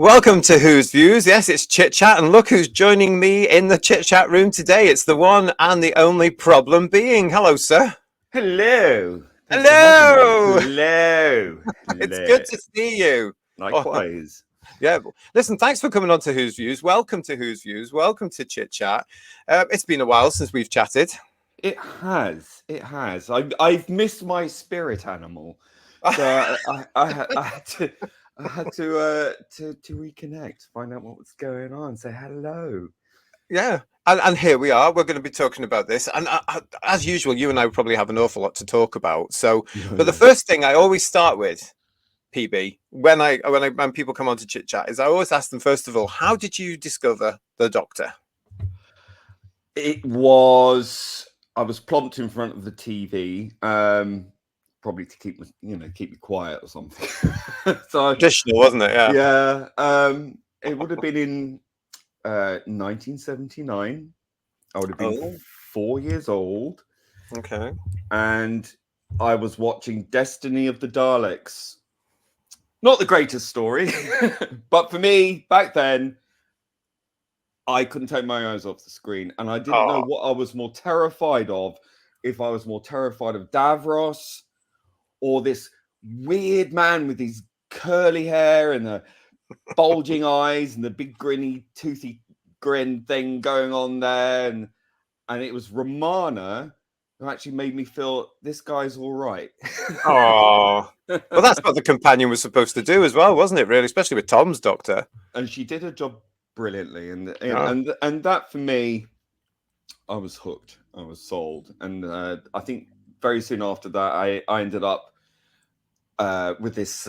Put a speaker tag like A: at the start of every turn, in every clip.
A: Welcome to Who's Views. Yes, it's Chit Chat, and look who's joining me in the Chit Chat room today. It's the one and the only problem being. Hello, sir.
B: Hello. Thanks for having me.
A: Hello.
B: Hello.
A: It's
B: Hello.
A: good to see you.
B: Likewise.
A: Yeah. Listen, thanks for coming on to Who's Views. Welcome to Who's Views. Welcome to Chit Chat. It's been a while since we've chatted.
B: It has. It has. I've missed my spirit animal, so I had to reconnect, find out what was going on, say hello.
A: Yeah. And here we are. We're going to be talking about this. And as usual, you and I probably have an awful lot to talk about. So, but the first thing I always start with, PB, when people come on to Chit Chat, is I always ask them, first of all, how did you discover the Doctor?
B: I was plonked in front of the TV, probably to keep me quiet or something. So
A: Traditional, wasn't it?
B: Yeah. It would have been in 1979. I would have been 4 years old.
A: Okay.
B: And I was watching Destiny of the Daleks. Not the greatest story, but for me, back then, I couldn't take my eyes off the screen. And I didn't know what I was more terrified of. If I was more terrified of Davros or this weird man with his curly hair and the bulging eyes and the big grinny, toothy grin thing going on there. And it was Romana who actually made me feel this guy's all right.
A: Oh, well, that's what the companion was supposed to do as well, wasn't it? Really, especially with Tom's Doctor.
B: And she did her job brilliantly, and that for me, I was hooked. I was sold, and I think very soon after that, I ended up with this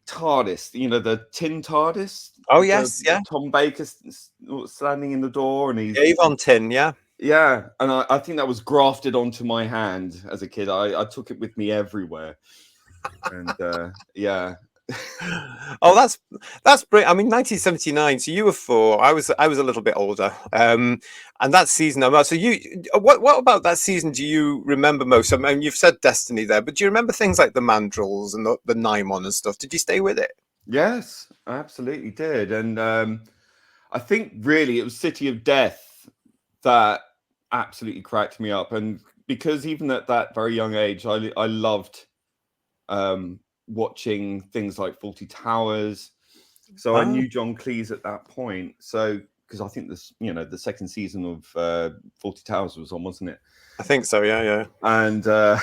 B: TARDIS, the tin TARDIS.
A: Oh yes, yeah.
B: Tom Baker standing in the door, and he's
A: Avon tin, yeah.
B: Yeah, and I think that was grafted onto my hand as a kid. I took it with me everywhere, and yeah.
A: Oh, that's brilliant. I mean, 1979. So you were 4. I was a little bit older. And that season. So what about that season? Do you remember most? I mean, you've said Destiny there, but do you remember things like the Mandrels and the Naimon and stuff? Did you stay with it?
B: Yes, I absolutely did, and I think really it was City of Death that absolutely cracked me up, and because even at that very young age, I loved watching things like Fawlty Towers. So I knew John Cleese at that point. So because I think this, the second season of Fawlty Towers was on, wasn't it?
A: I think so. Yeah.
B: And I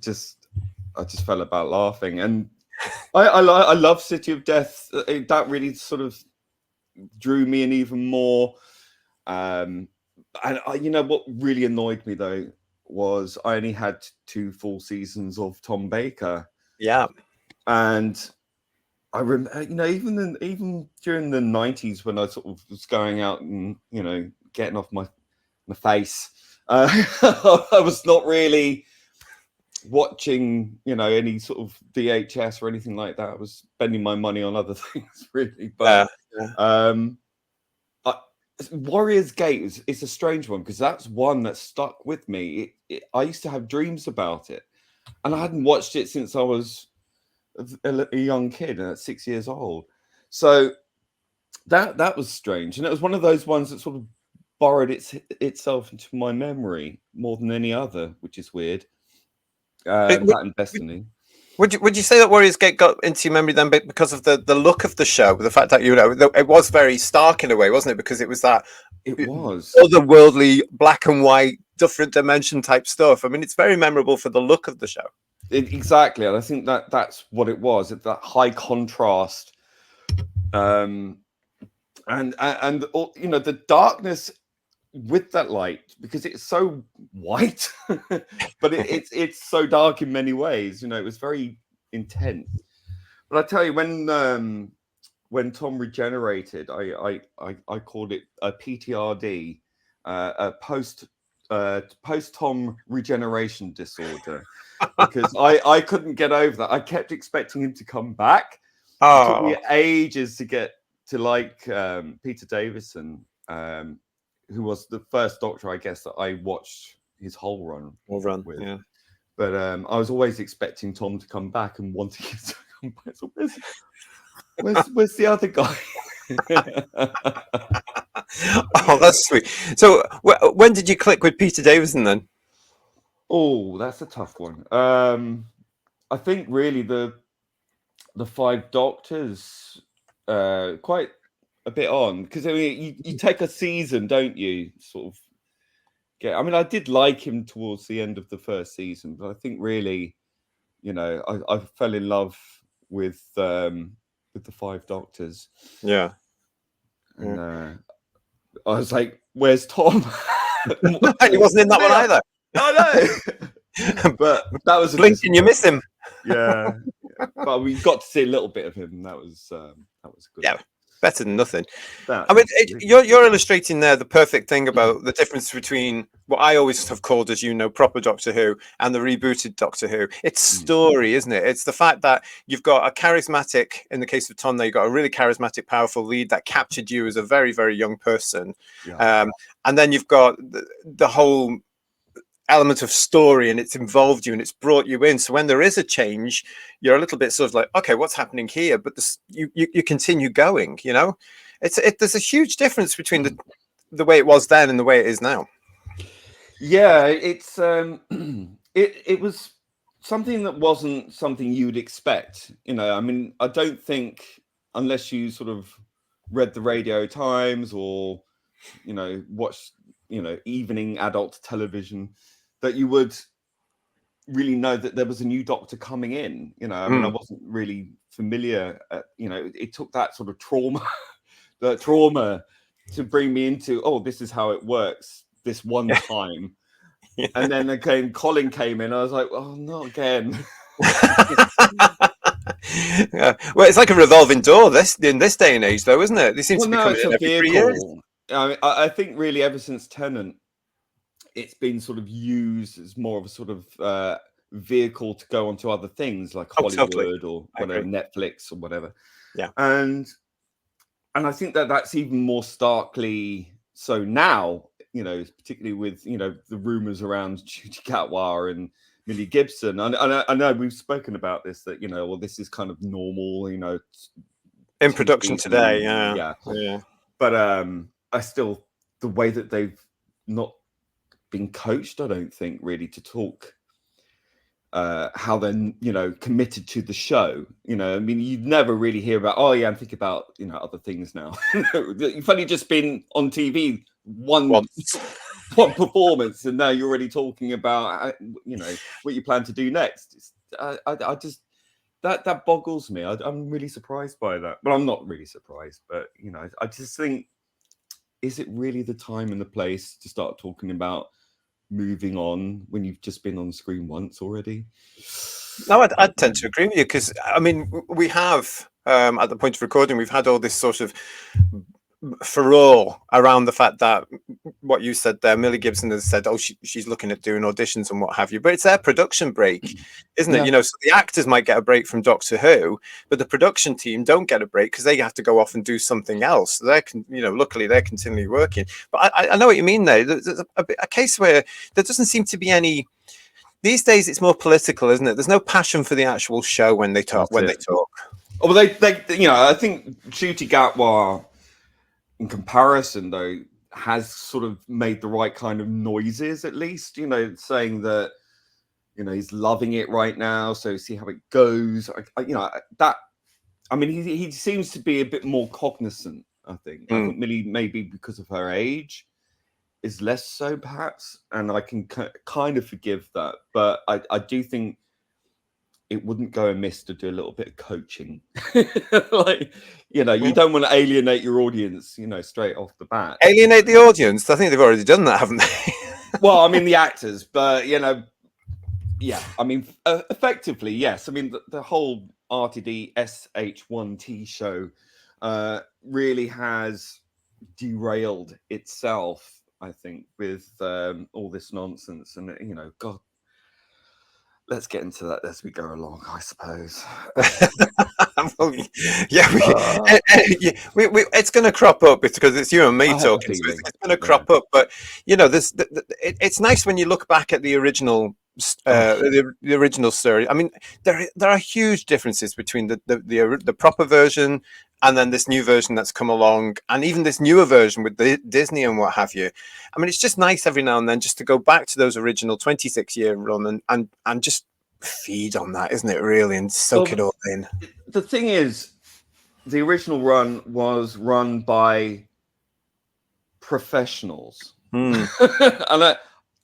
B: just fell about laughing, and I love City of Death. That really sort of drew me in even more. And what really annoyed me though was I only had 2 full seasons of Tom Baker.
A: Yeah.
B: And I remember, even during the 90s when I sort of was going out and, getting off my face, I was not really watching, any sort of VHS or anything like that. I was spending my money on other things, really. But Warrior's Gate is a strange one because that's one that stuck with me. I used to have dreams about it, and I hadn't watched it since I was a young kid at 6 years old. So that was strange, and it was one of those ones that sort of borrowed itself into my memory more than any other, which is weird. That and Destiny.
A: Would you say that Warriors Gate got into your memory then because of the look of the show, the fact that it was very stark in a way, wasn't it? Because it was that otherworldly black and white, different dimension type stuff. I mean, it's very memorable for the look of the show.
B: Exactly, and I think that's what it was. That high contrast, and the darkness with that light, because it's so white, but it's so dark in many ways. It was very intense. But I tell you, when Tom regenerated, I called it a PTRD, a post Tom regeneration disorder, because I couldn't get over that. I kept expecting him to come back. It took me ages to get to like Peter Davison, who was the first Doctor, I guess, that I watched his whole run with.
A: Yeah.
B: But I was always expecting Tom to come back and wanting him to come back. Where's the other guy?
A: Oh, that's sweet. So when did you click with Peter Davison then?
B: Oh, that's a tough one. I think really the Five Doctors quite a bit on, because I mean you take a season, don't you? Sort of get. I mean, I did like him towards the end of the first season, but I think really, I fell in love with the Five Doctors.
A: Yeah.
B: And I was like, "Where's Tom?"
A: He wasn't in that one either.
B: I know, but that was
A: blinking. You miss him.
B: Yeah, but we got to see a little bit of him. That was good.
A: Yeah, better than nothing. I mean, you're illustrating there the perfect thing about the difference between what I always have called, as you know, proper Doctor Who and the rebooted Doctor Who. It's story, isn't it? It's the fact that you've got a charismatic, in the case of Tom, there you've got a really charismatic, powerful lead that captured you as a very, very young person. And then you've got the whole element of story, and it's involved you and it's brought you in. So when there is a change, you're a little bit sort of like, okay, what's happening here? But you continue going. There's a huge difference between the way it was then and the way it is now.
B: Yeah, it's it was something that wasn't something you'd expect. I mean, I don't think, unless you sort of read the Radio Times or watched evening adult television, that you would really know that there was a new Doctor coming in. I mean, I wasn't really familiar. It took that sort of trauma to bring me into, oh, this is how it works this one time. And then again, Colin came in. I was like, oh, not again.
A: Yeah. Well, it's like a revolving door in this day and age, though, isn't it? They seem to be coming in every 3 years.
B: I think really ever since Tennant, it's been sort of used as more of a sort of vehicle to go onto other things like Hollywood or whatever, Netflix or whatever.
A: Yeah.
B: And I think that's even more starkly so now, particularly with, the rumors around Ncuti Gatwa and Millie Gibson. And I know we've spoken about this, that, well, this is kind of normal,
A: in production today.
B: Yeah. But I still, the way that they've not been coached, I don't think, really, to talk how they're committed to the show. I mean, you'd never really hear about, oh yeah, I'm thinking about other things now. You've only just been on TV one performance, and now you're already talking about what you plan to do next. I just that boggles me. I'm really surprised by that. But I'm not really surprised, but I just think, is it really the time and the place to start talking about moving on when you've just been on screen once already?
A: No, I'd tend to agree with you, because I mean, we have at the point of recording, we've had all this sort of furore around the fact that what you said there, Millie Gibson has said, oh, she's looking at doing auditions and what have you, but it's their production break, isn't it? So the actors might get a break from Doctor Who, but the production team don't get a break because they have to go off and do something else. Luckily they're continually working. But I know what you mean there. There's a case where there doesn't seem to be any. These days it's more political, isn't it? There's no passion for the actual show when they talk. They talk.
B: Oh, well, they I think Ncuti Gatwa, in comparison, though, has sort of made the right kind of noises, at least, saying that, he's loving it right now. So see how it goes. I mean, he seems to be a bit more cognizant, I think. I think Millie, maybe because of her age, is less so, perhaps. And I can kind of forgive that. But I do think it wouldn't go amiss to do a little bit of coaching. You don't want to alienate your audience, straight off the bat.
A: Alienate the audience? I think they've already done that, haven't they?
B: Well, I mean, the actors, but, yeah, I mean, effectively, yes. I mean, the whole RTD SH1T show really has derailed itself, I think, with all this nonsense. And, God, let's get into that as we go along, I suppose.
A: It's going to crop up because it's you and me talking. So it's going to crop up, but it's nice when you look back at the original the original story. I mean, there are huge differences between the proper version and then this new version that's come along, and even this newer version with the Disney and what have you. I mean, it's just nice every now and then just to go back to those original 26-year run and just feed on that, isn't it? Really, and soak it all in.
B: The thing is, the original run was run by professionals, and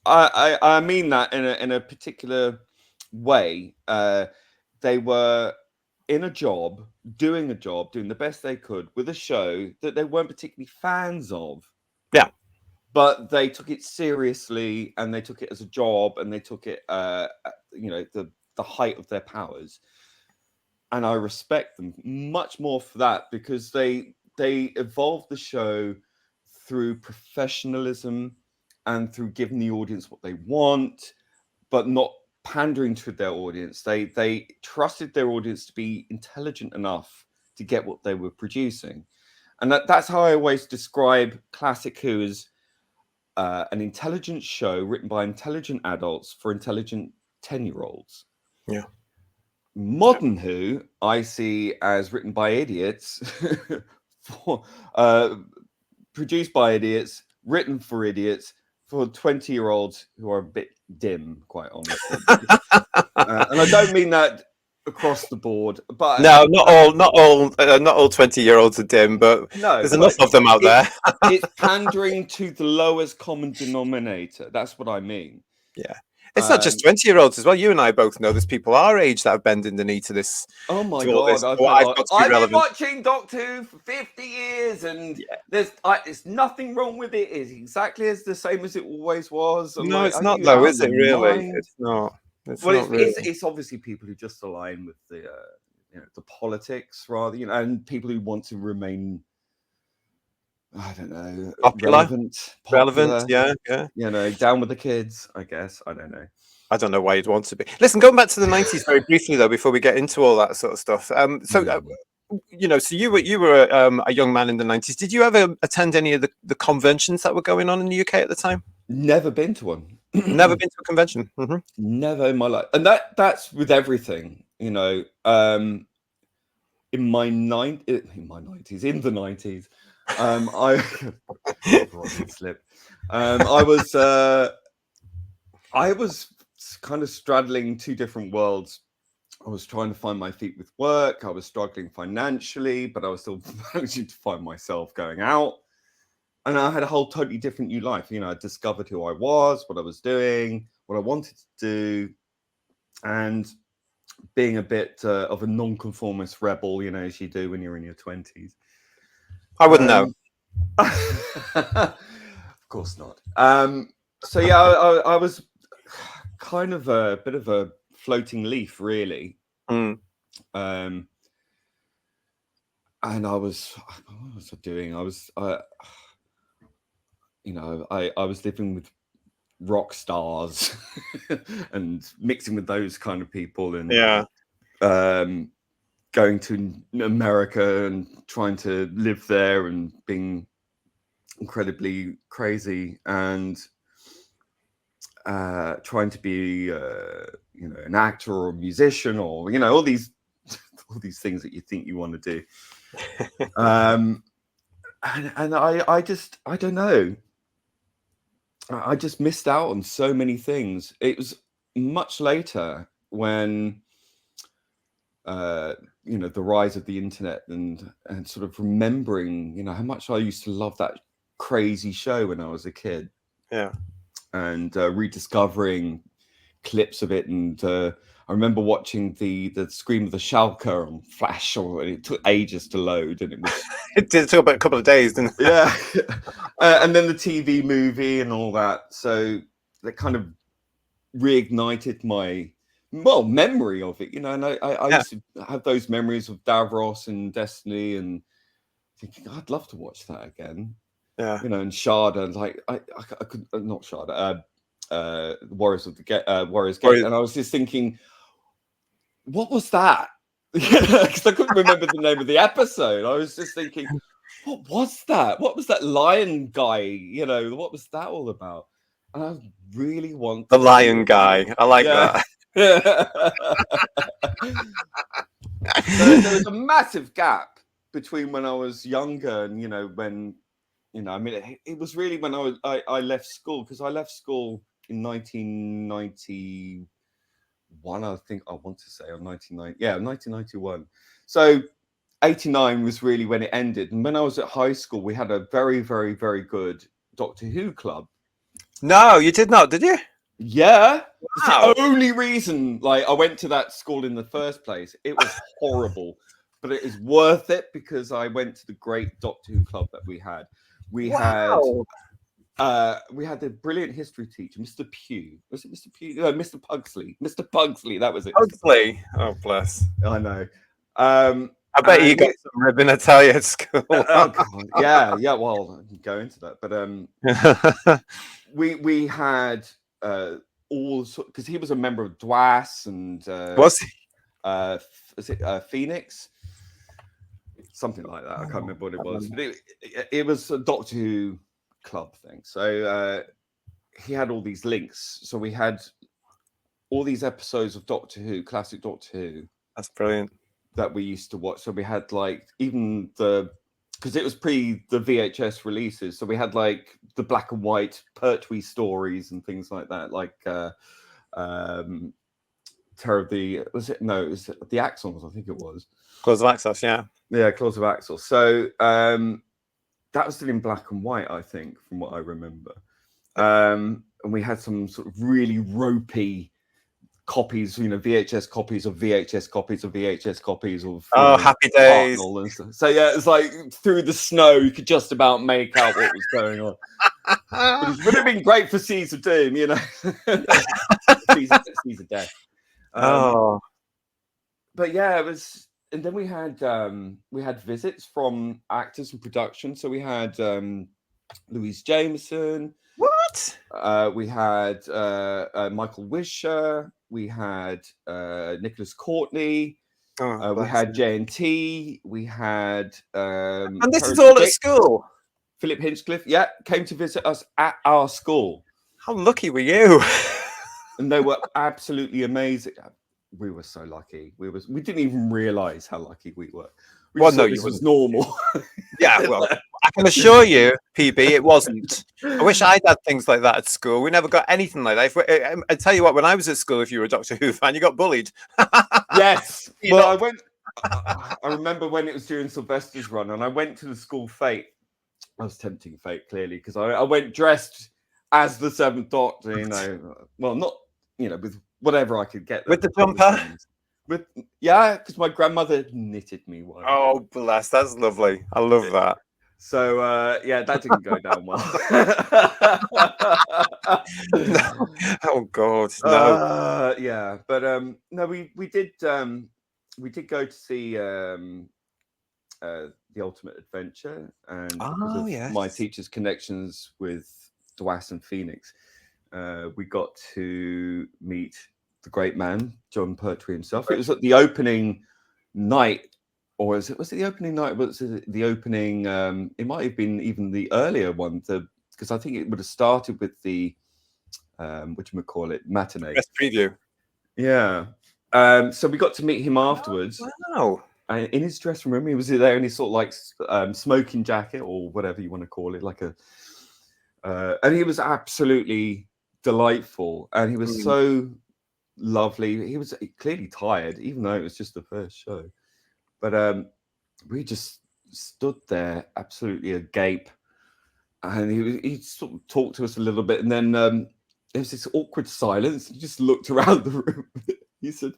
B: I mean that in a particular way. They were in a job, doing the best they could with a show that they weren't particularly fans of.
A: Yeah,
B: but they took it seriously, and they took it as a job, and they took it, the height of their powers. And I respect them much more for that, because they evolved the show through professionalism and through giving the audience what they want, but not pandering to their audience. They trusted their audience to be intelligent enough to get what they were producing. And that's how I always describe Classic Who as an intelligent show written by intelligent adults for intelligent 10-year-olds.
A: Yeah.
B: Modern Who I see as written by idiots, for, produced by idiots, written for idiots, for 20-year-olds who are a bit dim, quite honestly. And I don't mean that across the board, but
A: no, not all 20-year-olds are dim, but there's enough of them out there.
B: It's pandering to the lowest common denominator. That's what I mean.
A: Yeah. It's not just 20-year-olds as well. You and I both know there's people our age that have bended the knee to this.
B: Oh my God. I've been watching Doctor Who for 50 years, and there's nothing wrong with it. It's exactly as the same as it always was.
A: And no, it's not though, is it really? It's not.
B: It's obviously people who just align with the politics rather, and people who want to remain, I don't know,
A: relevant, yeah.
B: Down with the kids, I guess. I don't know.
A: I don't know why you'd want to be. Listen, going back to the 90s very briefly though, before we get into all that sort of stuff. So you were a young man in the 90s. Did you ever attend any of the conventions that were going on in the UK at the time?
B: Never been to one.
A: Never been to a convention. Mm-hmm.
B: Never in my life. And that's with everything, in the 90s. I was kind of straddling two different worlds. I was trying to find my feet with work. I was struggling financially, but I was still managing to find myself going out. And I had a whole totally different new life. I discovered who I was, what I was doing, what I wanted to do, and being a bit of a non-conformist rebel, as you do when you're in your 20s.
A: I wouldn't know.
B: Of course not. So yeah, I was kind of a bit of a floating leaf, really. And what was I doing? I was living with rock stars and mixing with those kind of people, and going to America and trying to live there and being incredibly crazy, and trying to be an actor or a musician, or all these things that you think you want to do. And I don't know. I just missed out on so many things. It was much later when, the rise of the internet and sort of remembering, how much I used to love that crazy show when I was a kid.
A: Yeah.
B: And rediscovering clips of it. And I remember watching the Scream of the Schalke on Flash, or it took ages to load, and it was
A: it took about a couple of days, didn't it?
B: Yeah. And then the TV movie and all that. So that kind of reignited my memory of it, and I used to have those memories of Davros and Destiny, and thinking I'd love to watch that again.
A: Yeah.
B: And Sharda, and I could not Sharda, Warriors Gate, and I was just thinking, what was that? Because I couldn't remember the name of the episode. I was just thinking, what was that? What was that lion guy? What was that all about? and I really want
A: The
B: to see
A: lion
B: it.
A: guy. I like
B: Yeah. So there was a massive gap between when I was younger and, when, I mean, it was really when I left school, because I left school in 1991, I think I want to say, or 1991. So 89 was really when it ended. And when I was at high school, we had a very, very, very good Doctor Who club.
A: No, you did not, did you?
B: Yeah. It's
A: Wow.
B: the only reason I went to that school in the first place. It was horrible, but it is worth it because I went to the great Doctor Who club that we had. We had the brilliant history teacher, Mr. Pugh. Was it Mr. Pugh? No, Mr. Pugsley. Mr. Pugsley, that was it.
A: Pugsley. Oh, bless.
B: I know.
A: I bet you got some ribbon at Talia at school.
B: Oh God, yeah. Well, I can go into that, but we had all, because he was a member of DWAS and
A: was he?
B: Is it Phoenix? Something like that. I can't remember what it was, but it was a Doctor Who club thing. So he had all these links. So we had all these episodes of Doctor Who, classic Doctor Who.
A: That's brilliant.
B: That we used to watch. So we had even because it was pre the VHS releases. So we had the black and white Pertwee stories and things like that. Terror of the, it was the Axons, I think it was.
A: Claws of Access, yeah.
B: Yeah, Claws of Axel. So that was still in black and white, I think, from what I remember. And we had some sort of really ropey copies, VHS copies of VHS copies of VHS copies of
A: Happy Days.
B: And stuff. So yeah, it's like through the snow, you could just about make out what was going on. But it would have been great for Seas of Doom, Seas of Death. But yeah, it was, and then we had visits from actors and production. So we had Louise Jameson.
A: What?
B: We had Michael Wisher. We had Nicholas Courtney. We had J&T. We had
A: and this is all at school.
B: Philip Hinchcliffe, came to visit us at our school.
A: How lucky were you?
B: And they were absolutely amazing. We were so lucky. We didn't even realize how lucky we were. This was normal.
A: Yeah, well, I can assure you, PB, it wasn't. I wish I'd had things like that at school. We never got anything like that. I tell you what, when I was at school, if you were a Doctor Who fan, you got bullied.
B: Yes. Well, I remember when it was during Sylvester's run, and I went to the school fete. I was tempting fate, clearly, because I went dressed as the Seventh Doctor, well, not, with whatever I could get.
A: With the jumper?
B: Because my grandmother knitted me one.
A: Oh, bless. That's lovely. I love that.
B: So, that didn't go down well.
A: No. Oh, God. No.
B: Yeah. But, no, we did go to see The Ultimate Adventure, and because of my teacher's connections with DWAS and Phoenix, we got to meet the great man, John Pertwee himself. It was at the opening night, or was it the opening night? Was it the opening? It might have been even the earlier one, because I think it would have started with the matinee.
A: Best preview.
B: Yeah. So we got to meet him afterwards.
A: Wow.
B: In his dressing room, he was there in his sort of smoking jacket, or whatever you want to call it, and he was absolutely delightful, and he was so lovely. He was clearly tired, even though it was just the first show. But we just stood there absolutely agape, and he sort of talked to us a little bit, and then there was this awkward silence. He just looked around the room. He said,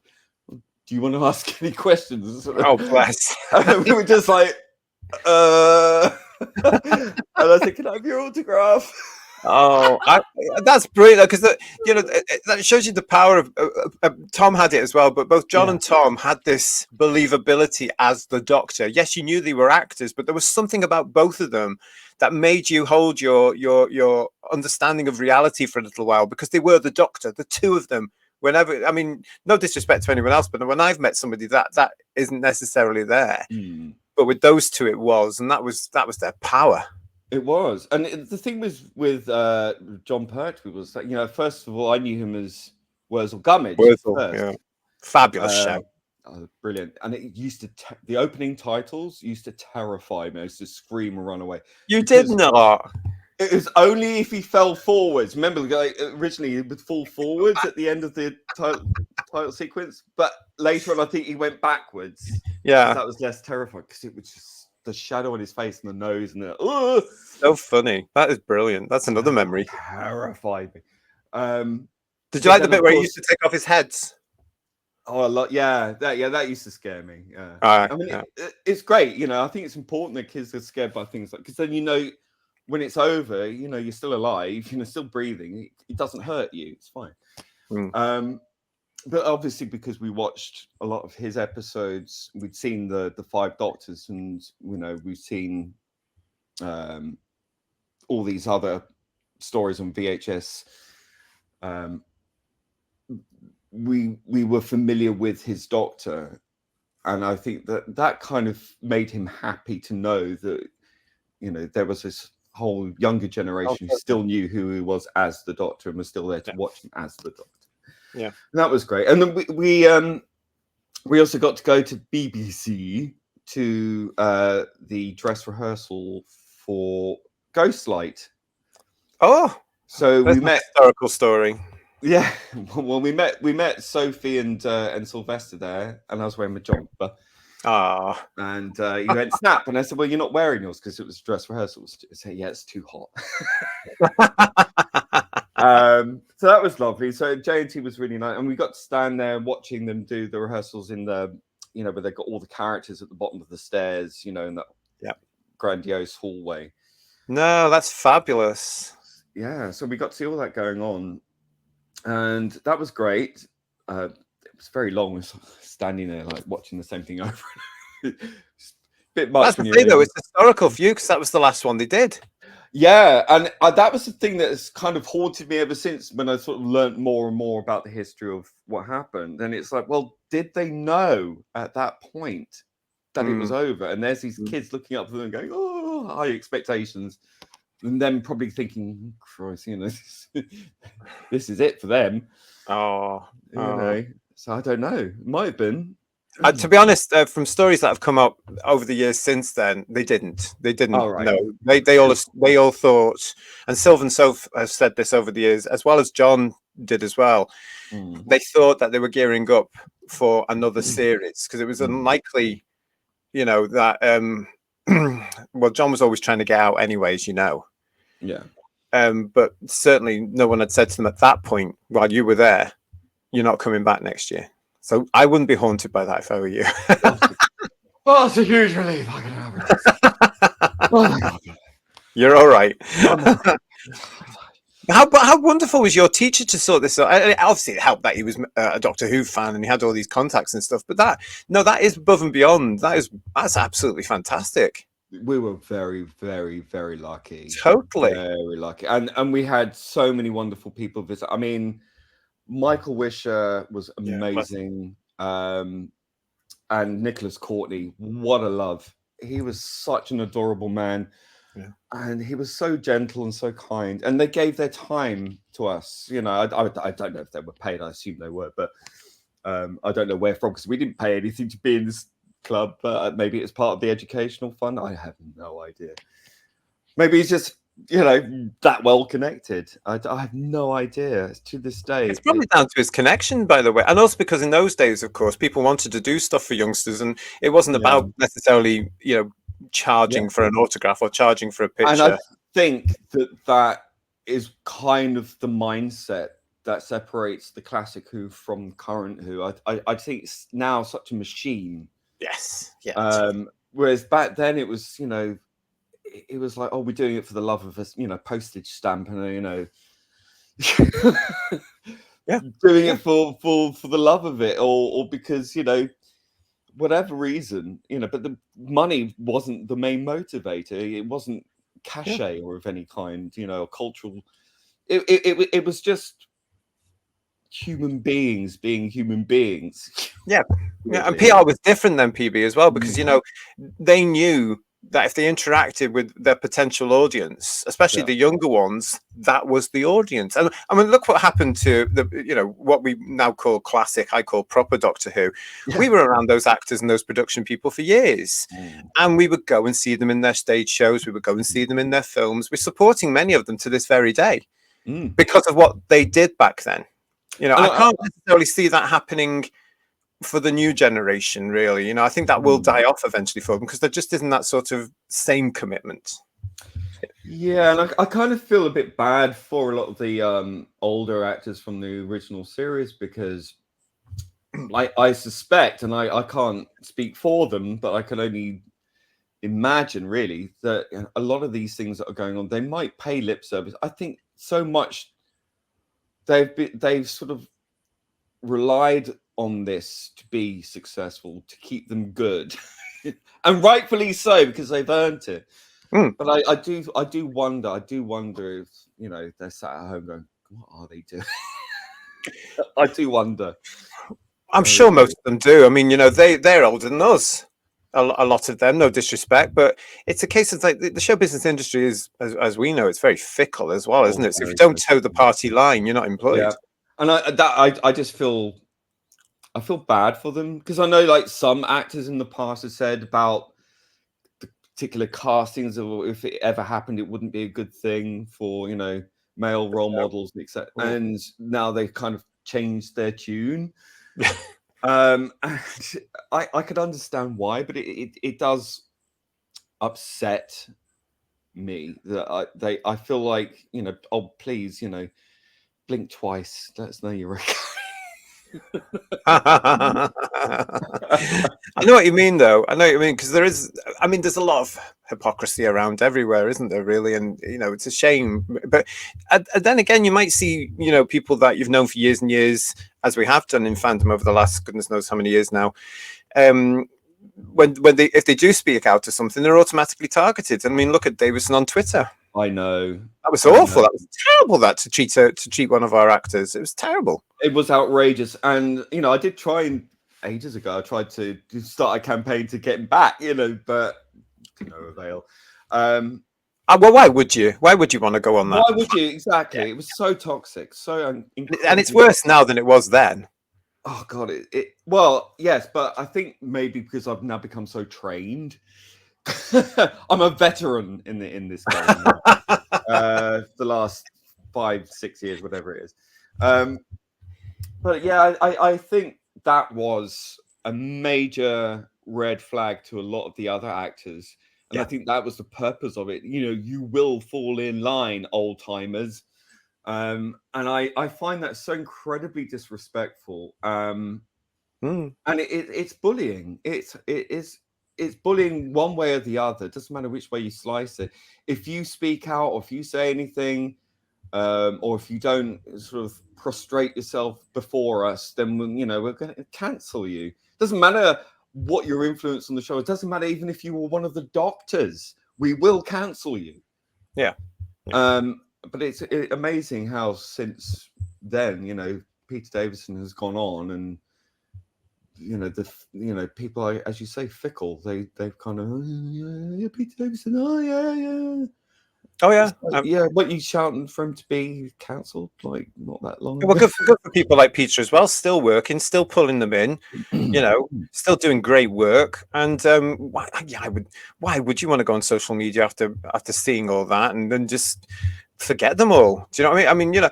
B: "Do you want to ask any questions?"
A: Oh, bless.
B: And we were just like, and I said, "Can I have your autograph?"
A: Oh, that's brilliant, because that shows you the power of Tom had it as well, but both John and Tom had this believability as the Doctor. Yes, you knew they were actors, but there was something about both of them that made you hold your understanding of reality for a little while, because they were the Doctor, the two of them. Whenever, I mean, no disrespect to anyone else, but when I've met somebody that isn't necessarily there, but with those two it was, and that was their power.
B: It was, and the thing was with John Pertwee was that, you know, first of all, I knew him as Wurzel Gummidge
A: Wurzel,
B: first.
A: yeah, fabulous show.
B: Oh, brilliant! And it used to the opening titles used to terrify me. I used to scream and run away.
A: You did not.
B: It was only if he fell forwards. Remember, like, originally he would fall forwards at the end of the title sequence, but later on, I think he went backwards.
A: Yeah,
B: that was less terrifying because it was just the shadow on his face and the nose and the
A: so funny. That is brilliant. That's another memory.
B: Terrified me.
A: Did you like the bit where he used to take off his heads?
B: Oh, a lot. Yeah, that used to scare me. Yeah,
A: I
B: mean, it's great. You know, I think it's important that kids are scared by things like, because then, you know, when it's over, you know, you're still alive, you know, still breathing. It doesn't hurt you. It's fine. But obviously, because we watched a lot of his episodes, we'd seen the Five Doctors, and, you know, we've seen all these other stories on VHS. We were familiar with his Doctor, and I think that kind of made him happy to know that, you know, there was this whole younger generation who still knew who he was as the Doctor and was still there to watch him as the Doctor.
A: Yeah,
B: and that was great. And then we also got to go to BBC to the dress rehearsal for Ghostlight.
A: Oh,
B: so we met
A: historical story.
B: Yeah, well, we met Sophie and Sylvester there, and I was wearing my jumper.
A: Ah,
B: and he went snap, and I said, "Well, you're not wearing yours because it was dress rehearsals." I said, "Yeah, it's too hot." So that was lovely. So J&T was really nice, and we got to stand there watching them do the rehearsals in the, you know, where they've got all the characters at the bottom of the stairs, you know, in that grandiose hallway.
A: No, that's fabulous.
B: Yeah, so we got to see all that going on, and that was great. It was very long. We were standing there like watching the same thing over. Bit much.
A: That's the thing, though. It's historical for you because that was the last one they did.
B: Yeah, and that was the thing that has kind of haunted me ever since, when I sort of learned more and more about the history of what happened. And it's like, well, did they know at that point that it was over? And there's these kids looking up to them and going, "Oh, high expectations," and then probably thinking, "Christ, you know, this is it for them."
A: Oh,
B: you know. So I don't know. It might have been.
A: To be honest, from stories that have come up over the years since then, they didn't. Oh, right. No, they all thought, and Sylvan Soph has said this over the years, as well as John did as well. They thought that they were gearing up for another series because it was unlikely, you know, that. Well, John was always trying to get out, anyways, you know.
B: Yeah.
A: But certainly, no one had said to them at that point, while you were there, "You're not coming back next year." So I wouldn't be haunted by that if I were you.
B: Well, it's a huge relief. I can have it. Oh my God.
A: You're all right. How wonderful was your teacher to sort this out? Obviously, it helped that he was a Doctor Who fan and he had all these contacts and stuff. But that is above and beyond. That's absolutely fantastic.
B: We were very, very, very lucky.
A: Totally,
B: very lucky, and we had so many wonderful people visit. I mean, Michael Wisher was amazing, and Nicholas Courtney, what a love. He was such an adorable man, and he was so gentle and so kind, and they gave their time to us. You know, I don't know if they were paid. I assume they were, but I don't know where from, because we didn't pay anything to be in this club, but maybe it's part of the educational fund. I have no idea. Maybe it's just, you know, that well connected. I have no idea to this day.
A: It's probably down to his connection, by the way, and also because in those days, of course, people wanted to do stuff for youngsters, and it wasn't about necessarily, you know, charging for an autograph or charging for a picture.
B: And I think that is kind of the mindset that separates the classic Who from current Who. I think it's now such a machine.
A: Yes. Yeah.
B: Whereas back then it was, you know, it was like, oh, we're doing it for the love of us, you know, postage stamp, and you know, doing it for the love of it, or because, you know, whatever reason, you know. But the money wasn't the main motivator. It wasn't cachet or of any kind, you know, cultural. It was just human beings being human beings.
A: Yeah. And PR was different than PB as well, because, you know, they knew that if they interacted with their potential audience, especially the younger ones, that was the audience. And I mean, look what happened to what we now call classic, I call proper Doctor Who.
B: Yeah.
A: We were around those actors and those production people for years, and we would go and see them in their stage shows. We would go and see them in their films. We're supporting many of them to this very day because of what they did back then. I can't necessarily see that happening for the new generation, really. I think that will die off eventually for them because there just isn't that sort of same commitment.
B: Yeah, and I kind of feel a bit bad for a lot of the older actors from the original series because I suspect, and I can't speak for them, but I can only imagine really that a lot of these things that are going on, they might pay lip service. I think so much they've sort of relied on this to be successful, to keep them good, and rightfully so because they've earned it. But I do wonder if they're sat at home going, what are they doing? I do wonder.
A: I'm sure most of them do. I mean, they're older than us. A lot of them, no disrespect, but it's a case of like the show business industry is, as we know, it's very fickle as well, isn't it? So if you don't toe the party line, you're not employed.
B: Yeah, and I just feel bad for them because I know like some actors in the past have said about the particular castings, or if it ever happened, it wouldn't be a good thing for male role models, etc. And now they've kind of changed their tune. And I could understand why, but it does upset me that I feel like oh please blink twice, let us know you're okay.
A: I know what you mean, though. I know what you mean because there's a lot of hypocrisy around everywhere, isn't there? Really, and it's a shame. But then again, you might see people that you've known for years and years, as we have done in fandom over the last goodness knows how many years now. If they do speak out to something, they're automatically targeted. I mean, look at Davison on Twitter.
B: I know
A: that was awful. That was terrible. That to cheat one of our actors, it was terrible.
B: It was outrageous, and I did try ages ago. I tried to start a campaign to get him back, but to no avail.
A: Well, why would you? Why would you want to go on that?
B: Why would you? Exactly. Yeah. It was so toxic, so
A: and it's worse now than it was then.
B: Oh God! Well, yes, but I think maybe because I've now become so trained. I'm a veteran in this game. The last 5-6 years, whatever it is. But yeah, I think that was a major red flag to a lot of the other actors. And I think that was the purpose of it. You will fall in line, old timers. And I find that so incredibly disrespectful. And it's bullying. It's bullying one way or the other. It doesn't matter which way you slice it. If you speak out or if you say anything, or if you don't sort of prostrate yourself before us, then we're going to cancel you. It doesn't matter what your influence on the show. It doesn't matter even if you were one of the doctors. We will cancel you.
A: Yeah.
B: But it's amazing how since then, Peter Davison has gone on, and people are, as you say, fickle. They've kind of Peter Davison.
A: Oh yeah,
B: What you shouting for him to be cancelled? Like not that long.
A: Well, good for people like Peter as well. Still working, still pulling them in. Still doing great work. And why would you want to go on social media after seeing all that and then just forget them all? Do you know what I mean? It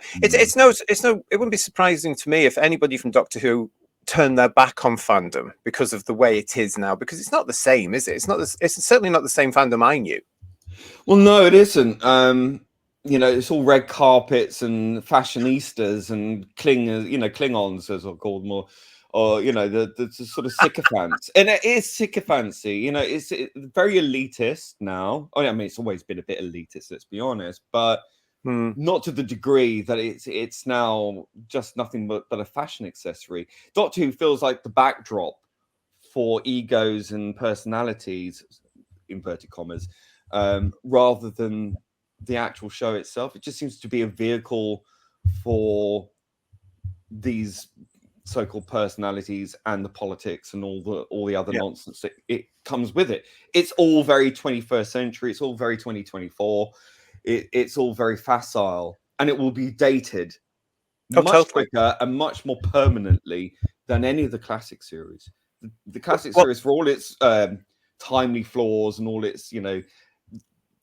A: wouldn't be surprising to me if anybody from Doctor Who turn their back on fandom because of the way it is now, because it's not the same, is it? It's certainly not the same fandom I knew.
B: Well, no, it isn't. It's all red carpets and fashionistas and Klingons, as I call them, or the sort of sycophants. And it is sycophancy. It's very elitist now. I mean, it's always been a bit elitist, let's be honest, but not to the degree that it's now just nothing but a fashion accessory. Doctor Who feels like the backdrop for egos and personalities, inverted commas, rather than the actual show itself. It just seems to be a vehicle for these so-called personalities and the politics and all the other nonsense that it comes with it. It's all very 21st century. It's all very 2024. It's all very facile, and it will be dated much quicker and much more permanently than any of the classic series. The classic series, for all its timely flaws and all its, you know,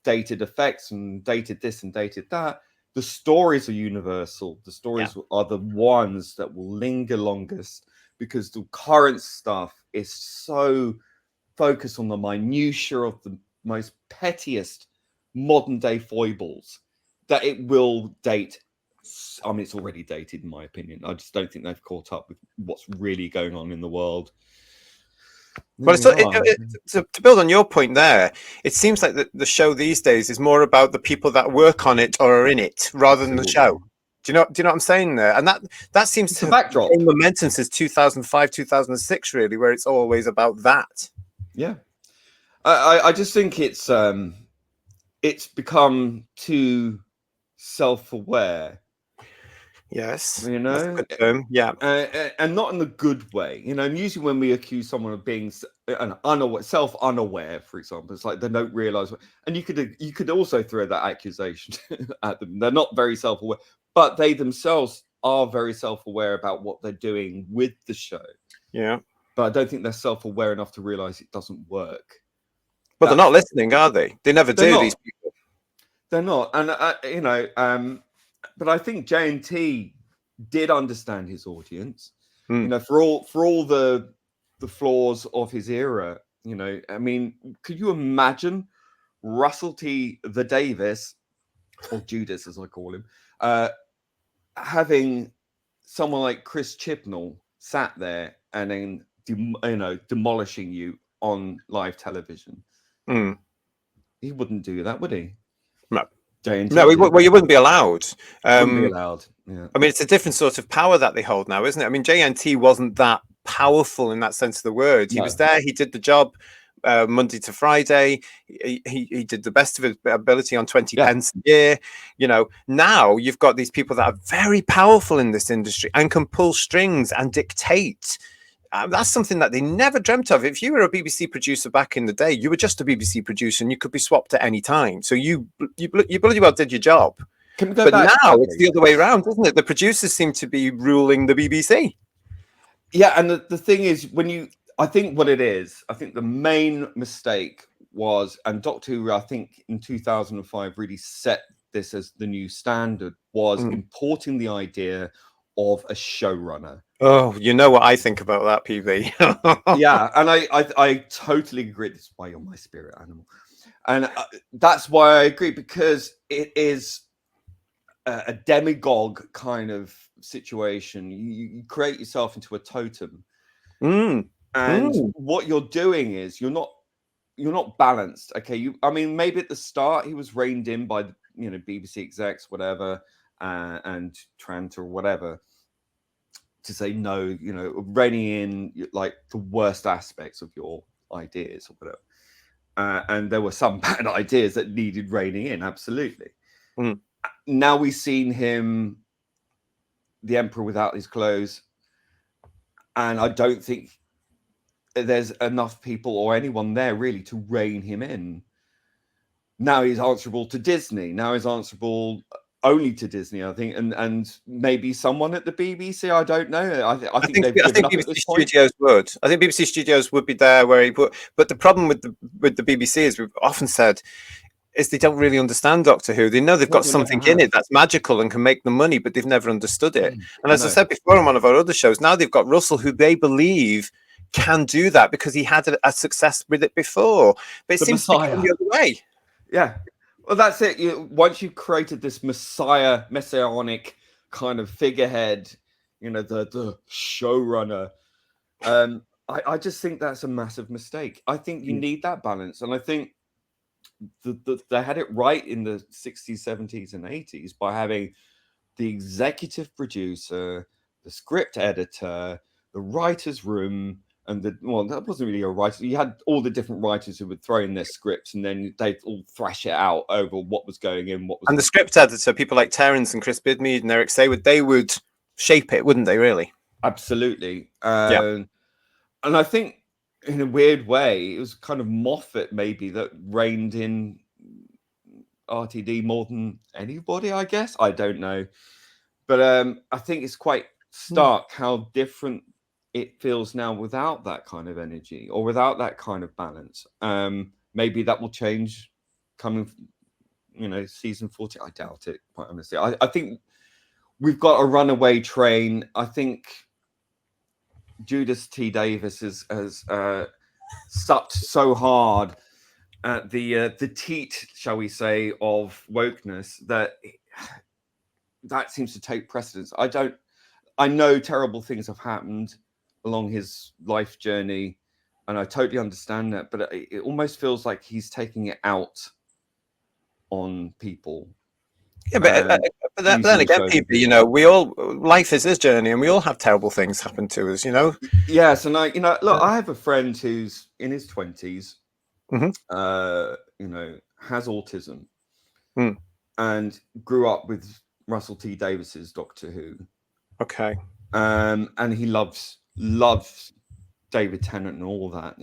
B: dated effects and dated this and dated that, the stories are universal. The stories are the ones that will linger longest, because the current stuff is so focused on the minutiae of the most pettiest modern day foibles that it will date. I mean, it's already dated, in my opinion. I just don't think they've caught up with what's really going on in the world.
A: But to build on your point there, it seems like the show these days is more about the people that work on it or are in it rather than the show. Do you know what I'm saying there? And that seems to have gained momentum since 2005, 2006, really, where it's always about that.
B: Yeah, I just think it's become too self-aware.
A: Yes,
B: you know,
A: that's a good term. Yeah,
B: and not in the good way. You know, and usually when we accuse someone of being self-unaware, for example, it's like they don't realize. And you could also throw that accusation at them. They're not very self-aware, but they themselves are very self-aware about what they're doing with the show.
A: Yeah,
B: but I don't think they're self-aware enough to realize it doesn't work.
A: But they're not listening, are they? They never do. These people.
B: They're not, and you know. But I think J&T did understand his audience, you know, for all the flaws of his era. You know, I mean, could you imagine Russell T. the Davis, or Judas as I call him, having someone like Chris Chibnall sat there and then demolishing you on live television? He wouldn't do that, would he?
A: No. No, well, you wouldn't be allowed.
B: Wouldn't be allowed. Yeah.
A: I mean, it's a different sort of power that they hold now, isn't it? I mean, J&T wasn't that powerful in that sense of the word. He was there. He did the job Monday to Friday. He did the best of his ability on 20 pence a year. You know, now you've got these people that are very powerful in this industry and can pull strings and dictate. That's something that they never dreamt of. If you were a BBC producer back in the day, you were just a BBC producer and you could be swapped at any time. So you bloody well did your job. But now it's the other way around, isn't it? The producers seem to be ruling the BBC.
B: Yeah, and the thing is, I think what it is, I think the main mistake was, and Doctor Who, I think in 2005 really set this as the new standard, was importing the idea of a showrunner.
A: Oh, you know what I think about that, PV.
B: Yeah, and I totally agree. That's why you're my spirit animal. And that's why I agree, because it is a demagogue kind of situation. You create yourself into a totem. And what you're doing is you're not balanced. Okay, I mean, maybe at the start he was reined in by BBC execs, whatever, and Trant or whatever, to say no, reining in like the worst aspects of your ideas or whatever. And there were some bad ideas that needed reining in, absolutely. Now we've seen him, the Emperor without his clothes, and I don't think there's enough people or anyone there really to rein him in. Now he's answerable to Disney. Now he's answerable only to Disney, I think, and maybe someone at the BBC. I don't know. I think
A: BBC Studios would. I think BBC Studios would be there where he put. But the problem with the BBC is, we've often said, is they don't really understand Doctor Who. They know they've got something in it that's magical and can make them money, but they've never understood it. And as I said before on one of our other shows, now they've got Russell, who they believe can do that because he had a success with it before. But it seems to be going the other way.
B: Yeah. Well, that's it. Once you've created this messianic kind of figurehead, the showrunner, I just think that's a massive mistake. I think you need that balance. And I think they had it right in the 60s, 70s, and 80s by having the executive producer, the script editor, the writer's room, and that wasn't really a writer. You had all the different writers who would throw in their scripts, and then they'd all thrash it out over what was going in,
A: and the script editor, people like Terence and Chris Bidmead and Eric Saywood, they would shape it, wouldn't they? Really,
B: Absolutely.
A: Yeah.
B: And I think in a weird way, it was kind of Moffat maybe that reined in RTD more than anybody, I guess. I don't know. But I think it's quite stark how different it feels now without that kind of energy or without that kind of balance. Maybe that will change coming, season 40. I doubt it, quite honestly. I think we've got a runaway train. I think Judas T. Davis has sucked so hard at the teat, shall we say, of wokeness that seems to take precedence. I know terrible things have happened along his life journey, and I totally understand that, but it almost feels like he's taking it out on people.
A: Yeah, but then again, people, life is his journey, and we all have terrible things happen to us,
B: Yes, and look, I have a friend who's in his 20s, has autism, and grew up with Russell T Davis's Doctor Who.
A: Okay.
B: And he loves David Tennant and all that,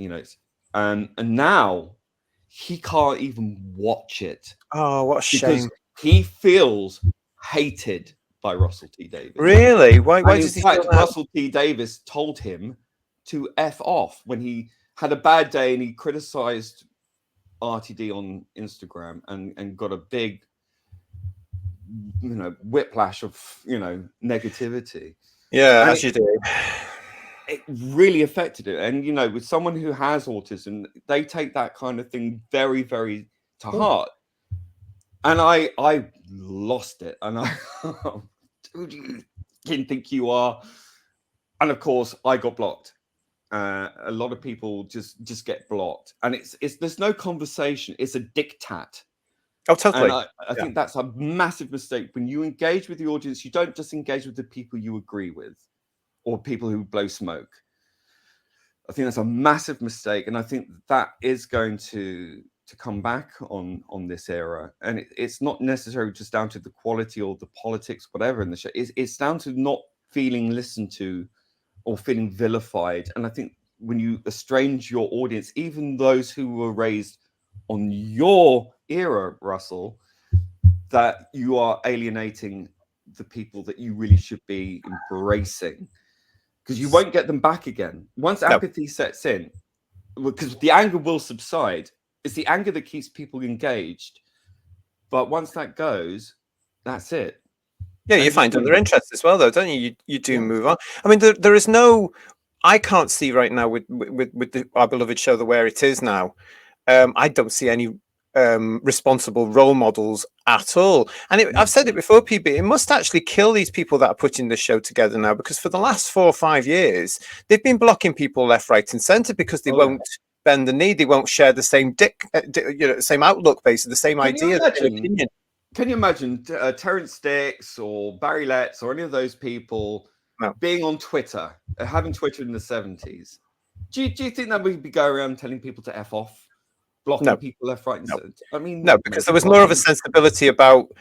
B: and now he can't even watch it.
A: Oh, what a shame!
B: Because he feels hated by Russell T Davis.
A: Really? Why does he feel that?
B: Russell T Davis told him to F off when he had a bad day and he criticized RTD on Instagram and got a big whiplash of negativity.
A: Yeah, as you do.
B: It really affected it. And with someone who has autism, they take that kind of thing very, very to heart. And I lost it. And I who do you think you are? And of course I got blocked. A lot of people just get blocked, and it's there's no conversation. It's a diktat.
A: Oh, totally.
B: And I think that's a massive mistake. When you engage with the audience, you don't just engage with the people you agree with or people who blow smoke. I think that's a massive mistake. And I think that is going to come back on this era. And it's not necessarily just down to the quality or the politics, whatever in the show. It's down to not feeling listened to or feeling vilified. And I think when you estrange your audience, even those who were raised on your era, Russell, that you are alienating the people that you really should be embracing, because you won't get them back again once apathy sets in, because the anger will subside. It's the anger that keeps people engaged, but once that goes, that's it.
A: Yeah, you find other interests as well, though, don't you? You do move on. I mean, there is no, I can't see right now with our beloved show, the Where It Is now. I don't see any responsible role models at all. And I've said it before, PB, it must actually kill these people that are putting this show together now, because for the last 4 or 5 years, they've been blocking people left, right, and centre because they won't bend the knee, they won't share the same same outlook, basically, the same idea.
B: Can you imagine Terrence Dicks or Barry Letts or any of those people being on Twitter, having Twitter in the 70s? Do you think that we'd be going around telling people to F off, blocking people left, right, and center? I mean,
A: no, because there was more of a sensibility about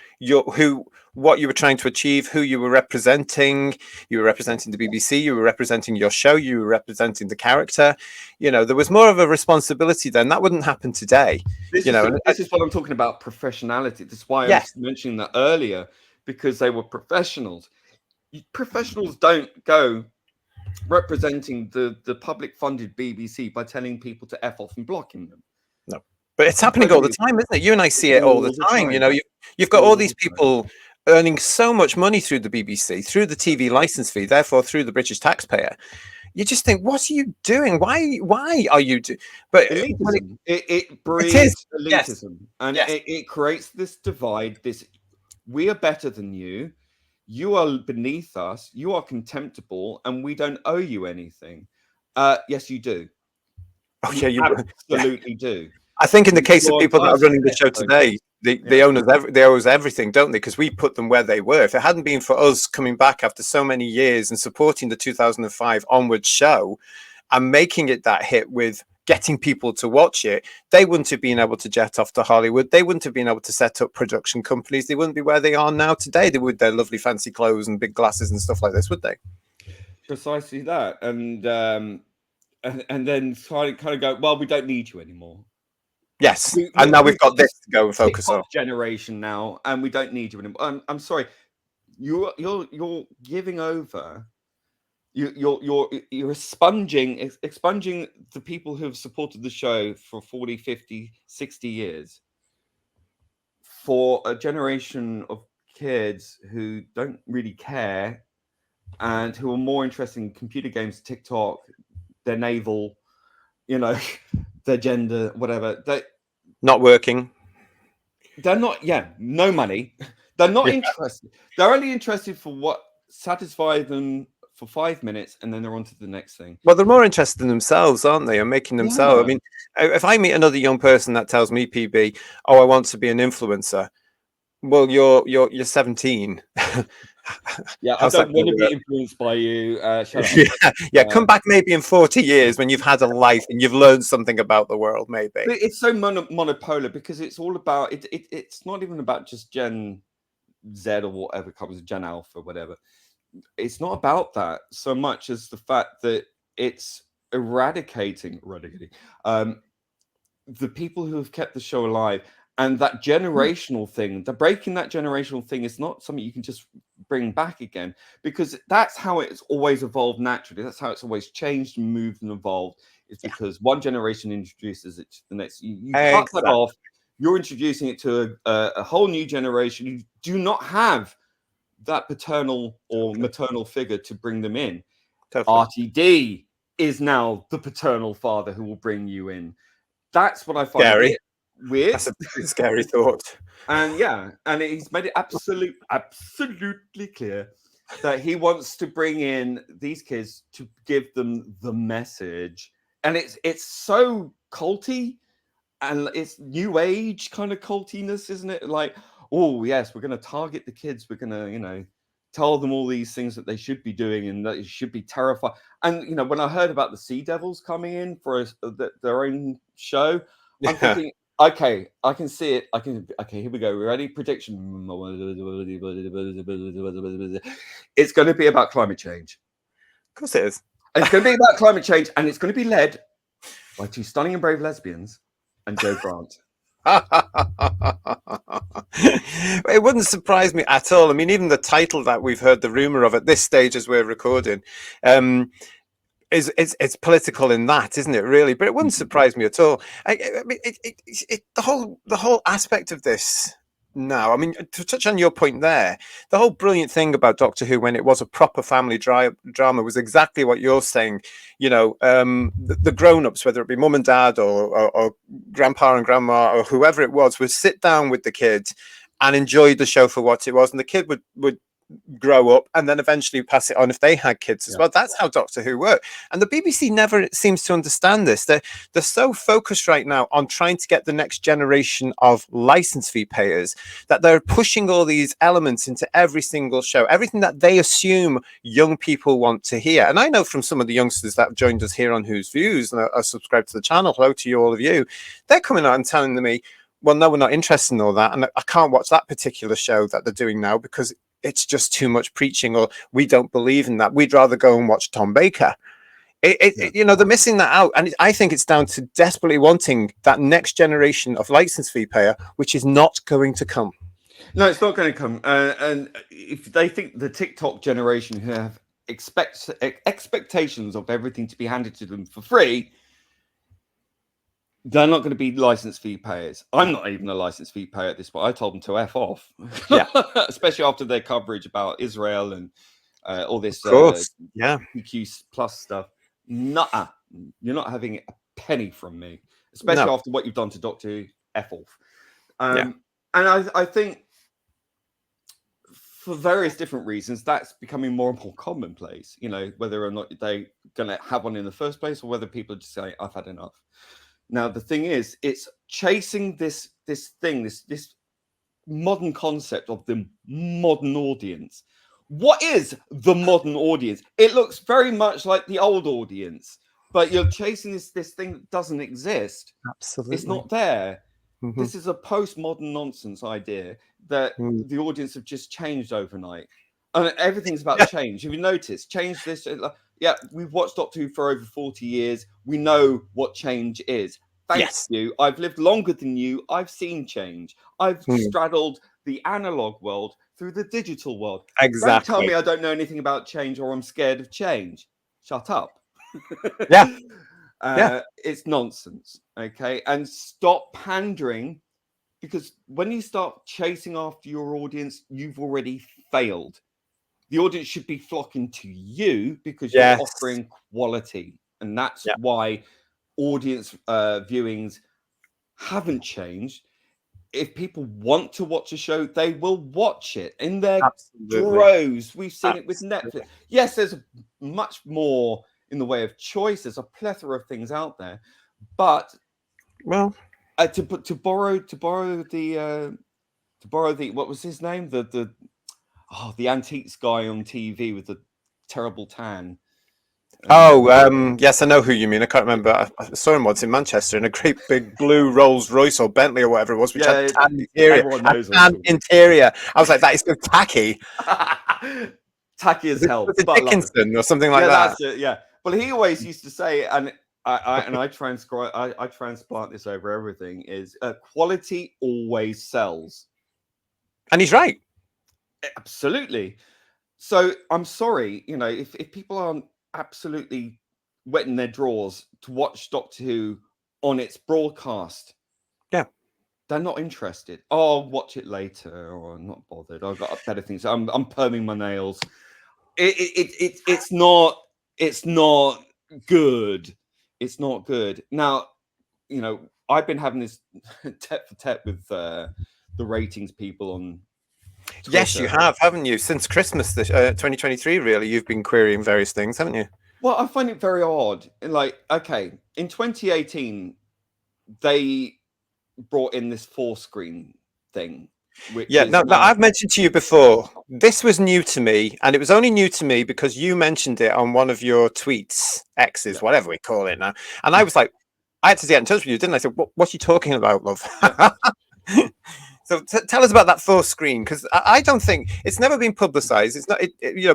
A: what you were trying to achieve, who you were representing. You were representing the BBC, you were representing your show, you were representing the character. There was more of a responsibility then. That wouldn't happen today. This
B: is what I'm talking about, professionality. That's why I was mentioning that earlier, because they were professionals. Professionals don't go representing the public funded BBC by telling people to F off and blocking them.
A: No, but it's happening all the time, isn't it? You and I see it all the time. You've got all these people earning so much money through the BBC, through the TV license fee, therefore through the British taxpayer. You just think, what are you doing? Why are you doing? But
B: elitism. It breeds elitism, and it creates this divide. We are better than you. You are beneath us. You are contemptible, and we don't owe you anything. Yes, you do.
A: Oh, yeah, you
B: absolutely do.
A: I think in the case of people that are running the show today, they owe us everything, don't they? Because we put them where they were. If it hadn't been for us coming back after so many years and supporting the 2005 onwards show and making it that hit with getting people to watch it, they wouldn't have been able to jet off to Hollywood. They wouldn't have been able to set up production companies. They wouldn't be where they are now today. They would their lovely fancy clothes and big glasses and stuff like this, would they?
B: Precisely that, and then kind of go, well, we don't need you anymore.
A: Yes, and now we've got this to go and focus on.
B: TikTok generation now, and we don't need you anymore. I'm sorry, you're giving over. You're expunging the people who have supported the show for 40, 50, 60 years for a generation of kids who don't really care and who are more interested in computer games, TikTok, their navel, their gender, whatever.
A: Not working.
B: They're not, no money. They're not interested. They're only interested for what satisfies them for 5 minutes, and then they're on to the next thing.
A: Well, they're more interested in themselves, aren't they? And making themselves. I mean, if I meet another young person that tells me, PB, oh, I want to be an influencer. Well, you're 17.
B: Yeah, I don't want to be influenced by you. Shut up.
A: Come back maybe in 40 years when you've had a life and you've learned something about the world, maybe.
B: It's so monopolar because it's all about it. It's not even about just Gen Z or whatever comes, Gen Alpha, whatever. It's not about that so much as the fact that it's eradicating the people who have kept the show alive. And that generational thing, the breaking that generational thing is not something you can just bring back again, because that's how it's always evolved naturally. That's how it's always changed and moved and evolved. It's because one generation introduces it to the next. You cut that off. You're introducing it to a whole new generation. You do not have that paternal or maternal figure to bring them in. Totally. RTD is now the paternal father who will bring you in. That's what I find
A: scary.
B: Weird.
A: That's a scary thought.
B: And he's made it absolutely clear that he wants to bring in these kids to give them the message. And it's so culty, and it's new age kind of cultiness, isn't it? Like, oh yes, we're going to target the kids. We're going to, tell them all these things that they should be doing and that it should be terrified. And when I heard about the Sea Devils coming in for their own show, I'm thinking, okay, I can see it. Okay, here we go. We're ready. Prediction. It's going to be about climate change.
A: Of course it is.
B: It's going to be about climate change, and it's going to be led by two stunning and brave lesbians and Joe Grant.
A: It wouldn't surprise me at all. I mean, even the title that we've heard the rumor of at this stage as we're recording, it's political in that, isn't it? Really, but it wouldn't surprise me at all. I mean, the whole aspect of this. Now, I mean, to touch on your point there, the whole brilliant thing about Doctor Who when it was a proper family drama was exactly what you're saying. The grown-ups, whether it be mum and dad or grandpa and grandma or whoever it was, would sit down with the kid and enjoy the show for what it was, and the kid would grow up and then eventually pass it on if they had kids as well. That's how Doctor Who worked. And the BBC never seems to understand this. They're so focused right now on trying to get the next generation of license fee payers that they're pushing all these elements into every single show, everything that they assume young people want to hear. And I know from some of the youngsters that have joined us here on Who's Views and are subscribed to the channel, hello to you, all of you, they're coming out and telling me, well, no, we're not interested in all that. And I can't watch that particular show that they're doing now because it's just too much preaching, or we don't believe in that. We'd rather go and watch Tom Baker. They're missing that out. And I think it's down to desperately wanting that next generation of license fee payer, which is not going to come.
B: No, it's not going to come. And if they think the TikTok generation who have expectations of everything to be handed to them for free, they're not going to be license fee payers. I'm not even a license fee payer at this point. I told them to F off. Yeah. Especially after their coverage about Israel and all this PQ plus stuff. Nuh-uh. You're not having a penny from me. Especially after what you've done to Doctor Who. F off. And I think for various different reasons, that's becoming more and more commonplace. Whether or not they're going to have one in the first place or whether people just say, I've had enough. Now, the thing is, it's chasing this modern concept of the modern audience. What is the modern audience? It looks very much like the old audience, but you're chasing this thing that doesn't exist.
A: Absolutely.
B: It's not there. Mm-hmm. This is a postmodern nonsense idea that the audience have just changed overnight. And everything's about change. Have you noticed? Change this. Yeah, we've watched Doctor Who for over 40 years. We know what change is. Thank you. I've lived longer than you. I've seen change. I've straddled the analog world through the digital world.
A: Exactly.
B: Don't tell me I don't know anything about change or I'm scared of change. Shut up.
A: Yeah.
B: It's nonsense. Okay. And stop pandering, because when you start chasing after your audience, you've already failed. The audience should be flocking to you because you're offering quality. And that's why audience viewings haven't changed. If people want to watch a show, they will watch it in their droves. We've seen it with Netflix. Yes, there's much more in the way of choice. There's a plethora of things out there, but to borrow the what was his name? The antiques guy on TV with the terrible tan.
A: Yes, I know who you mean. I can't remember. I saw him once in Manchester in a great big blue Rolls Royce or Bentley or whatever it was, which had tan interior.
B: Everyone knows
A: interior. I was like, that is so tacky.
B: Tacky as hell.
A: Was it Dickinson or something like that?
B: That's it. Yeah. Well, he always used to say, and I transplant this over everything, is quality always sells.
A: And he's right.
B: Absolutely. So I'm sorry, if people aren't absolutely wetting their drawers to watch Doctor Who on its broadcast, they're not interested. Oh, I'll watch it later, or I'm not bothered. I've got better things. I'm perming my nails. It's not good. It's not good. Now, I've been having this tete for tete with the ratings people on Twitter.
A: Yes, you have, haven't you? Since Christmas 2023, really, you've been querying various things, haven't you?
B: Well, I find it very odd. Like, okay, in 2018, they brought in this 4-screen thing.
A: I've mentioned to you before, this was new to me, and it was only new to me because you mentioned it on one of your tweets, X's, whatever we call it now. And I was like, I had to get in touch with you, didn't I? I said, what's you talking about, love? So tell us about that 4-screen, because I don't think it's never been publicized. It's not,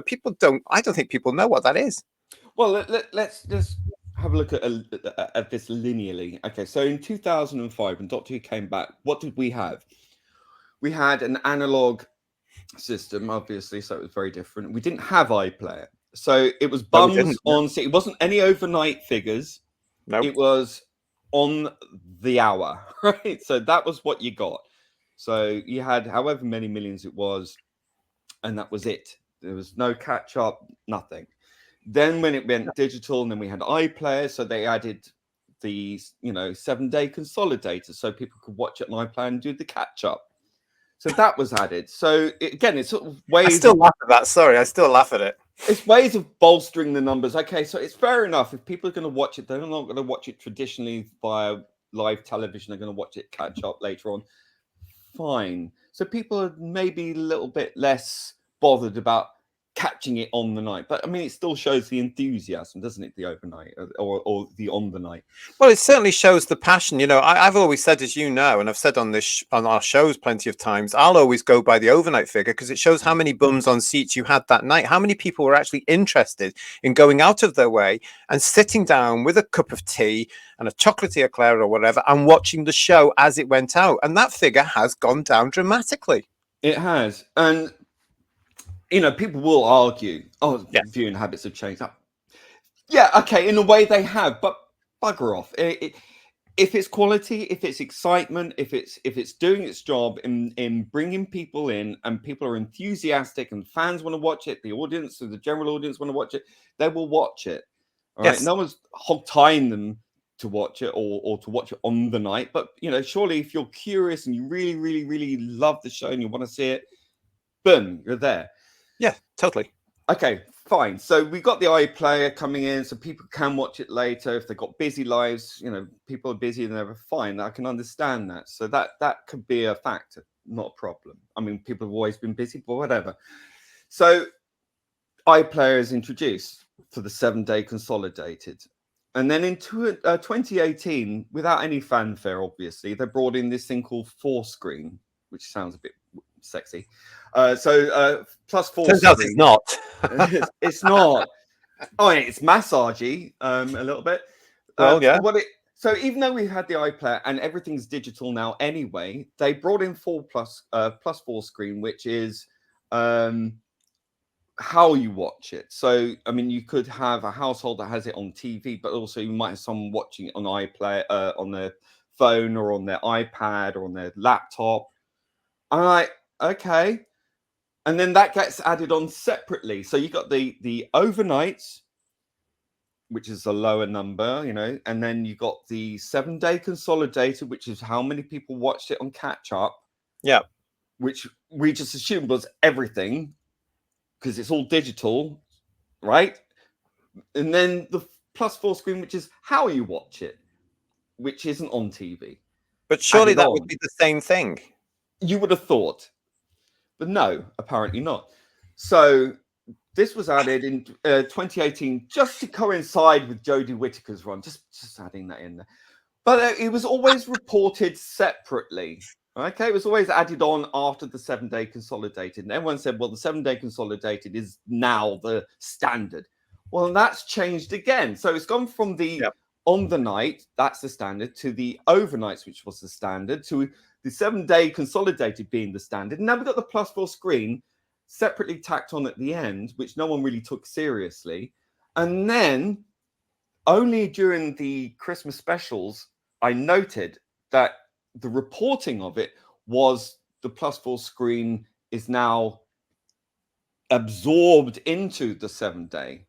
A: people don't. I don't think people know what that is.
B: Well, let's just have a look at this linearly. Okay, so in 2005, when Doctor Who came back, what did we have? We had an analog system, obviously, so it was very different. We didn't have iPlayer, so it was bums on. It wasn't any overnight figures.
A: No,
B: it was on the hour, right? So that was what you got. So you had however many millions it was, and that was it. There was no catch up, nothing. Then when it went digital, and then we had iPlayer, so they added the 7-day consolidator, so people could watch it on iPlayer and do the catch up. So that was added. So it's sort of ways.
A: I still laugh at that. Sorry, I still laugh at it.
B: It's ways of bolstering the numbers. Okay, so it's fair enough if people are going to watch it. They're not going to watch it traditionally via live television. They're going to watch it catch up later on. Fine. So people are maybe a little bit less bothered about catching it on the night, but I mean, it still shows the enthusiasm, doesn't it? The overnight or the on the night.
A: Well, it certainly shows the passion. I've always said, as you know, and I've said on this on our shows plenty of times, I'll always go by the overnight figure because it shows how many bums on seats you had that night, how many people were actually interested in going out of their way and sitting down with a cup of tea and a chocolatey eclair or whatever and watching the show as it went out. And that figure has gone down dramatically.
B: It has. And people will argue, viewing habits have changed. Yeah, okay, in a way they have, but bugger off. If it's quality, if it's excitement, if it's doing its job in bringing people in, and people are enthusiastic and fans want to watch it, the audience, or the general audience want to watch it, they will watch it. All right, no one's hog-tying them to watch it or to watch it on the night. But surely if you're curious and you really, really, really love the show and you want to see it, boom, you're there.
A: Yeah, totally.
B: Okay, fine. So we got the iPlayer coming in, so people can watch it later if they've got busy lives. People are busy and they're fine. I can understand that. So that could be a factor, not a problem. I mean, people have always been busy, but whatever. So iPlayer is introduced for the 7-day consolidated. And then in 2018, without any fanfare, obviously, they brought in this thing called 4-screen, which sounds a bit sexy. Plus four
A: Turns out it's
B: screen.
A: not.
B: It's not. Oh, yeah, it's massagey a little bit.
A: Well, yeah.
B: So even though we had the iPlayer and everything's digital now anyway, they brought in plus four screen, which is how you watch it. So I mean, you could have a household that has it on TV, but also you might have someone watching it on iPlayer, on their phone or on their iPad or on their laptop. I'm like, okay. And then that gets added on separately. So you got the overnights, which is a lower number, you know, and then you got the 7-day consolidated, which is how many people watched it on catch up.
A: Yeah.
B: Which we just assumed was everything because it's all digital, right? And then the plus four screen, which is how you watch it, which isn't on TV.
A: But surely that would be the same thing.
B: You would have thought. But no, apparently not. So this was added in 2018 just to coincide with Jodie Whittaker's run, just adding that in there. But it was always reported separately. Okay, it was always added on after the 7-day consolidated. And everyone said, well, the 7-day consolidated is now the standard. Well, that's changed again. So it's gone from the on the night, that's the standard, to the overnights, which was the standard, to the 7-day consolidated being the standard. And now we've got the plus four screen separately tacked on at the end, which no one really took seriously. And then only during the Christmas specials, I noted that the reporting of it was the plus four screen is now absorbed into the 7-day.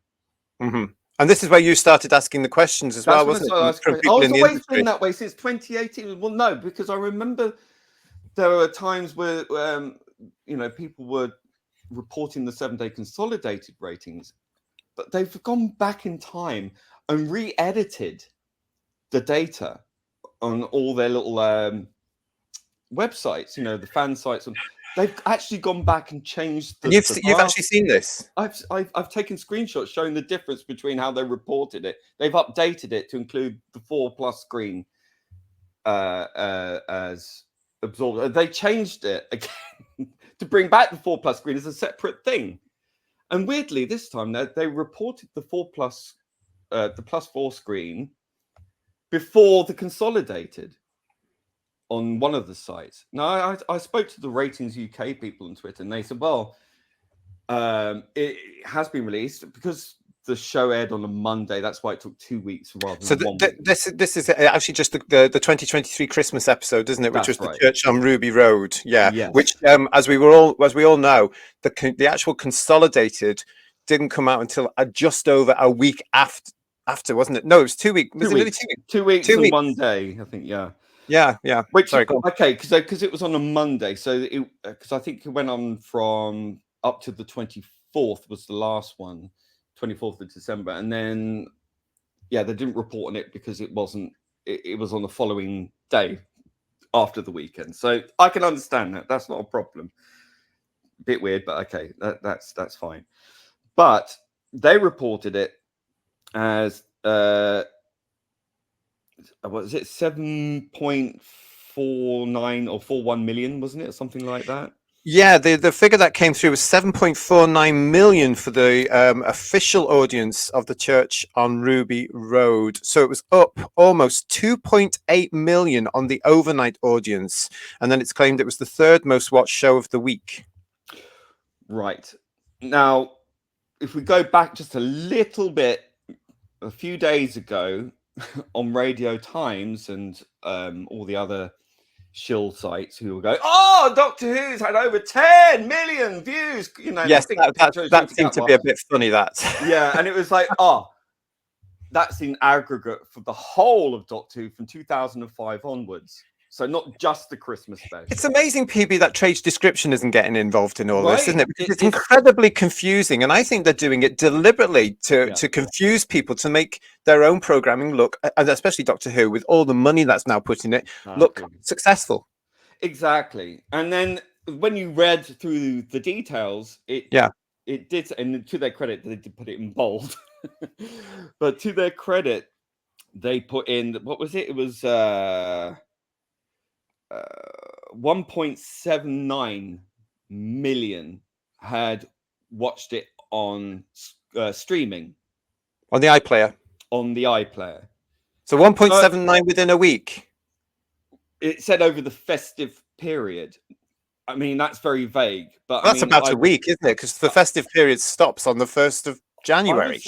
A: Mm-hmm. And this is where you started asking the questions as well, wasn't it? From people in the
B: always
A: industry.
B: been that way since 2018. Well, no, because I remember there were times where you know, people were reporting the 7-day consolidated ratings, but they've gone back in time and re-edited the data on all their little websites, you know, the fan sites. They've actually gone back and changed the.
A: You've actually seen this.
B: I've taken screenshots showing the difference between how they reported it. They've updated it to include the 4+ screen as absorbed. They changed it again to bring back the 4+ screen as a separate thing. And weirdly, this time they reported the 4+, the +4 screen before the consolidated on one of the sites. Now, I spoke to the Ratings UK people on Twitter, and they said, well, it has been released because the show aired on a Monday. That's why it took 2 weeks rather than 1 week.
A: This is actually just the 2023 Christmas episode, isn't it? Which was the church on Ruby Road. Yeah. Yes. Which, as we all know, the actual consolidated didn't come out until just over a week after, wasn't it? No, it was 2 weeks. Was it really 2 weeks?
B: 2 weeks and 1 day, I think. Yeah.
A: Yeah.
B: Which, sorry, okay, because it was on a Monday, so because I think it went on from up to the 24th was the last one, 24th of December, and then they didn't report on it because it wasn't. It was on the following day after the weekend, so I can understand that. That's not a problem. A bit weird, but okay, that's fine. But they reported it as what is it, 7.49 or 41 million, wasn't it, or something like that?
A: Yeah, the figure that came through was 7.49 million for the official audience of the church on Ruby Road. So it was up almost 2.8 million on the overnight audience, and then it's claimed it was the third most watched show of the week.
B: Right. Now, if we go back just a little bit, a few days ago, on Radio Times and all the other shill sites who will go, oh, Doctor Who's had over 10 million views. You know,
A: yes, that seemed to be a bit funny.
B: Yeah, and it was like, that's in aggregate for the whole of Doctor Who from 2005 onwards. So not just the Christmas special.
A: It's amazing, PB, that trade description isn't getting involved in all this, isn't it? Because it's incredibly confusing, and I think they're doing it deliberately to confuse people, to make their own programming look, and especially Doctor Who, with all the money that's now put in it, look successful.
B: Exactly. And then when you read through the details, it did, and to their credit, they did put it in bold. But to their credit, they put in, what was it? It was 1.79 million had watched it on streaming
A: On the iPlayer.
B: on the iPlayer.
A: So 1.79 within a week.
B: It said over the festive period. I mean, that's very vague, but
A: That's about a week, isn't it? Because the festive period stops on the 1st of January.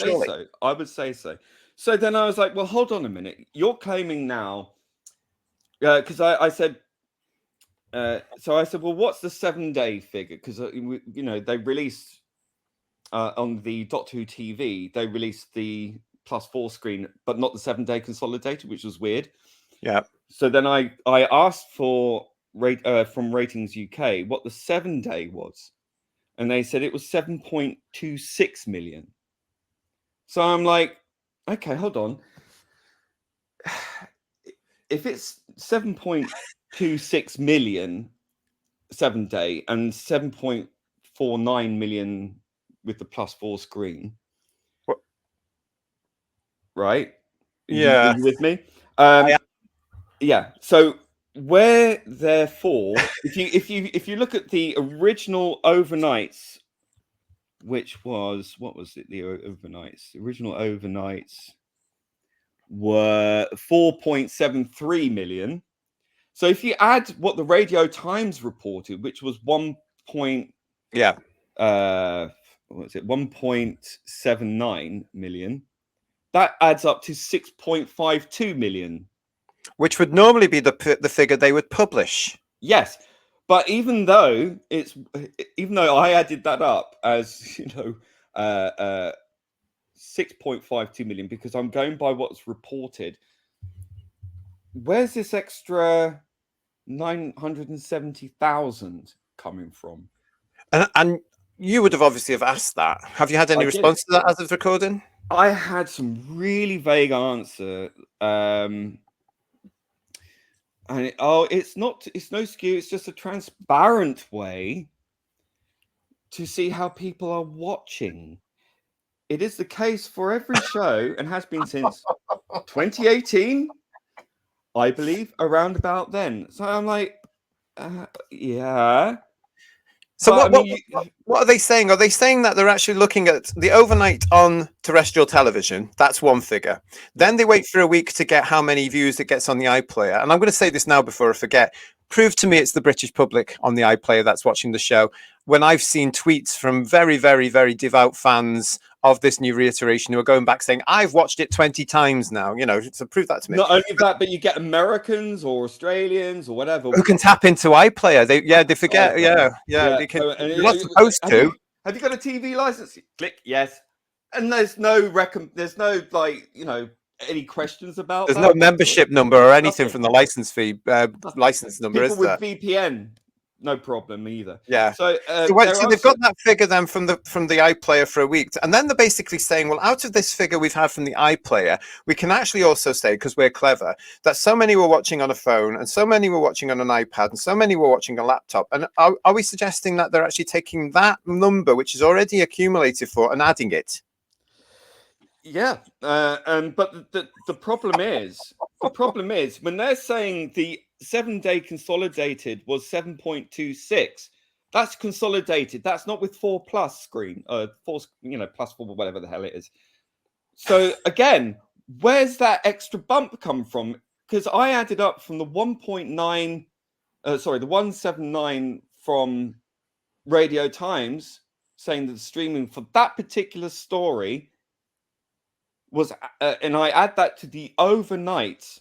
B: I would say so. So then I was like, well, hold on a minute. You're claiming now, because I said, well, what's the 7-day figure? Because they released on the Doctor Who TV, they released the +4 screen, but not the 7-day consolidated, which was weird.
A: Yeah.
B: So then I asked for from Ratings UK what the 7-day was, and they said it was 7.26 million. So I'm like, okay, hold on. If it's 7.26 million 7-day and 7.49 million with the +4 screen,
A: what?
B: Right?
A: Yeah.
B: Are you with me? Yeah. So where therefore, if you look at the original overnights, which was, what was it? The overnights. The original overnights were 4.73 million. So if you add what the Radio Times reported, which was 1.79 million, that adds up to 6.52 million.
A: Which would normally be the figure they would publish.
B: Yes. But even though I added that up as 6.52 million, because I'm going by what's reported, where's this extra 970,000 coming from?
A: And you would have obviously have asked that. Have you had any response to that as of recording?
B: I had some really vague answer. And it's no skew. It's just a transparent way to see how people are watching. It is the case for every show and has been since 2018, I believe, around about then. So I'm like, yeah.
A: So what are they saying? Are they saying that they're actually looking at the overnight on terrestrial television? That's one figure. Then they wait for a week to get how many views it gets on the iPlayer. And I'm going to say this now before I forget. Prove to me it's the British public on the iPlayer that's watching the show. When I've seen tweets from very, very, very devout fans of this new reiteration who are going back saying, I've watched it 20 times now, so prove that to me.
B: Not only that, but you get Americans or Australians or whatever
A: who can tap into iPlayer. They forget. They can, you're not supposed to.
B: Have you got a TV license? Click yes. And there's no any questions about
A: There's
B: that?
A: no membership number or anything from the license fee license number.
B: People with VPN, no problem either.
A: Yeah.
B: So
A: they've got that figure then from the iPlayer for a week, and then they're basically saying, well, out of this figure we've had from the iPlayer, we can actually also say, because we're clever, that so many were watching on a phone, and so many were watching on an iPad, and so many were watching a laptop. And are we suggesting that they're actually taking that number, which is already accumulated for, and adding it?
B: Yeah, but the problem is when they're saying the 7-day consolidated was 7.26. That's consolidated. That's not with 4+ screen, 4 +4, whatever the hell it is. So again, where's that extra bump come from? Because I added up from the 1.9, the 179 from Radio Times saying that the streaming for that particular story was, and I add that to the overnight,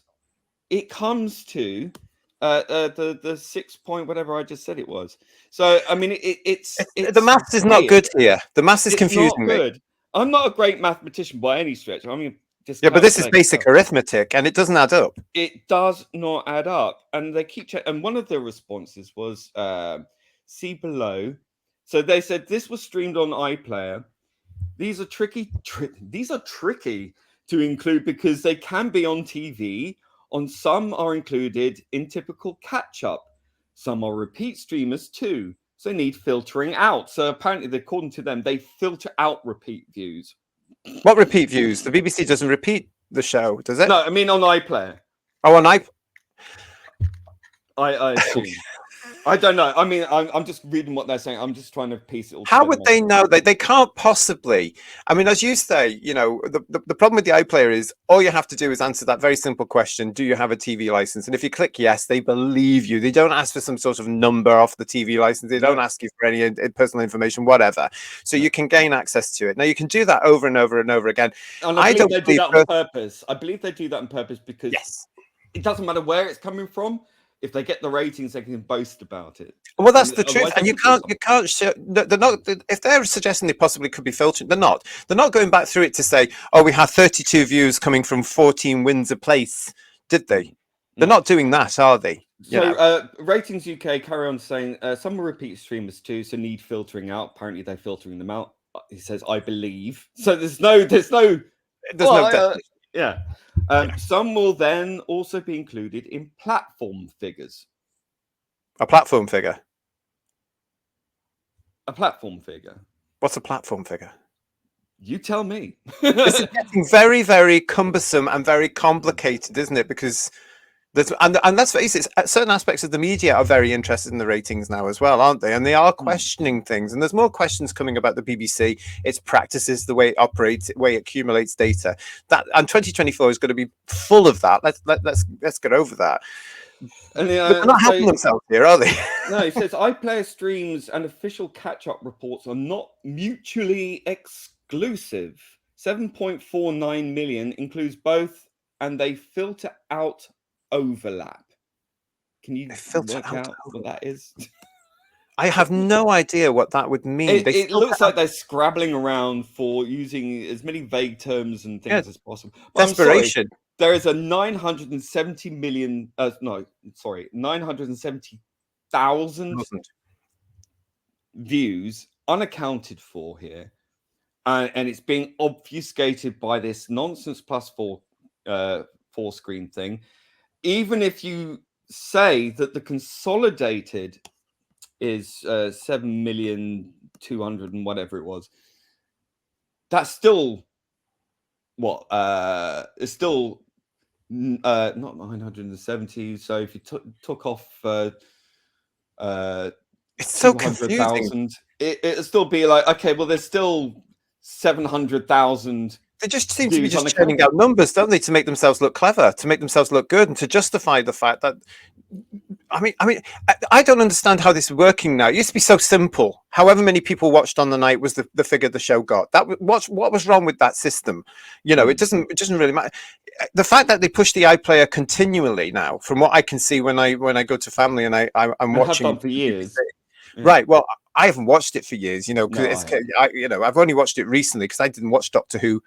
B: it comes to the 6 point whatever I just said it was. So I mean, it's
A: the maths is not good here. The maths is confusing me.
B: I'm not a great mathematician by any stretch. I mean,
A: but this is basic arithmetic, and it doesn't add up.
B: It does not add up, and they keep checking. And one of the responses was see below. So they said this was streamed on iPlayer. These are tricky. These are tricky to include because they can be on TV. On some are included in typical catch-up. Some are repeat streamers too, so need filtering out. So apparently, according to them, they filter out repeat views.
A: What repeat views? The BBC doesn't repeat the show, does it?
B: No, I mean on iPlayer.
A: Oh, on
B: I assume. I don't know. I mean, I'm just reading what they're saying. I'm just trying to piece it all
A: How
B: together.
A: would they know? They can't possibly. I mean, as you say, the problem with the iPlayer is all you have to do is answer that very simple question: do you have a TV license? And if you click yes, they believe you. They don't ask for some sort of number off the TV license. They don't ask you for any personal information, whatever. So you can gain access to it. Now you can do that over and over and over again.
B: And
A: I
B: believe
A: don't
B: they do that on purpose. I believe they do that on purpose because it doesn't matter where it's coming from. If they get the ratings, they can boast about it.
A: Well, that's the truth, and you can't show. They're not. If they're suggesting they possibly could be filtered, they're not. They're not going back through it to say, "Oh, we had 32 views coming from 14 Windsor Place." Did they? They're not doing that, are they?
B: So, Ratings UK carry on saying some are repeat streamers too, so need filtering out. Apparently, they're filtering them out. He says, "I believe." So there's no. Yeah. Some will then also be included in platform figures.
A: A platform figure.
B: A platform figure.
A: What's a platform figure?
B: You tell me.
A: This is getting very, very cumbersome and very complicated, isn't it? Because and let's face it, certain aspects of the media are very interested in the ratings now as well, aren't they? And they are questioning things. And there's more questions coming about the BBC, its practices, the way it operates, the way it accumulates data. And 2024 is going to be full of that. Let's get over that.
B: And
A: they're not helping themselves here, are they?
B: No, he says iPlayer streams and official catch-up reports are not mutually exclusive. 7.49 million includes both, and they filter out overlap. Can you work out what that is?
A: I have no idea what that would mean.
B: It looks like they're scrabbling around for using as many vague terms and things as possible. But
A: desperation.
B: There is a 970,000 views unaccounted for here. And it's being obfuscated by this nonsense plus four screen thing. Even if you say that the consolidated is 7,200,000 and whatever it was, that's still what? It's still not 970. So if you took off
A: it's so confusing.
B: It'll still be like, okay, well, there's still 700,000.
A: They just seem to be just churning out numbers, don't they, to make themselves look clever, to make themselves look good, and to justify the fact that. I mean, I don't understand how this is working now. It used to be so simple. However many people watched on the night was the figure the show got. What was wrong with that system? It doesn't really matter. The fact that they push the iPlayer continually now, from what I can see when I go to family and I'm watching
B: have done for years.
A: Right. Well, I haven't watched it for years, because I've only watched it recently because I didn't watch Doctor Who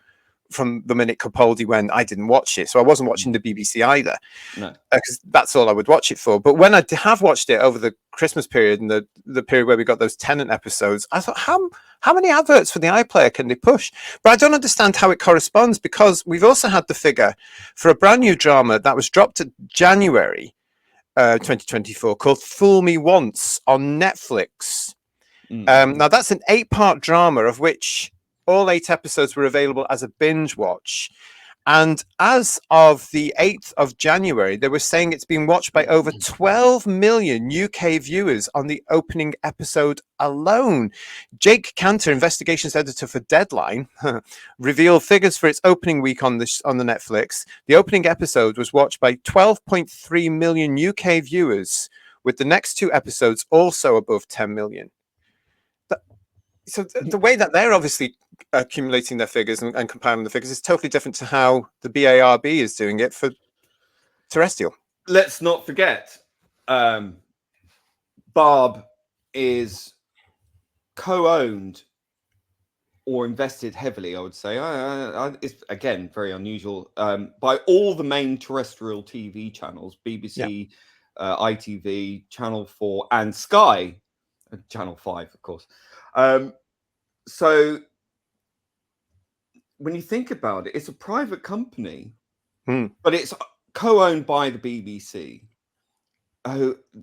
A: from the minute Capaldi went. I didn't watch it, so I wasn't watching the BBC either, because that's all I would watch it for. But when I have watched it over the Christmas period and the period where we got those Tennant episodes, I thought, how many adverts for the iPlayer can they push? But I don't understand how it corresponds, because we've also had the figure for a brand new drama that was dropped in January 2024 called Fool Me Once on Netflix. Now that's an 8-part drama, of which all 8 episodes were available as a binge watch. And as of the 8th of January, they were saying it's been watched by over 12 million UK viewers on the opening episode alone. Jake Cantor, investigations editor for Deadline, revealed figures for its opening week on the Netflix. The opening episode was watched by 12.3 million UK viewers, with the next 2 episodes also above 10 million. So the way that they're obviously accumulating their figures and compiling the figures is totally different to how the BARB is doing it for terrestrial.
B: Let's not forget, Barb is co-owned or invested heavily, I would say. It's, again, very unusual, by all the main terrestrial TV channels, BBC, ITV, Channel 4, and Sky, Channel 5, of course. So when you think about it, it's a private company, but it's co-owned by the BBC.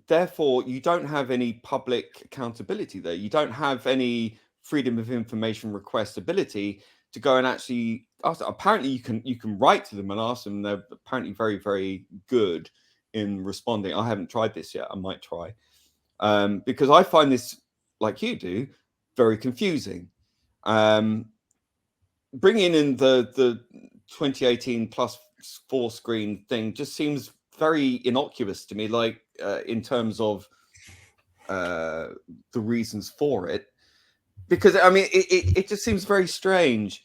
B: Therefore, you don't have any public accountability there. You don't have any freedom of information request ability to go and actually ask. Apparently, you can write to them and ask them. They're apparently very, very good in responding. I haven't tried this yet. I might try. because I find this, like you do, very confusing. Bringing in the 2018 +4 screen thing just seems very innocuous to me, like in terms of the reasons for it, because I mean it just seems very strange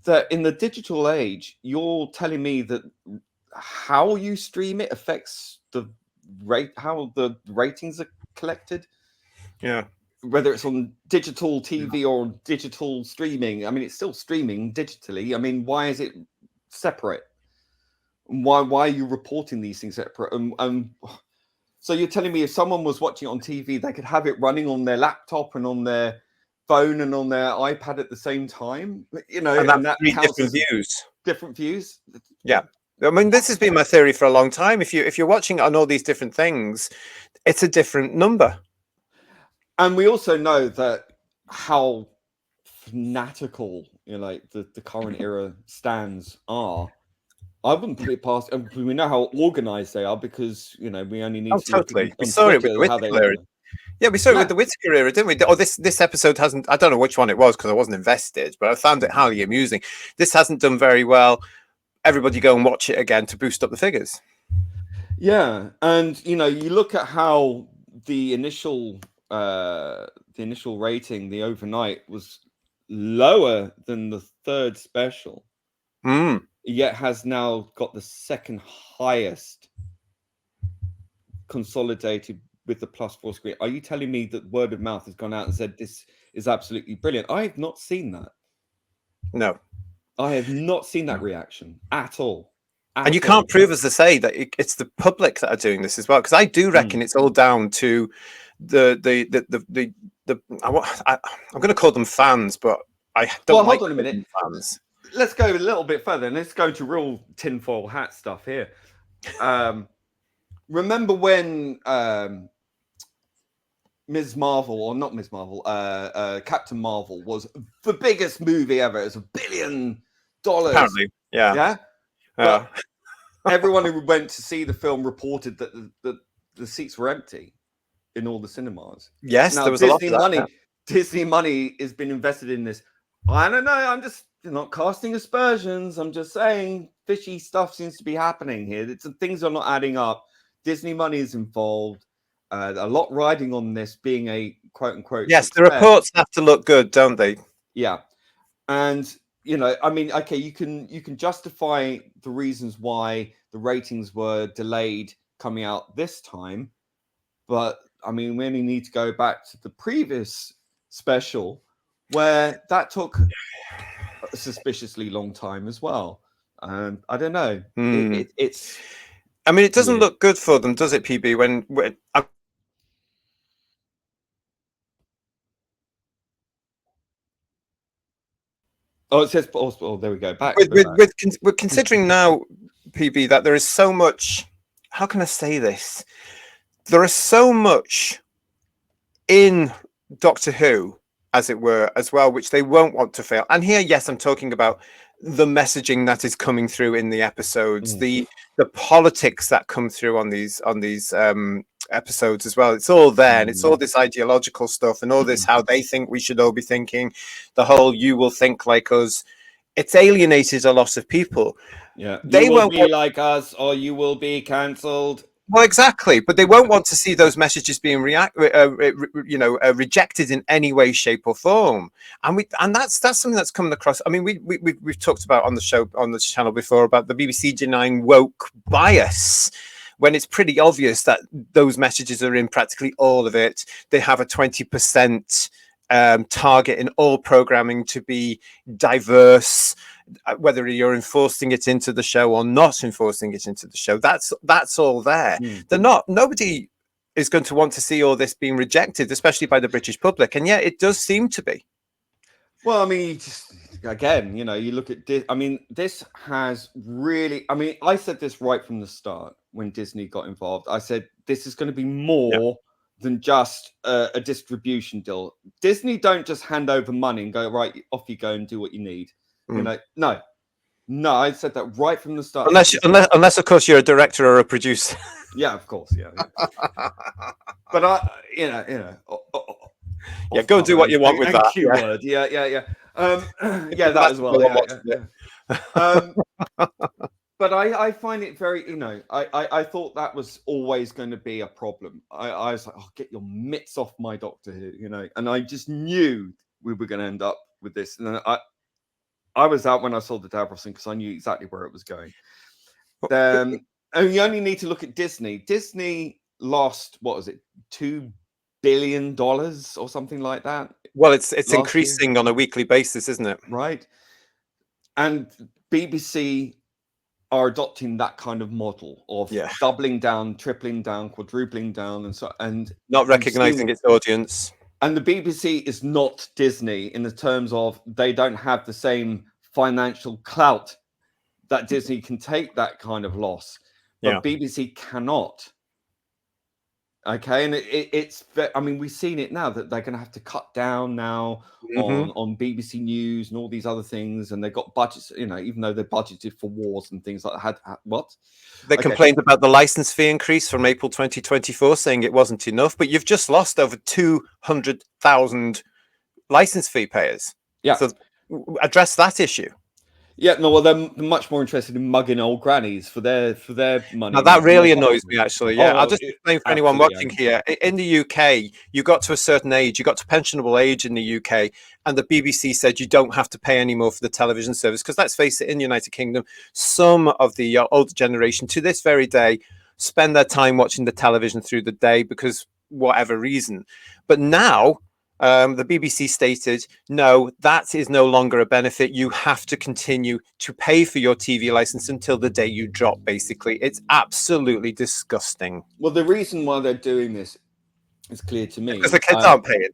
B: that in the digital age you're telling me that how you stream it affects the rate, how the ratings are collected.
A: Yeah.
B: Whether it's on digital TV or on digital streaming, I mean, it's still streaming digitally. I mean, why is it separate? Why are you reporting these things separate? So you're telling me if someone was watching it on TV, they could have it running on their laptop and on their phone and on their iPad at the same time? You know,
A: And that's
B: that
A: 3
B: counts
A: different
B: as
A: views.
B: different views.
A: Yeah. I mean, this has been my theory for a long time. If you're watching it on all these different things, it's a different number.
B: And we also know that how fanatical, you know, like the current era stands are. I wouldn't put it past. We know how organized they are because, you know, we only need to look
A: Totally.
B: at
A: We
B: on
A: saw it with
B: Twitter
A: the
B: how they
A: Whittaker era.
B: organize.
A: Yeah, we saw it with the Whittaker era, didn't we? Oh, this episode hasn't. I don't know which one it was because I wasn't invested, but I found it highly amusing. This hasn't done very well. Everybody go and watch it again to boost up the figures.
B: Yeah, and you know, you look at how the initial rating, the overnight, was lower than the third special, yet has now got the second highest consolidated with the +4 screen. Are you telling me that word of mouth has gone out and said this is absolutely brilliant? I have not seen that.
A: No,
B: I have not seen that reaction at all.
A: And you can't prove, as they say, that it's the public that are doing this as well. Because I do reckon it's all down to I'm going to call them fans, but I don't like
B: hold on a minute.
A: Fans.
B: Let's go a little bit further, and let's go to real tinfoil hat stuff here. Remember when Ms. Marvel, or not Ms. Marvel, Captain Marvel was the biggest movie ever. It was $1 billion.
A: Apparently, yeah.
B: Yeah? But everyone who went to see the film reported that the seats were empty in all the cinemas.
A: Yes,
B: now,
A: there was
B: Disney
A: a lot of
B: money.
A: that.
B: Disney money has been invested in this. I don't know. I'm just not casting aspersions. I'm just saying fishy stuff seems to be happening here. Things are not adding up. Disney money is involved. A lot riding on this being a quote unquote.
A: Yes,
B: success.
A: the reports have to look good, don't they?
B: Yeah, and you know, I mean, okay, you can justify the reasons why the ratings were delayed coming out this time, but I mean, we only need to go back to the previous special where that took a suspiciously long time as well. I don't know. It's.
A: I mean, it doesn't look good for them, does it, PB? When
B: it says. Oh, there we go. Back.
A: We're considering now, PB, that there is so much. How can I say this? There is so much in Doctor Who, as it were, as well, which they won't want to fail. And here, yes, I'm talking about the messaging that is coming through in the episodes, the politics that come through on these episodes as well. It's all there, and it's all this ideological stuff, and all this how they think we should all be thinking. The whole "you will think like us." It's alienated a lot of people.
B: Yeah,
A: they
B: won't be like us, or you will be cancelled.
A: Well, exactly, but they won't want to see those messages being rejected in any way, shape, or form. And that's something that's coming across. I mean, we've talked about on the show, on this channel before, about the BBC denying woke bias, when it's pretty obvious that those messages are in practically all of it. They have a 20% target in all programming to be diverse, whether you're enforcing it into the show or not enforcing it into the show. That's all there. Nobody is going to want to see all this being rejected, especially by the British public, and yet it does seem to be.
B: Well, I mean, again, you know, you look at this. I mean, this has really. I mean, I said this right from the start when Disney got involved. I said this is going to be more than just a distribution deal. Disney don't just hand over money and go, right, off you go and do what you need. You know, no, I said that right from the start.
A: Unless of course you're a director or a producer.
B: Yeah, of course. Yeah. But
A: Yeah, go and do what you want with
B: and
A: that.
B: Q word. Yeah. Yeah, that
A: That's
B: as
A: the
B: well.
A: way I'm
B: Yeah.
A: watching it.
B: But I find it very, I thought that was always going to be a problem. I was like, oh, get your mitts off my Doctor Who, and I just knew we were going to end up with this. And I was out when I saw the Davros thing because I knew exactly where it was going. And you only need to look at Disney. Disney lost, what was it, $2 billion or something like that?
A: Well, it's increasing on a weekly basis, isn't it?
B: Right. And BBC are adopting that kind of model of doubling down, tripling down, quadrupling down, and
A: not recognizing its audience.
B: And the BBC is not Disney in the terms of they don't have the same financial clout that Disney can take that kind of loss, but BBC cannot. Okay, and it's I mean, we've seen it now that they're going to have to cut down now on BBC News and all these other things, and they've got budgets, even though they're budgeted for wars and things like that. What?
A: They complained about the license fee increase from April 2024, saying it wasn't enough, but you've just lost over 200,000 license fee payers.
B: Yeah.
A: So address that issue.
B: Yeah, no, well, they're much more interested in mugging old grannies for their money.
A: Now, that really annoys me, actually. Yeah, I'll just explain for anyone watching here. In the UK, you got to a certain age, you got to pensionable age in the UK, and the BBC said you don't have to pay anymore for the television service. Because let's face it, in the United Kingdom, some of the older generation to this very day spend their time watching the television through the day because whatever reason. But now, the BBC stated, no, that is no longer a benefit. You have to continue to pay for your TV license until the day you drop, basically. It's absolutely disgusting.
B: Well, the reason why they're doing this is clear to me.
A: Because the kids aren't paying.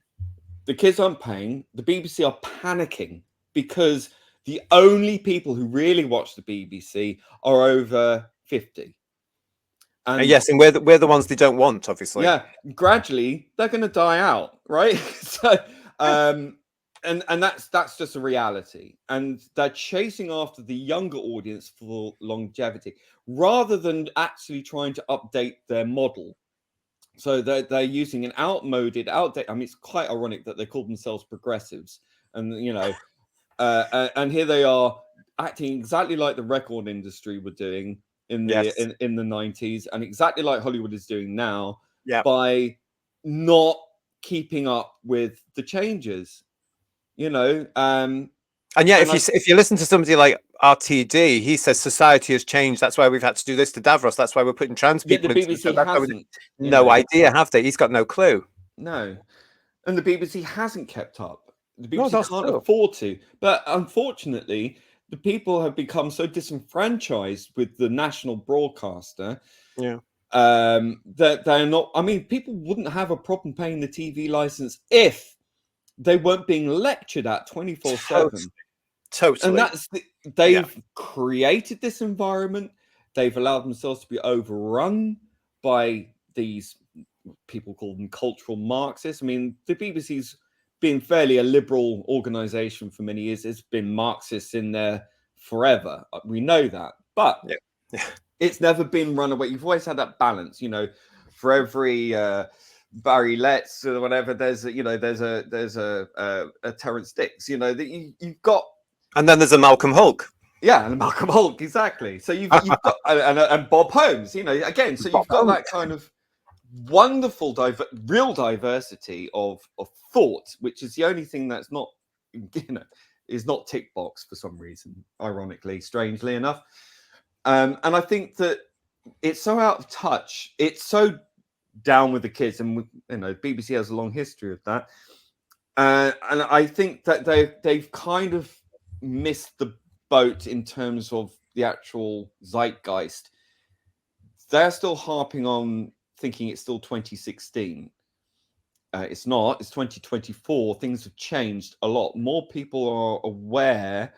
B: The kids aren't paying. The BBC are panicking because the only people who really watch the BBC are over 50.
A: And yes, and we're the ones they don't want, obviously.
B: Yeah, gradually they're going to die out, right? So, and that's just a reality. And they're chasing after the younger audience for longevity rather than actually trying to update their model. So they're using an outdated. I mean, it's quite ironic that they call themselves progressives, and and here they are acting exactly like the record industry were doing in the 90s, and exactly like Hollywood is doing now, by not keeping up with the changes,
A: And if you listen to somebody like RTD, he says society has changed. That's why we've had to do this to Davros. That's why we're putting trans people.
B: The BBC hasn't.
A: No idea, have they? He's got no clue.
B: No, and the BBC hasn't kept up. The BBC can't afford to. But unfortunately, the people have become so disenfranchised with the national broadcaster, that they're not. I mean, people wouldn't have a problem paying the TV license if they weren't being lectured at 24/7.
A: Totally.
B: And they've created this environment. They've allowed themselves to be overrun by these people call them cultural Marxists. I mean, the BBC's been fairly a liberal organization for many years. It's been Marxist in there forever. We know that, but it's never been run away. You've always had that balance, for every Barry Letts or whatever, there's a Terrence Dicks, that you've got.
A: And then there's a Malcolm Hulk.
B: Yeah, and Malcolm Hulk, exactly. So you've got and Bob Holmes, again. So you've got that kind of wonderful real diversity of thought, which is the only thing that's not is not tick box for some reason, ironically, strangely enough. And I think that it's so out of touch, it's so down with the kids, and BBC has a long history of that, and I think that they've kind of missed the boat in terms of the actual zeitgeist. They're still harping on thinking it's still 2016. It's not. It's 2024. Things have changed a lot. More people are aware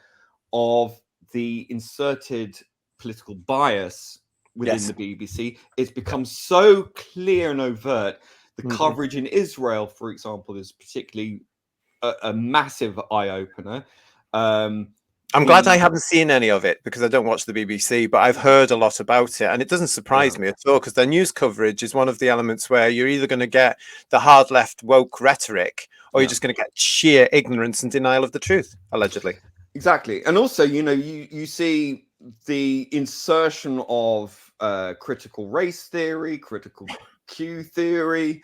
B: of the inserted political bias within the BBC. It's become so clear and overt. The coverage in Israel, for example, is particularly a massive eye-opener.
A: I'm glad I haven't seen any of it because I don't watch the BBC, but I've heard a lot about it, and it doesn't surprise me at all because their news coverage is one of the elements where you're either going to get the hard left woke rhetoric or you're just going to get sheer ignorance and denial of the truth, allegedly.
B: Exactly. And also, you see the insertion of critical race theory, critical Q theory,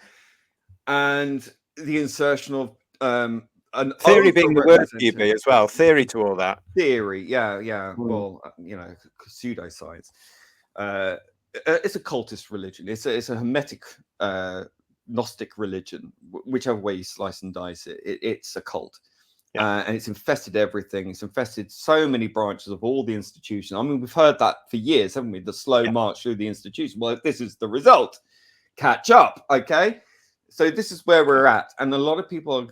B: and the insertion of an
A: theory being the word EB as well. Theory to all that.
B: Theory, yeah. Well, pseudoscience. It's a cultist religion. It's a hermetic Gnostic religion, whichever way you slice and dice it. It's a cult. And it's infested everything. It's infested so many branches of all the institutions. I mean, we've heard that for years, haven't we? The slow march through the institution. Well, if this is the result, catch up, okay? So this is where we're at. And a lot of people are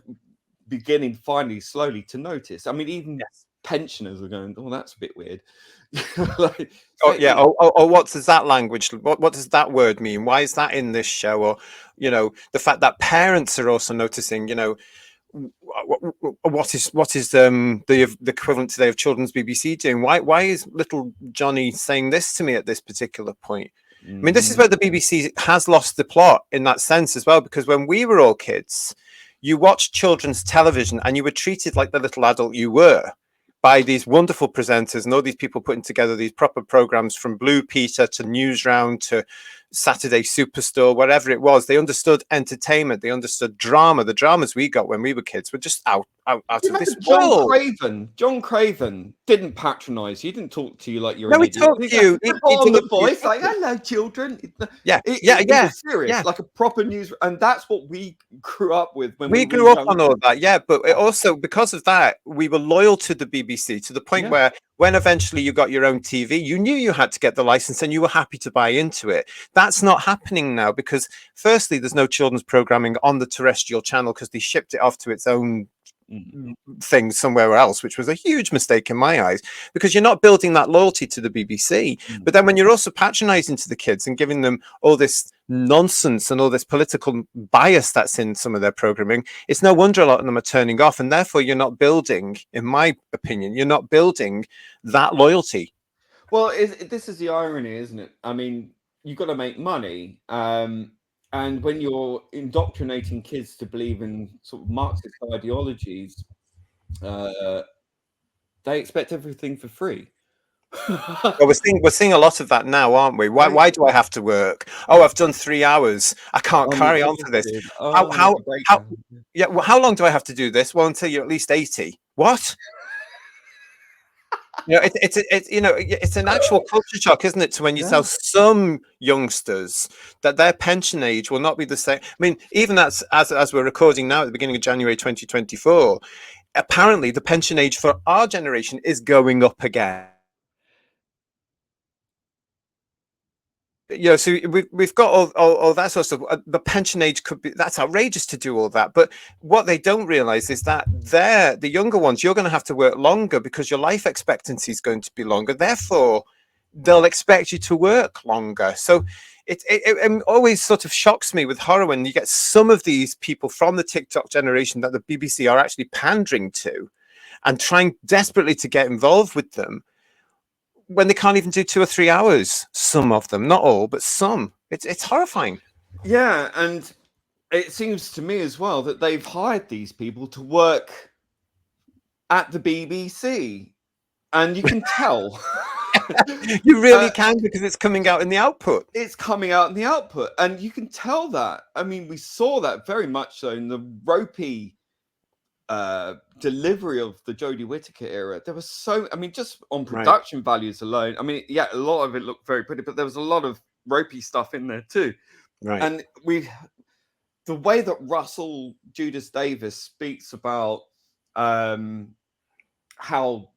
B: beginning finally slowly to notice. I mean, even pensioners are going, oh, that's a bit weird.
A: What does that language, what does that word mean? Why is that in this show? Or, the fact that parents are also noticing, what is the equivalent today of children's BBC doing? Why is little Johnny saying this to me at this particular point? I mean, this is where the BBC has lost the plot in that sense as well, because when we were all kids, you watched children's television and you were treated like the little adult you were by these wonderful presenters and all these people putting together these proper programs, from Blue Peter to Newsround to Saturday Superstore, whatever it was. They understood entertainment. They understood drama. The dramas we got when we were kids were just out of this world.
B: John Craven didn't patronize you. He didn't talk to you like you're
A: an idiot.
B: He talked to you. He on the voice, like, hello, children. It was serious, like a proper news. And that's what we grew up with when we
A: grew up on all that. Yeah, but it also, because of that, we were loyal to the BBC to the point where when eventually you got your own TV, you knew you had to get the license and you were happy to buy into it. That's not happening now because, firstly, there's no children's programming on the terrestrial channel because they shipped it off to its own thing somewhere else, which was a huge mistake in my eyes, because you're not building that loyalty to the BBC. But then when you're also patronizing to the kids and giving them all this nonsense and all this political bias that's in some of their programming, it's no wonder a lot of them are turning off, and therefore you're not building, in my opinion, you're not building that loyalty.
B: Well, this is the irony, isn't it? I mean, you've got to make money. And when you're indoctrinating kids to believe in sort of Marxist ideologies, they expect everything for free.
A: Well, we're seeing a lot of that now, aren't we? Why do I have to work? Oh, I've done 3 hours. I can't carry on for this. How long do I have to do this? Well, until you're at least 80. What? It's an actual culture shock, isn't it? To when you tell some youngsters that their pension age will not be the same. I mean, even as we're recording now at the beginning of January 2024, apparently the pension age for our generation is going up again. So we've got all that sort of stuff. The pension age that's outrageous to do all that. But what they don't realize is that the younger ones, you're going to have to work longer because your life expectancy is going to be longer. Therefore, they'll expect you to work longer. So it always sort of shocks me with horror when you get some of these people from the TikTok generation that the BBC are actually pandering to and trying desperately to get involved with them, when they can't even do 2 or 3 hours. Some of them, not all, but some. It's horrifying.
B: Yeah, and it seems to me as well that they've hired these people to work at the BBC, and you can tell.
A: You really can, because it's coming out in the output.
B: It's coming out in the output, and you can tell that. I mean, we saw that very much so in the ropey delivery of the Jodie Whittaker era. There was just on production values alone, I mean, yeah, a lot of it looked very pretty, but there was a lot of ropey stuff in there too. And the way that Russell Judas Davis speaks about how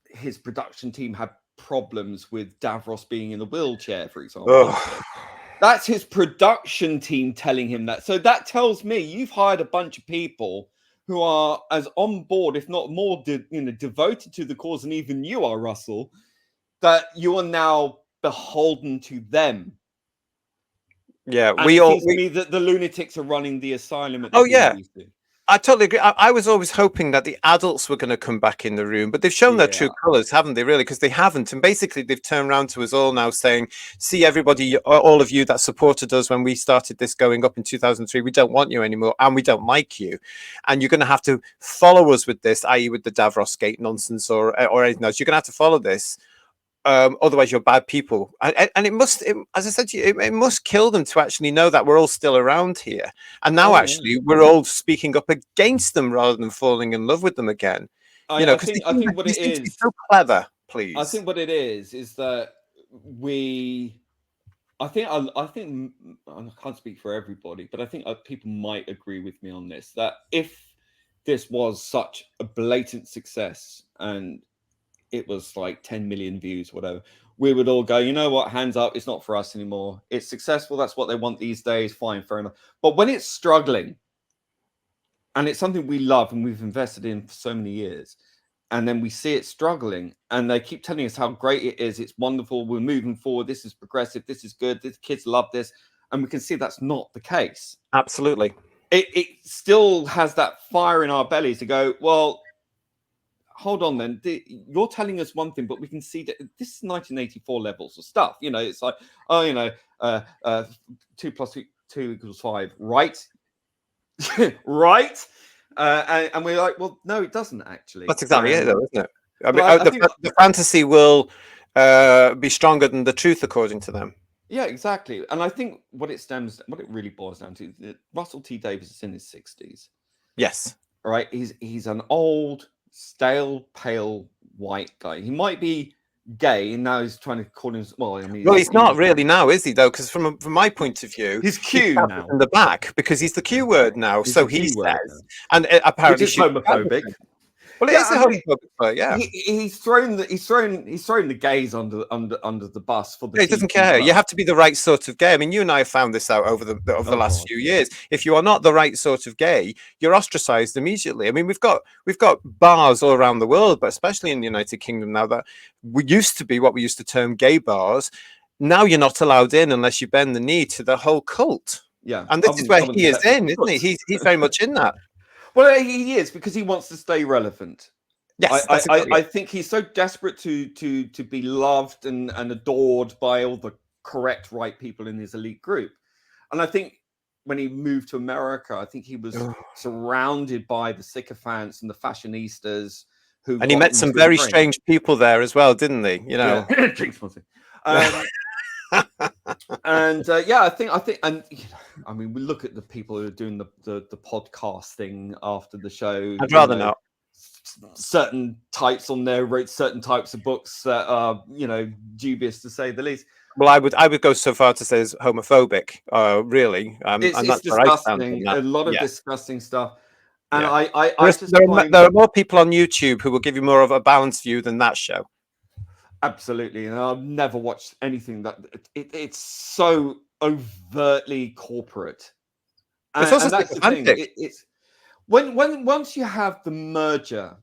B: his production team had problems with Davros being in the wheelchair, for example. That's his production team telling him that. So that tells me you've hired a bunch of people who are as on board, if not more, devoted to the cause than even you are, Russell, that you are now beholden to them.
A: Yeah,
B: and it seems to me that the lunatics are running the asylum at the BBC.
A: I totally agree. I was always hoping that the adults were going to come back in the room, but they've shown their true
B: Yeah.
A: colours, haven't they? Really, because they haven't. And basically, they've turned around to us all now, saying, "See, everybody, all of you that supported us when we started this going up in 2003, we don't want you anymore, and we don't like you, and you're going to have to follow us with this, i.e., with the Davros Gate nonsense or anything else. You're going to have to follow this." Otherwise, you're bad people, and it must, as I said to you, it must kill them to actually know that we're all still around here, and now
B: Oh yeah.
A: actually we're all speaking up against them rather than falling in love with them again. Because
B: I think what
A: they
B: it
A: seem to be
B: is,
A: so clever.
B: I
A: Please,
B: think what it is that we, I think I can't speak for everybody, but I think people might agree with me on this, that if this was such a blatant success and it was like 10 million views, whatever, we would all go, you know what, hands up, it's not for us anymore. It's successful, that's what they want these days, fine, fair enough. But when it's struggling, and it's something we love and we've invested in for so many years, and then we see it struggling, and they keep telling us how great it is, it's wonderful, we're moving forward, this is progressive, this is good, the kids love this, and we can see that's not the case.
A: absolutely.
B: It still has that fire in our bellies to go, well, hold on then, you're telling us one thing, but we can see that this is 1984 levels of stuff. It's like, 2 plus 2 equals 5, right? Right? And we're like, well, no, it doesn't actually.
A: That's exactly it, though, isn't it? I mean,
B: I think,
A: the fantasy will be stronger than the truth, according to them.
B: yeah, exactly. And I think what it really boils down to, that Russell T Davies is in his 60s.
A: Yes.
B: Right? He's an old, stale, pale white guy. He might be gay, and now he's trying to call him. Well, I mean,
A: He's not really now, is he? Though, because from my point of view,
B: he's Q now
A: in the back because he's the Q word now.
B: He's
A: so
B: the
A: he
B: Q word
A: says,
B: now.
A: and apparently
B: Which is homophobic.
A: Well, it is a homophobic word, yeah.
B: He's thrown the gays under the bus for the.
A: He doesn't care. You have to be the right sort of gay. I mean, you and I have found this out over the last few years. If you are not the right sort of gay, you're ostracized immediately. I mean, we've got bars all around the world, but especially in the United Kingdom now, that we used to be what we used to term gay bars. Now you're not allowed in unless you bend the knee to the whole cult.
B: Yeah,
A: and this is where he is in, isn't he? He's very much in that.
B: Well, he is, because he wants to stay relevant.
A: Yes,
B: I think he's so desperate to be loved and adored by all the correct right people in his elite group. And I think when he moved to America, I think he was surrounded by the sycophants and the fashionistas
A: and he met some very strange people there as well, didn't he?
B: Yeah. And I think, and I mean, we look at the people who are doing the podcast thing after the show.
A: I'd rather not.
B: Certain types on there wrote certain types of books that are, dubious to say the least.
A: Well, I would go so far to say it's homophobic. Really,
B: it's disgusting. A lot of disgusting stuff. And
A: there are more people on YouTube who will give you more of a balanced view than that show.
B: Absolutely, and I've never watched anything that it's so overtly corporate.
A: It's also
B: that's the thing. It's once you have the merger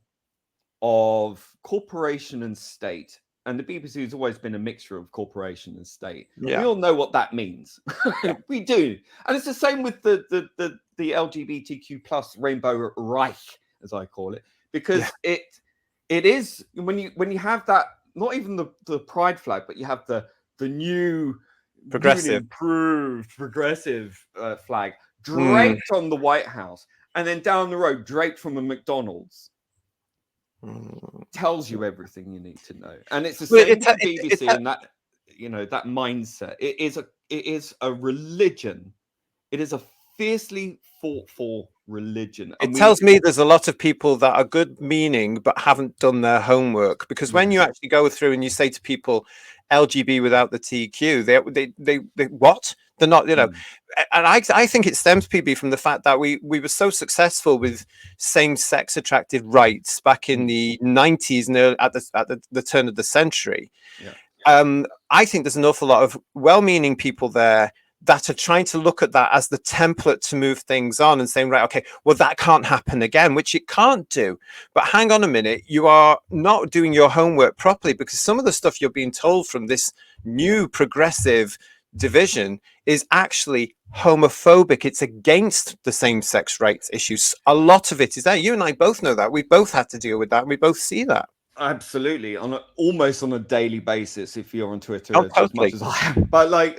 B: of corporation and state, and the BBC has always been a mixture of corporation and state. Yeah. We all know what that means. We do, and it's the same with the LGBTQ plus Rainbow Reich, as I call it, because it is when you have that. Not even the pride flag, but you have the new
A: progressive,
B: improved progressive flag draped on the White House, and then down the road draped from a McDonald's. Tells you everything you need to know, and it's the same with the BBC and that that mindset. It is a religion. It is a fiercely fought for religion.
A: It tells me there's a lot of people that are good meaning but haven't done their homework, because when you actually go through and you say to people LGB without the TQ, they what? They're not, and I think it stems, PB, from the fact that we were so successful with same-sex attracted rights back in the 90s and at the turn of the century. I think there's an awful lot of well-meaning people there that are trying to look at that as the template to move things on and saying, right, okay, well, that can't happen again, which it can't do. But hang on a minute, you are not doing your homework properly, because some of the stuff you're being told from this new progressive division is actually homophobic. It's against the same-sex rights issues. A lot of it is there. You and I both know that. We both had to deal with that. And we both see that.
B: Absolutely, almost on a daily basis. If you're on Twitter
A: Oh,
B: as much
A: totally.
B: as I am, but like,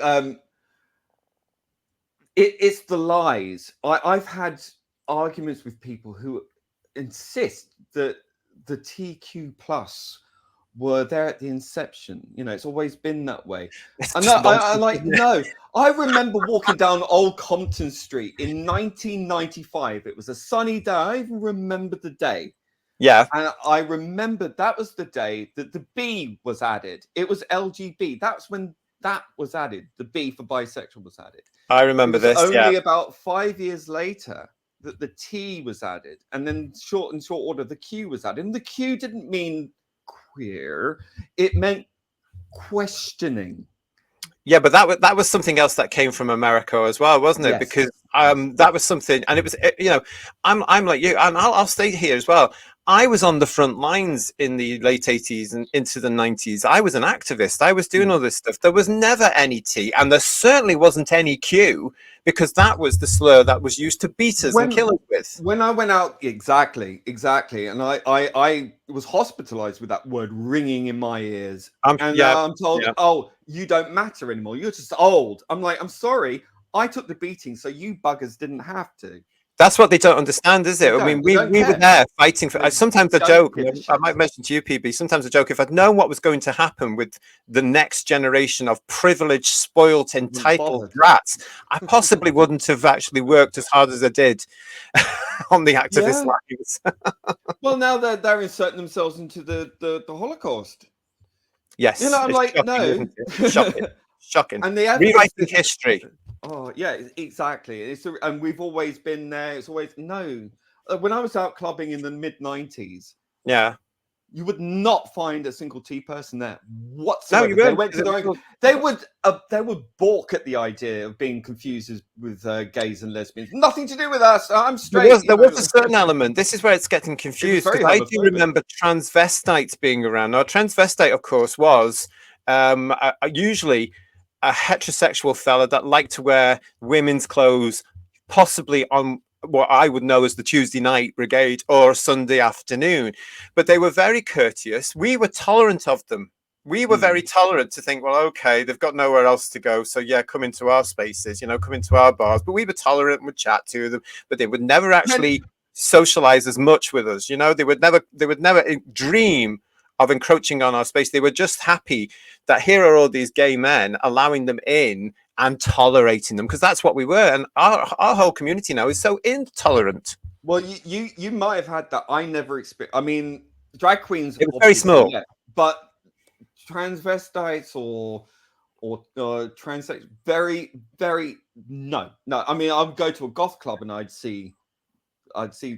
B: it's the lies. I've had arguments with people who insist that the TQ plus were there at the inception. You know, it's always been that way.
A: It's
B: And
A: just
B: I
A: nonsense,
B: like,
A: isn't it?
B: no, I remember walking down Old Compton Street in 1995. It was a sunny day. I even remember the day.
A: Yeah.
B: And I remember that was the day that the B was added. It was LGB. That's when that was added. The B for bisexual was added.
A: I remember this.
B: Only about 5 years later that the T was added, and then in short order the Q was added. And the Q didn't mean queer; it meant questioning.
A: Yeah, but that was something else that came from America as well, wasn't it?
B: Yes.
A: Because that was something, and it was, you know, I'm like you, and I'll state here as well. I was on the front lines in the late 80s and into the 90s. I was an activist. I was doing all this stuff. There was never any T, and there certainly wasn't any Q, because that was the slur that was used to beat us and kill us with.
B: When I went out, exactly, and I was hospitalized with that word ringing in my ears, and I'm told, oh, you don't matter anymore. You're just old. I'm like, I'm sorry. I took the beating, so you buggers didn't have to.
A: That's what they don't understand, is it? I mean, we were there fighting for. Sometimes a joke. I might mention to you, PB. Sometimes a joke. If I'd known what was going to happen with the next generation of privileged, spoilt, entitled brats, I possibly wouldn't have actually worked as hard as I did on the activist lines.
B: Well, now they're inserting themselves into the Holocaust.
A: Yes,
B: you know, I'm like,
A: shocking, no, shocking.
B: And they
A: rewriting history.
B: Oh yeah, exactly. And we've always been there. It's always no. When I was out clubbing in the mid-90s, you would not find a single T person there whatsoever.
A: No, you
B: they went to their own. They would balk at the idea of being confused with gays and lesbians. Nothing to do with us. I'm straight.
A: There was a certain element. This is where it's getting confused, because I do remember transvestites being around. Now, transvestite, of course, was usually a heterosexual fella that liked to wear women's clothes, possibly on what I would know as the Tuesday night brigade or Sunday afternoon. But they were very courteous. We were tolerant of them. We were very tolerant to think, well, okay, they've got nowhere else to go, so yeah, come into our spaces, you know, come into our bars. But we were tolerant and would chat to them, but they would never actually socialize as much with us. You know, they would never dream of encroaching on our space. They were just happy that here are all these gay men, allowing them in and tolerating them, because that's what we were. And our whole community now is so intolerant.
B: Well, you might have had that. I never experienced. I mean, drag queens.
A: It was very small,
B: but transvestites or transsexual, very, very no. I mean, I would go to a goth club and I'd see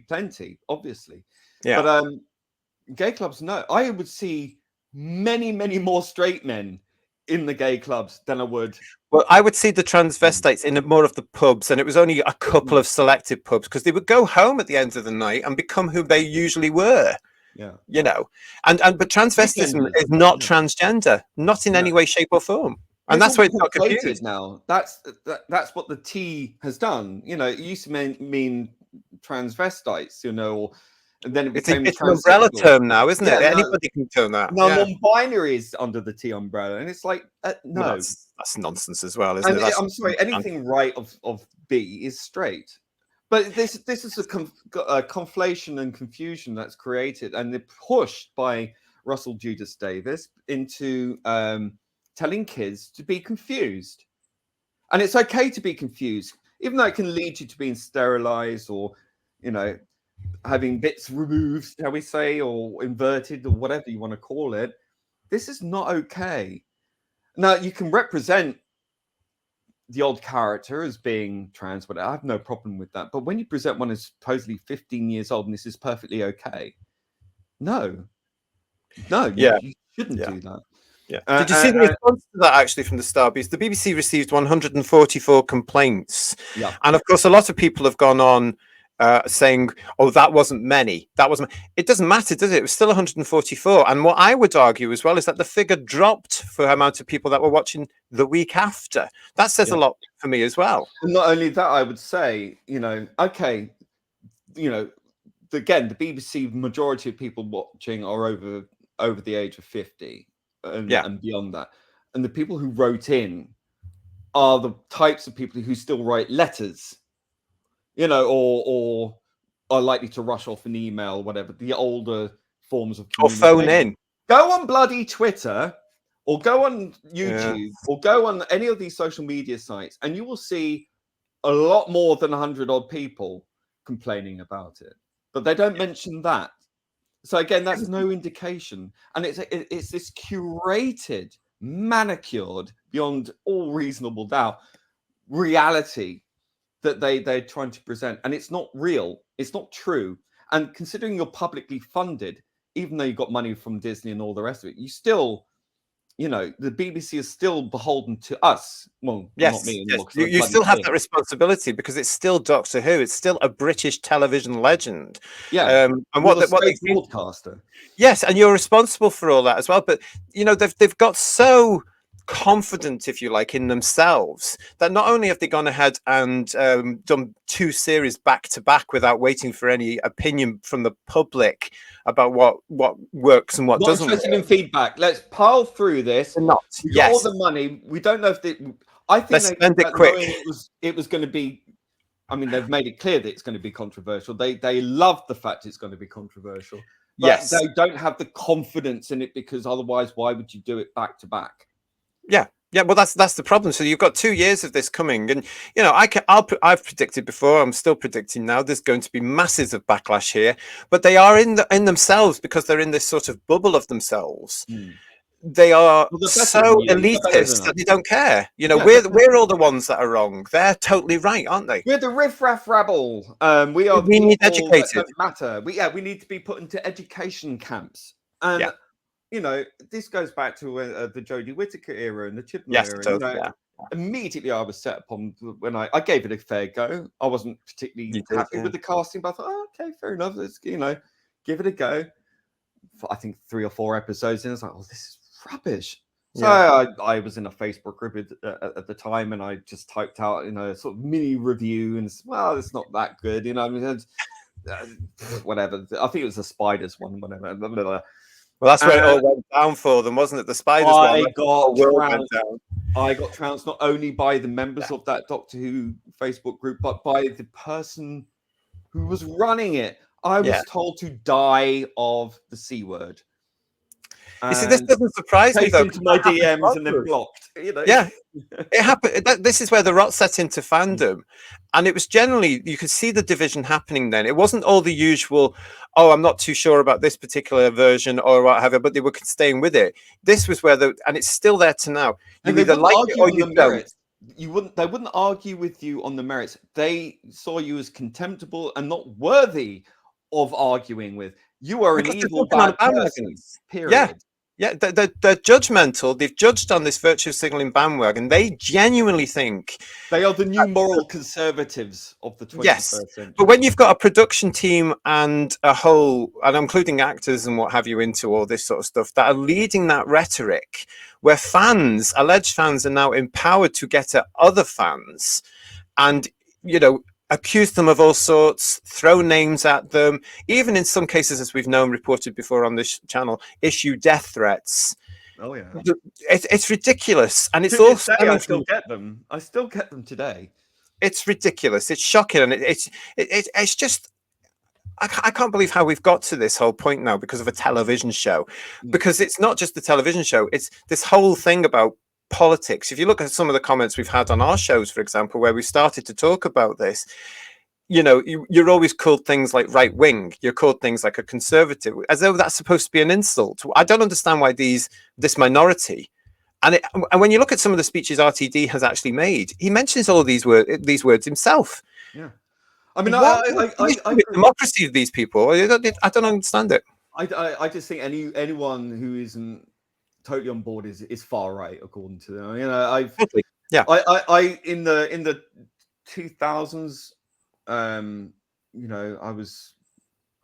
B: plenty, obviously.
A: Yeah.
B: But gay clubs, no. I would see many, many more straight men in the gay clubs than I would.
A: Well, I would see the transvestites in more of the pubs, and it was only a couple of selected pubs, because they would go home at the end of the night and become who they usually were.
B: Yeah,
A: you know, but transvestism is not transgender, not in any way, shape, or form, and that's why it's not confused
B: now. That's what the T has done. You know, it used to mean transvestites, you know, and then it became
A: it's an umbrella term now, isn't it?
B: Yeah,
A: anybody can term that.
B: No, non-binary is under the T umbrella, and it's like no,
A: well, that's nonsense as well, isn't it?
B: I'm sorry, anything right of B is straight. But this is a conflation and confusion that's created, and they're pushed by Russell Judas Davis into telling kids to be confused. And it's okay to be confused, even though it can lead you to being sterilized or, you know, having bits removed, shall we say, or inverted or whatever you want to call it. This is not okay. Now, you can represent the old character as being trans, but I have no problem with that. But when you present one as supposedly 15 years old and this is perfectly okay, no, you shouldn't do that.
A: Yeah. Did you see the response to that actually from the Starbeast? The BBC received 144 complaints.
B: Yeah.
A: And of course, a lot of people have gone on saying, "Oh, that wasn't many. That wasn't." It doesn't matter, does it? It was still 144. And what I would argue as well is that the figure dropped for the amount of people that were watching the week after. That says a lot for me as well.
B: And not only that, I would say, okay, again, the BBC majority of people watching are over the age of 50 and beyond that. And the people who wrote in are the types of people who still write letters, or are likely to rush off an email or whatever, the older forms of communication.
A: Or phone in.
B: Go on bloody Twitter or go on YouTube or go on any of these social media sites and you will see a lot more than 100 odd people complaining about it. But they don't mention that. So again, that's no indication. And it's this curated, manicured, beyond all reasonable doubt, reality that they're trying to present. And it's not real. It's not true. And considering you're publicly funded, even though you got money from Disney and all the rest of it, you still, the BBC is still beholden to us. Well, not me anymore.
A: Yes. You still have that responsibility because it's still Doctor Who. It's still a British television legend.
B: Yeah.
A: And what
B: the broadcaster.
A: Yes, and you're responsible for all that as well. But they've got so confident, if you like, in themselves that not only have they gone ahead and done 2 series back to back without waiting for any opinion from the public about what works and what doesn't.
B: Not interested in feedback. Let's pile through this.
A: Not
B: all the money. We don't know if I think
A: let's spend it quick.
B: It was going to be. I mean, they've made it clear that it's going to be controversial. They love the fact it's going to be controversial. But they don't have the confidence in it because otherwise, why would you do it back to back?
A: Yeah, well, that's the problem. So you've got 2 years of this coming, and I've predicted before. I'm still predicting now. There's going to be masses of backlash here, but they are in themselves because they're in this sort of bubble of themselves. They are so elitist that they don't care. We're all the ones that are wrong. They're totally right, aren't they?
B: We're the riff-raff rabble. We
A: need educated.
B: Matter. We need to be put into education camps. And this goes back to the Jodie Whittaker era and the Chibnall era. Immediately, I was set upon when I gave it a fair go. I wasn't particularly happy with the casting, but I thought, okay, fair enough. Let's give it a go. I think 3 or 4 episodes in, I was like, this is rubbish. So I was in a Facebook group at the time, and I just typed out, a sort of mini review, and it's not that good, whatever. I think it was the Spiders one, whatever. Blah, blah, blah.
A: Well, that's where it all went down for them, wasn't it? The Spiders one.
B: I got trounced not only by the members of that Doctor Who Facebook group, but by the person who was running it. I was told to die of the C word.
A: You see, this doesn't surprise me though.
B: Into my DMs and then blocked.
A: Yeah, it happened. This is where the rot set into fandom, and it was generally you could see the division happening. Then it wasn't all the usual. Oh, I'm not too sure about this particular version or whatever, but they were staying with it. This was where and it's still there to now. You either like it or you don't.
B: They wouldn't argue with you on the merits. They saw you as contemptible and not worthy of arguing with. You are an evil bad person. Period.
A: Yeah, they're judgmental. They've judged on this virtue signaling bandwagon. They genuinely think
B: they are the new moral conservatives of the 21st century.
A: But when you've got a production team and and including actors and what have you into all this sort of stuff that are leading that rhetoric, where alleged fans are now empowered to get at other fans and, accuse them of all sorts, throw names at them, even in some cases, as we've known, reported before on this channel, issue death threats.
B: Oh yeah,
A: it's ridiculous, and it's
B: also I still get them. I still get them today.
A: It's ridiculous. It's shocking, and it's just. I can't believe how we've got to this whole point now because of a television show. Because it's not just the television show; it's this whole thing about politics. If you look at some of the comments we've had on our shows, for example, where we started to talk about this, you're always called things like right wing. You're called things like a conservative, as though that's supposed to be an insult. I don't understand why this minority. And when you look at some of the speeches RTD has actually made, he mentions all of these words himself.
B: Yeah, I mean, I
A: democracy of these people. I don't understand it.
B: I just think anyone who isn't totally on board is far right, according to them. I in the 2000s, you know, I was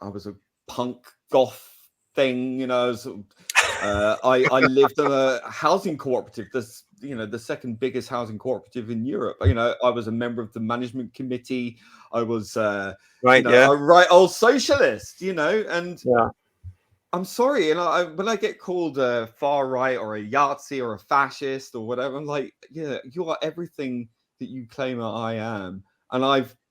B: a punk goth thing, you know. I lived in a housing cooperative, this, you know, the second biggest housing cooperative in Europe. You know, I was a member of the management committee. I was, you
A: Right.
B: know,
A: Yeah.
B: a right old socialist, you know, and
A: Yeah.
B: I'm sorry, you know, when I get called a far right or a Yahtzee or a fascist or whatever, I'm like, yeah, you are everything that you claim that I am, and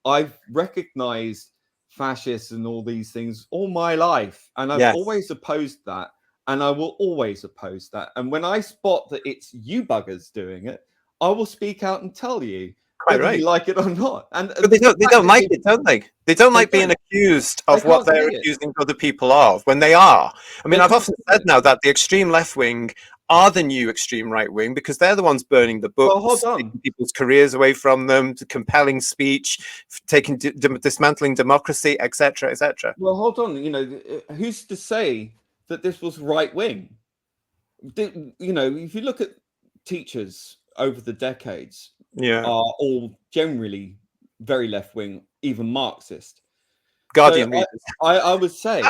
B: I've recognized fascists and all these things all my life, and I've
A: Yes.
B: always opposed that, and I will always oppose that. And when I spot that it's you buggers doing it, I will speak out and tell you,
A: Quite
B: whether
A: right.
B: you like it or not. And
A: But they
B: the
A: don't. They
B: fact
A: don't
B: that
A: like it, don't they? They don't
B: they
A: like being
B: don't,
A: accused
B: they
A: of what
B: can't
A: they're
B: see it.
A: accusing other people of when they are. I mean,
B: They
A: I've
B: can't
A: often
B: see
A: said
B: it.
A: now that the extreme left wing are the new extreme right wing because they're the ones burning the
B: Well, hold
A: books,
B: on.
A: taking people's careers away from them, compelling speech, taking dismantling democracy, etc., etc.
B: Well, hold on. You know, who's to say that this was right wing? You know, if you look at teachers over the decades,
A: Yeah,
B: are all generally very left wing, even Marxist. So
A: Guardian readers.
B: I would say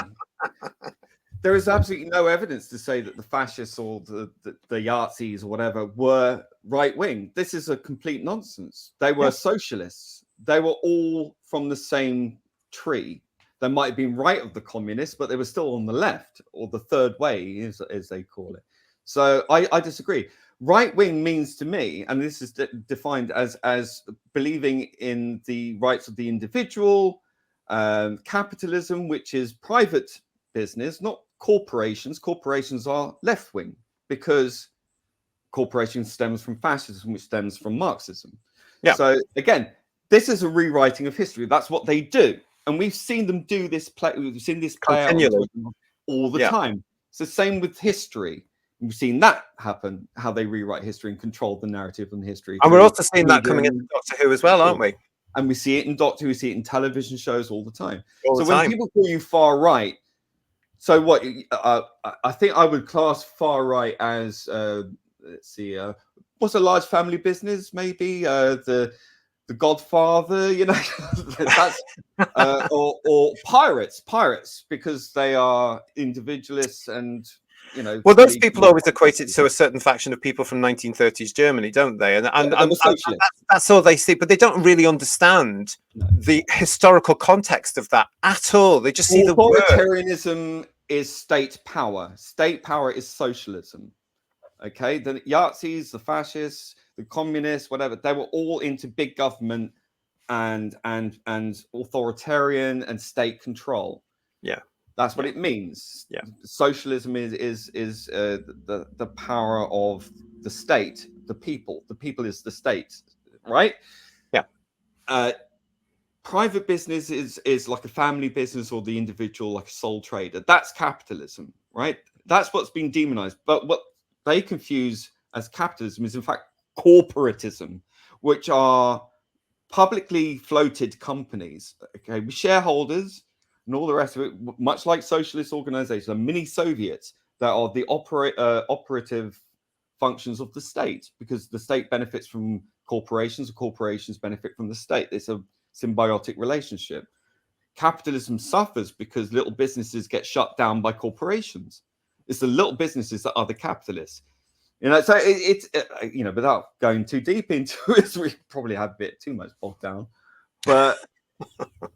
B: there is absolutely no evidence to say that the fascists or the Yazidis or whatever were right wing. This is a complete nonsense. They were
A: Yeah.
B: socialists. They were all from the same tree. They might have been right of the communists, but they were still on the left, or the third way, as they call it. So I disagree. Right wing means to me, and this is defined as believing in the rights of the individual, capitalism, which is private business, not corporations. Corporations are left wing because corporation stems from fascism, which stems from Marxism.
A: Yeah.
B: So again, this is a rewriting of history. That's what they do, and we've seen them do this play. We've seen this play out on
A: Continually.
B: Twitter all the
A: Yeah.
B: time. It's the same with history. We've seen that happen, how they rewrite history and control the narrative and history
A: And we're
B: through
A: also seeing that
B: media
A: coming into
B: and
A: Doctor Who as well, aren't we?
B: and we see it in Doctor Who, we see it in television shows all the time.
A: All the
B: So when
A: time.
B: people call you far right, so what? I think I would class far right as let's see, what's a large family business? Maybe the Godfather, you know, that's or pirates because they are individualists and, you know,
A: Well, those
B: believe
A: people always equate it to a certain faction of people from 1930s Germany, don't they? And
B: yeah,
A: and,
B: but they
A: and,
B: were
A: and
B: socialists.
A: that's all they see, but they don't really understand
B: No.
A: the historical context of that at all. They just see the word.
B: Authoritarianism is state power. State power is socialism. Okay, the Yazidis, the fascists, the communists, whatever, they were all into big government and authoritarian and state control.
A: Yeah,
B: That's what
A: yeah,
B: it means.
A: yeah.
B: Socialism is the power of the state, the people. The people is the state, right?
A: Yeah.
B: Private business is like a family business or the individual, like a sole trader. That's capitalism, right? That's what's been demonized. But what they confuse as capitalism is in fact corporatism, which are publicly floated companies, okay, with shareholders and all the rest of it, much like socialist organizations, are mini Soviets that are the operative functions of the state, because the state benefits from corporations, and corporations benefit from the state. It's a symbiotic relationship. Capitalism suffers because little businesses get shut down by corporations. It's the little businesses that are the capitalists. You know, so it's you know, without going too deep into it, we probably have a bit too much bogged down. But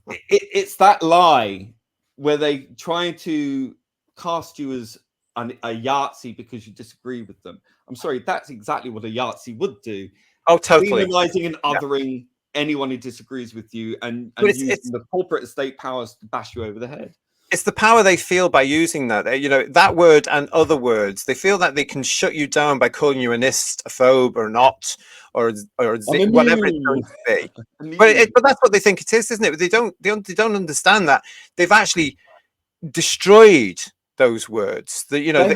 B: it's that lie where they try to cast you as a Yahtzee because you disagree with them. I'm sorry, that's exactly what a Yahtzee would do.
A: Oh, totally.
B: Demonizing and
A: Yeah.
B: othering anyone who disagrees with you and
A: But
B: using the corporate estate powers to bash you over the head.
A: It's the power they feel by using that. You know, that word and other words. They feel that they can shut you down by calling you an ist, a phobe, or not, or whatever it's going to be. But that's what they think it is, isn't it? But they don't understand that they've actually destroyed those words. That, you know,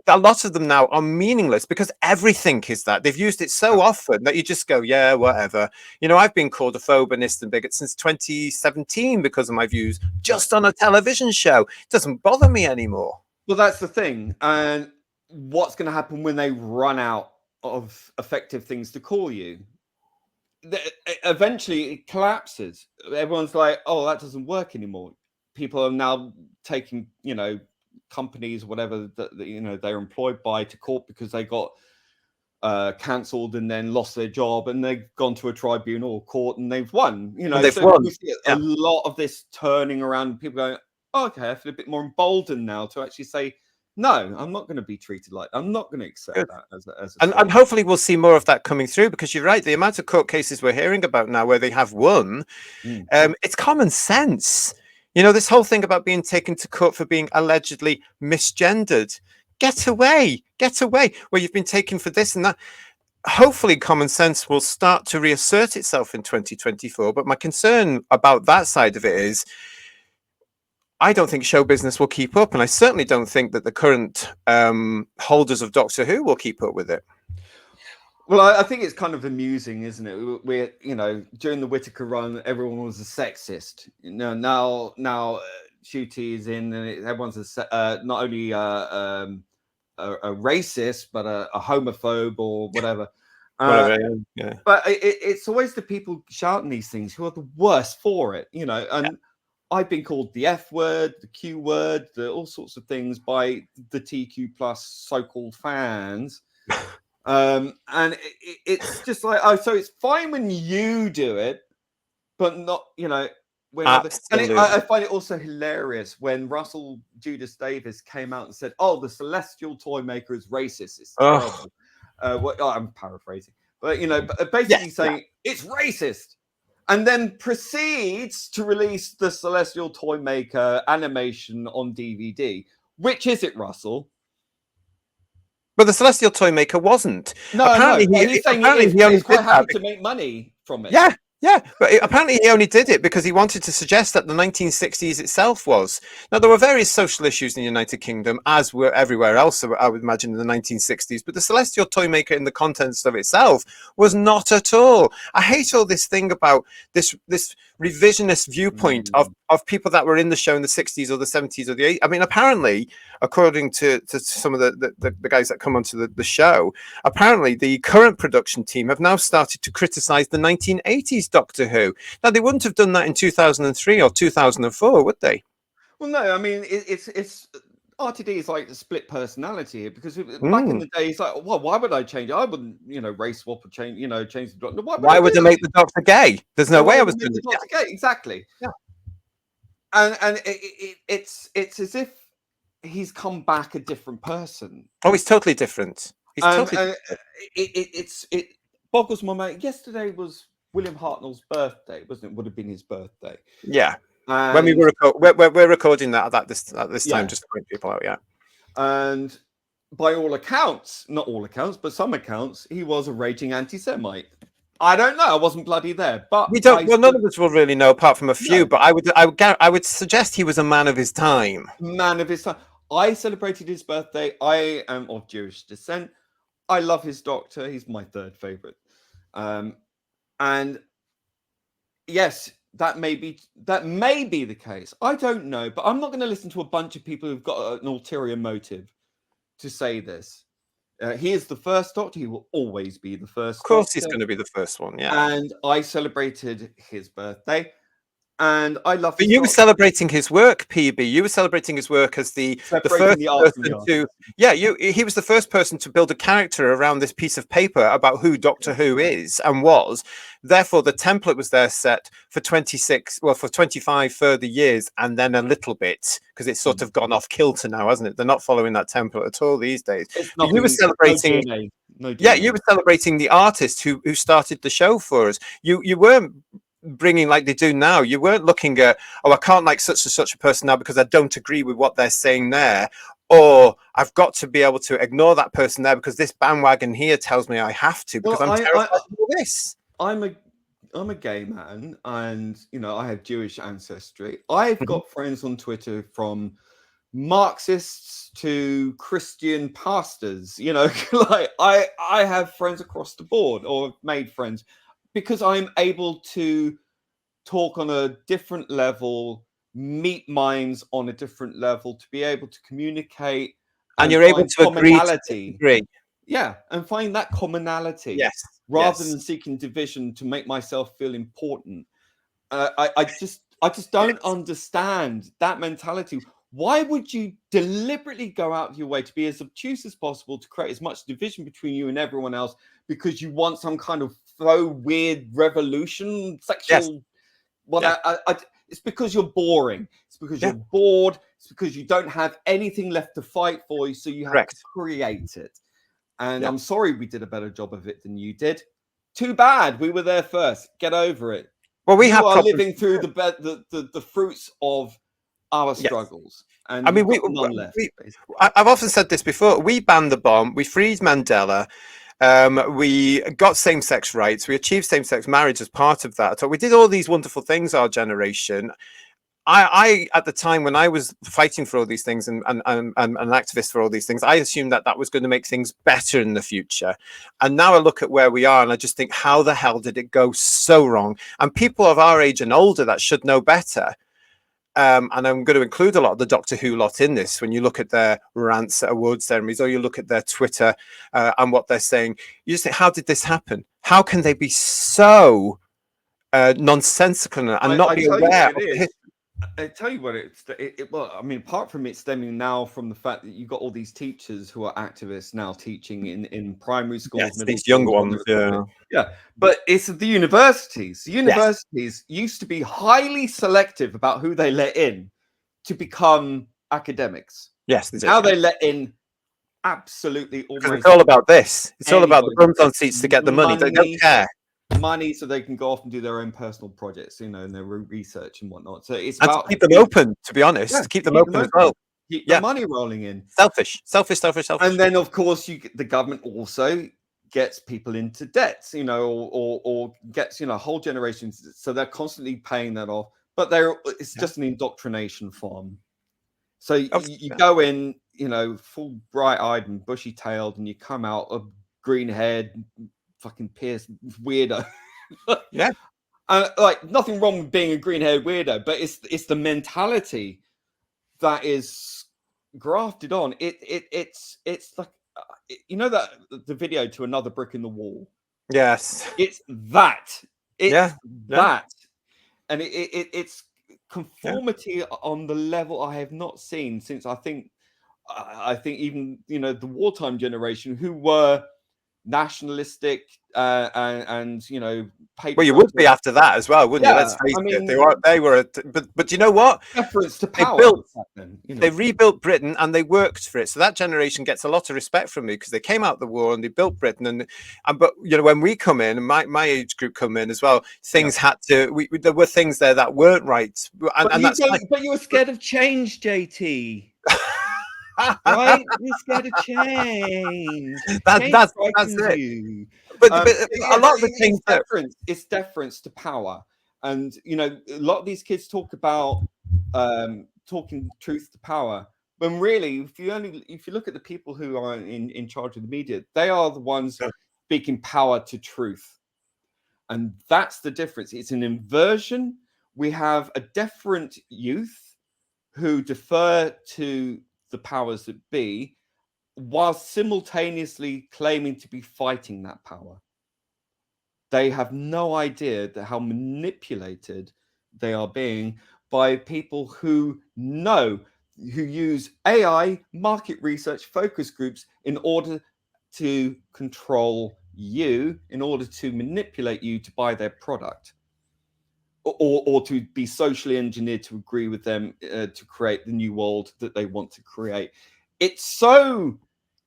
A: a lot of them now are meaningless because everything is that. They've used it so often that you just go, yeah, whatever. You know, I've been called a phobonist and bigot since 2017 because of my views just on a television show. It doesn't bother me anymore.
B: Well, that's the thing. And what's going to happen when they run out of effective things to call you? eventually it collapses. Everyone's like, oh, that doesn't work anymore. People are now taking, companies, whatever that they're employed by, to court because they got cancelled and then lost their job, and they've gone to a tribunal or court and they've won.
A: And they've
B: So
A: won.
B: we see a lot of this turning around. People going, oh, okay, I feel a bit more emboldened now to actually say, no, I'm not going to be treated like. I'm not going to accept that as a
A: and hopefully we'll see more of that coming through, because you're right. The amount of court cases we're hearing about now where they have won, it's common sense. This whole thing about being taken to court for being allegedly misgendered. Get away. Where you've been taken for this and that. Hopefully common sense will start to reassert itself in 2024. But my concern about that side of it is, I don't think show business will keep up, and I certainly don't think that the current holders of Doctor Who will keep up with it.
B: Well, I think it's kind of amusing, isn't it? We're, during the Whittaker run, everyone was a sexist. Now Shooty is in, and everyone's not only a racist, but a homophobe or whatever.
A: Yeah.
B: But it's always the people shouting these things who are the worst for it, and I've been called the F word, the Q word, all sorts of things by the TQ plus so-called fans. And it's just like, oh, so it's fine when you do it, but not, when others. And I find it also hilarious when Russell Judas Davis came out and said, oh, the Celestial Toy Maker is racist. It's terrible. I'm paraphrasing, but basically saying it's racist, and then proceeds to release the Celestial Toy Maker animation on DVD. Which is it, Russell?
A: But the Celestial Toy Maker wasn't.
B: No,
A: apparently
B: he's saying he's quite happy to make money from it.
A: Yeah, but apparently he only did it because he wanted to suggest that the 1960s itself was. Now, there were various social issues in the United Kingdom, as were everywhere else, I would imagine, in the 1960s, but the Celestial Toy Maker in the contents of itself was not at all. I hate all this thing about this revisionist viewpoint of people that were in the show in the 60s or the 70s or the 80s. I mean, apparently, according to some of the guys that come onto the show, apparently the current production team have now started to criticize the 1980s Doctor Who. Now, they wouldn't have done that in 2003 or 2004, would they?
B: Well, no, I mean, it's RTD is like a split personality, because back in the day, it's like, well, why would I change? I wouldn't, race swap or change the Doctor.
A: Why would they make the Doctor gay? There's no way I was doing
B: the Doctor gay. Exactly.
A: Yeah.
B: And it's as if he's come back a different person.
A: Oh, he's totally different. He's totally
B: different. It boggles my mind. Yesterday was William Hartnell's birthday, wasn't it? Would have been his birthday.
A: Yeah. When we're recording that at this time, just to point people out,
B: and by all accounts, not all accounts, but some accounts, he was a raging anti-Semite. I don't know. I wasn't bloody there, but
A: we don't. Well, none of us will really know, apart from a few. No. But I would suggest he was a man of his time.
B: Man of his time. I celebrated his birthday. I am of Jewish descent. I love his Doctor. He's my third favorite. And yes, that may be the case. I don't know, but I'm not going to listen to a bunch of people who've got an ulterior motive to say this. He is the first Doctor. He will always be the first.
A: Of course,
B: Doctor.
A: He's going to be the first one. Yeah.
B: And I celebrated his birthday, and I love.
A: But you were celebrating his work, PB. You were celebrating his work as the first person to. Yeah, he was the first person to build a character around this piece of paper about who Doctor Who is and was. Therefore, the template was there set for 25 further years, and then a little bit, because it's sort of gone off kilter now, hasn't it? They're not following that template at all these days. You were celebrating. No DNA. Yeah, you were celebrating the artist who started the show for us. You weren't bringing, like they do now, you weren't looking at, I can't like such and such a person now because I don't agree with what they're saying there, or I've got to be able to ignore that person there because this bandwagon here tells me I have to, because I'm terrified of this.
B: I'm a gay man, and I have Jewish ancestry. I've got friends on Twitter from Marxists to Christian pastors, like I have friends across the board, or made friends, because I'm able to talk on a different level, meet minds on a different level, to be able to communicate,
A: and you're able to agree.
B: Yeah, and find that commonality
A: Yes.
B: rather
A: Yes.
B: than seeking division to make myself feel important. I just don't understand that mentality. Why would you deliberately go out of your way to be as obtuse as possible to create as much division between you and everyone else because you want some kind of weird revolution,
A: Yes.
B: sexual? Well,
A: Yeah.
B: it's because you're boring. It's because
A: Yeah.
B: you're bored. It's because you don't have anything left to fight for, so you have to
A: Correct.
B: create it. And
A: Yeah.
B: I'm sorry we did a better job of it than you did. Too bad. We were there first. Get over it.
A: Well, we
B: You
A: have
B: are
A: problems.
B: living through the fruits of our
A: Yes.
B: struggles, and
A: I mean,
B: you've got none left. Basically.
A: I've often said this before. We banned the bomb. We freed Mandela. We got same-sex rights. We achieved same-sex marriage as part of that. So we did all these wonderful things. Our generation. I at the time when I was fighting for all these things and an activist for all these things, I assumed that that was going to make things better in the future. And now I look at where we are, and I just think, how the hell did it go so wrong? And people of our age and older that should know better. And I'm going to include a lot of the Doctor Who lot in this. When you look at their rants at award ceremonies, or you look at their Twitter and what they're saying, you just think, how did this happen? How can they be so nonsensical and not
B: I
A: be
B: tell you
A: aware
B: what
A: of
B: it
A: the
B: is.
A: history?
B: I tell you what well, I mean, apart from it stemming now from the fact that you've got all these teachers who are activists now teaching in primary schools,
A: Yes,
B: middle
A: these younger
B: schools,
A: ones. Yeah.
B: yeah. But it's the universities. The
A: Yes.
B: universities used to be highly selective about who they let in to become academics.
A: Yes, they did.
B: Now they let in absolutely
A: Because
B: almost
A: it's all about this. It's all about the
B: anybody.
A: bums on seats to get the money. They don't care.
B: Money so they can go off and do their own personal projects, you know, and their research and whatnot. So it's
A: And to
B: about
A: keep them open, to be honest,
B: yeah,
A: to keep them open as well.
B: keep the
A: Yeah.
B: money rolling in.
A: Selfish.
B: And then, of course, the government also gets people into debts, you know, or gets, you know, whole generations. So they're constantly paying that off. But it's just an indoctrination farm. So you go in, you know, full bright-eyed and bushy-tailed, and you come out a green-haired, fucking pierced weirdo.
A: Yeah.
B: Like nothing wrong with being a green-haired weirdo, but it's the mentality that is grafted on. It's like you know that the video to Another Brick in the Wall.
A: Yes.
B: It's that. It's that, and it's conformity on the level I have not seen since I think even, you know, the wartime generation, who were nationalistic and you know,
A: Well, you would be
B: patriotic.
A: after that as well, wouldn't you? Let's face
B: I
A: it.
B: mean,
A: They were, but you know what?
B: deference to
A: They
B: power.
A: built,
B: Then, you know.
A: they rebuilt Britain and they worked for it. So that generation gets a lot of respect from me because they came out the war and they built Britain. And but you know, when we come in, and my age group come in as well, things had to. There were things there that weren't right, and that's fine.
B: But you were scared of change, JT. Right? You're scared of change.
A: That's it.
B: You.
A: But a lot of the things
B: it's deference to power, and you know, a lot of these kids talk about talking truth to power. When really, if you look at the people who are in charge of the media, they are the ones speaking power to truth, and that's the difference. It's an inversion. We have a deferent youth who defer to the powers that be, while simultaneously claiming to be fighting that power. They have no idea how manipulated they are being by people who use AI, market research, focus groups in order to control you, in order to manipulate you to buy their product. Or to be socially engineered to agree with them to create the new world that they want to create. It's so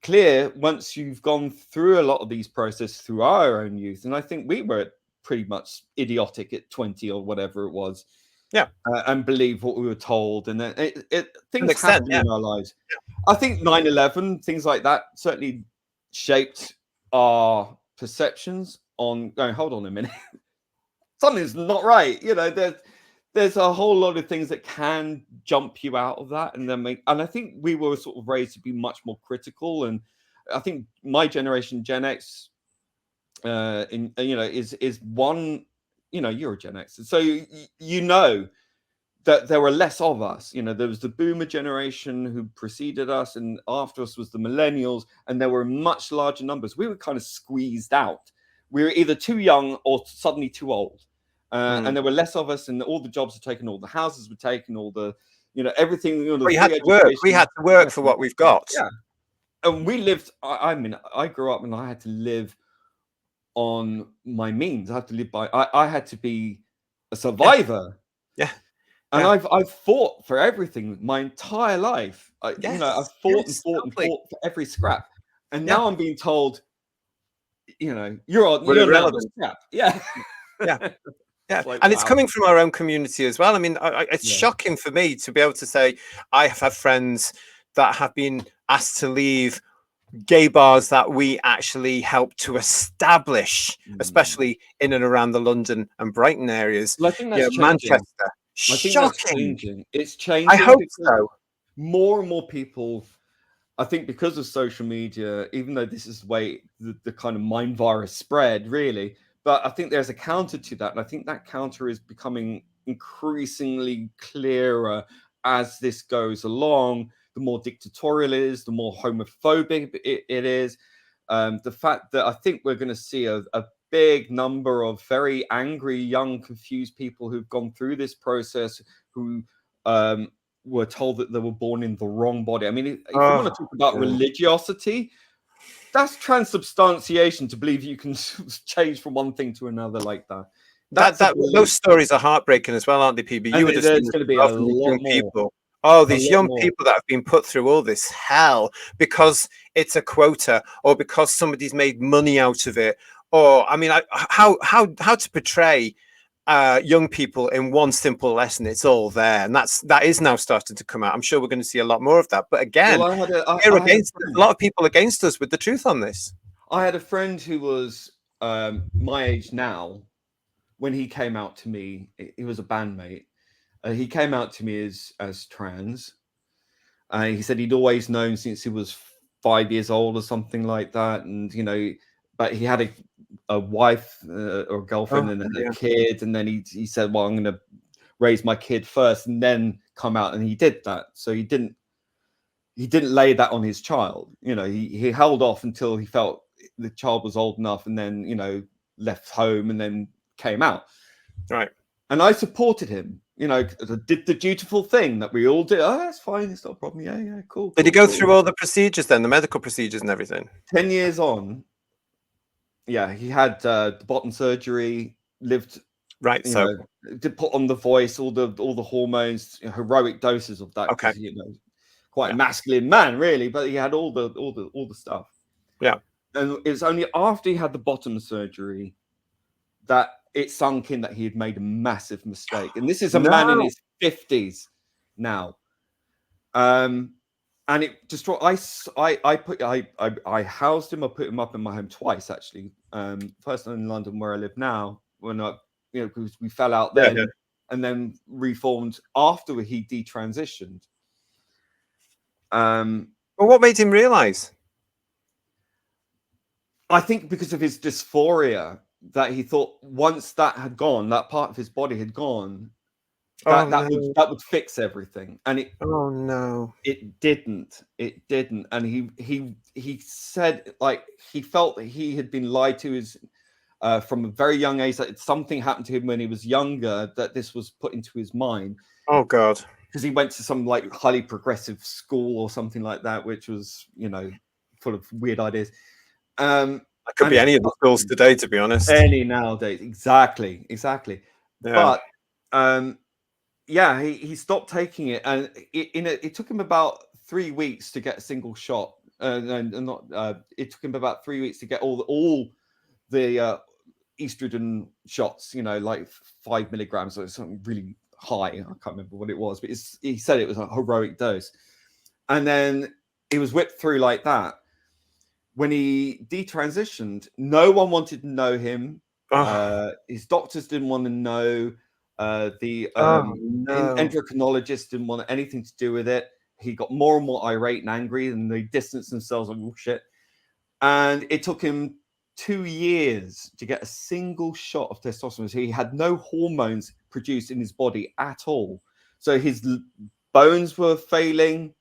B: clear once you've gone through a lot of these processes through our own youth. And I think we were pretty much idiotic at 20 or whatever it was.
A: Yeah.
B: And believe what we were told. And then things
A: extent,
B: happen in our lives. I think 9/11, things like that, certainly shaped our perceptions on going, hold on a minute. Something's not right, you know. There's a whole lot of things that can jump you out of that, and and I think we were sort of raised to be much more critical. And I think my generation, Gen X, is one. You know, you're a Gen X, so you know that there were less of us. You know, there was the boomer generation who preceded us, and after us was the millennials, and there were much larger numbers. We were kind of squeezed out. We were either too young or suddenly too old. And there were less of us, and all the jobs were taken, all the houses were taken, all the, you know, everything. You know,
A: we had to work. We had to work for what we've got.
B: Yeah. And we lived, I mean, I grew up and I had to live on my means. I had to live by, I had to be a survivor.
A: Yeah.
B: And I've fought for everything my entire life. You know, I've fought and fought and fought for every scrap. And now I'm being told, you know, you're not a scrap. Yeah.
A: Yeah. Yeah,
B: like,
A: and it's coming from our own community as well. I mean, it's shocking for me to be able to say I have had friends that have been asked to leave gay bars that we actually helped to establish, especially in and around the London and Brighton areas.
B: Well, I think that's
A: Manchester.
B: Shocking. It's changing.
A: I hope so.
B: More and more people, I think, because of social media, even though this is the way the kind of mind virus spread, really. But I think there's a counter to that. And I think that counter is becoming increasingly clearer as this goes along. The more dictatorial it is, the more homophobic it is. The fact that I think we're going to see a big number of very angry, young, confused people who've gone through this process, who were told that they were born in the wrong body. I mean, if you want to talk about religiosity, that's transubstantiation, to believe you can change from one thing to another like that.
A: Those stories are heartbreaking as well, aren't they, PB? You would have seen
B: going to be a lot more
A: people. Oh, these young people that have been put through all this hell because it's a quota, or because somebody's made money out of it, or I mean, how to portray young people in one simple lesson. It's all there, and that is now starting to come out. I'm sure we're going to see a lot more of that. But again, a lot of people against us with the truth on this.
B: I had a friend who was my age now when he came out to me. He was a bandmate. He came out to me as trans. He said he'd always known since he was 5 years old or something like that, and you know, but he had a wife or girlfriend and then a kid, and then he said, well, I'm going to raise my kid first and then come out, and he did that. So he didn't lay that on his child. You know, he held off until he felt the child was old enough, and then, you know, left home and then came out.
A: Right.
B: And I supported him. You know, did the dutiful thing that we all do. Oh, that's fine. It's not a problem. Yeah, cool.
A: Did he go through all the procedures then, the medical procedures and everything?
B: 10 years on, yeah, he had the bottom surgery, lived
A: right. So
B: did put on the voice, all the hormones, heroic doses of that.
A: Okay.
B: You know, quite a masculine man, really, but he had all the stuff.
A: Yeah.
B: And it was only after he had the bottom surgery that it sunk in that he had made a massive mistake. And this is a man in his 50s now. And it destroyed. I housed him. I put him up in my home twice, actually. First in London, where I live now, when because we fell out then, and then reformed after he detransitioned.
A: Well, what made him realize?
B: I think because of his dysphoria, that he thought once that had gone, that part of his body had gone, that would fix everything. And it it didn't. And he said, like, he felt that he had been lied to from a very young age, that something happened to him when he was younger, that this was put into his mind.
A: Oh God.
B: Because he went to some like highly progressive school or something like that, which was, you know, full of weird ideas.
A: It could be any of the schools today, to be honest.
B: Any nowadays, exactly.
A: Yeah.
B: But he stopped taking it, and it took him about 3 weeks to get a single shot. It took him about 3 weeks to get all the estrogen shots. You know, like 5 milligrams or something really high. I can't remember what it was, but he said it was a heroic dose, and then he was whipped through like that. When he detransitioned, no one wanted to know him. His doctors didn't want to know. The endocrinologist didn't want anything to do with it. He got more and more irate and angry, and they distanced themselves on bullshit. And it took him 2 years to get a single shot of testosterone. So he had no hormones produced in his body at all. So his bones were failing.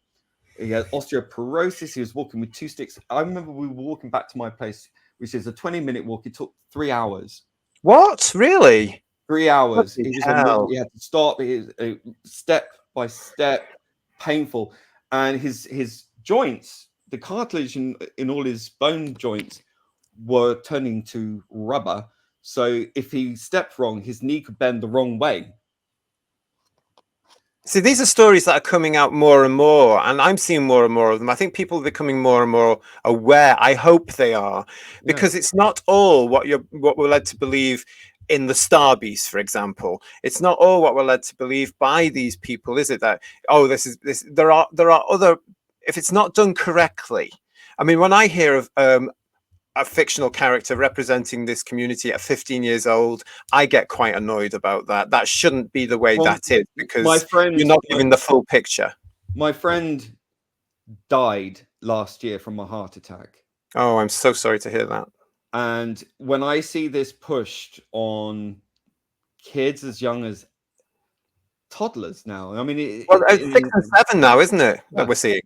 B: He had osteoporosis. He was walking with 2 sticks. I remember we were walking back to my place, which is a 20-minute walk. It took 3 hours.
A: What? Really?
B: 3 hours.
A: Bloody
B: He was
A: hell.
B: he had to stop. Step by step, painful, and his joints, the cartilage in all his bone joints, were turning to rubber. So if he stepped wrong, his knee could bend the wrong way.
A: See, these are stories that are coming out more and more, and I'm seeing more and more of them. I think people are becoming more and more aware. I hope they are, because it's not all what we're led to believe in the Star Beast, for example. It's not all what we're led to believe by these people, is it? That this. There are other. If it's not done correctly, I mean, when I hear of a fictional character representing this community at 15 years old, I get quite annoyed about that. That shouldn't be the way that is, because you're not giving the full picture.
B: My friend died last year from a heart attack.
A: Oh, I'm so sorry to hear that.
B: And when I see this pushed on kids as young as toddlers now, I mean,
A: 6 and 7 now, isn't it? That we're seeing.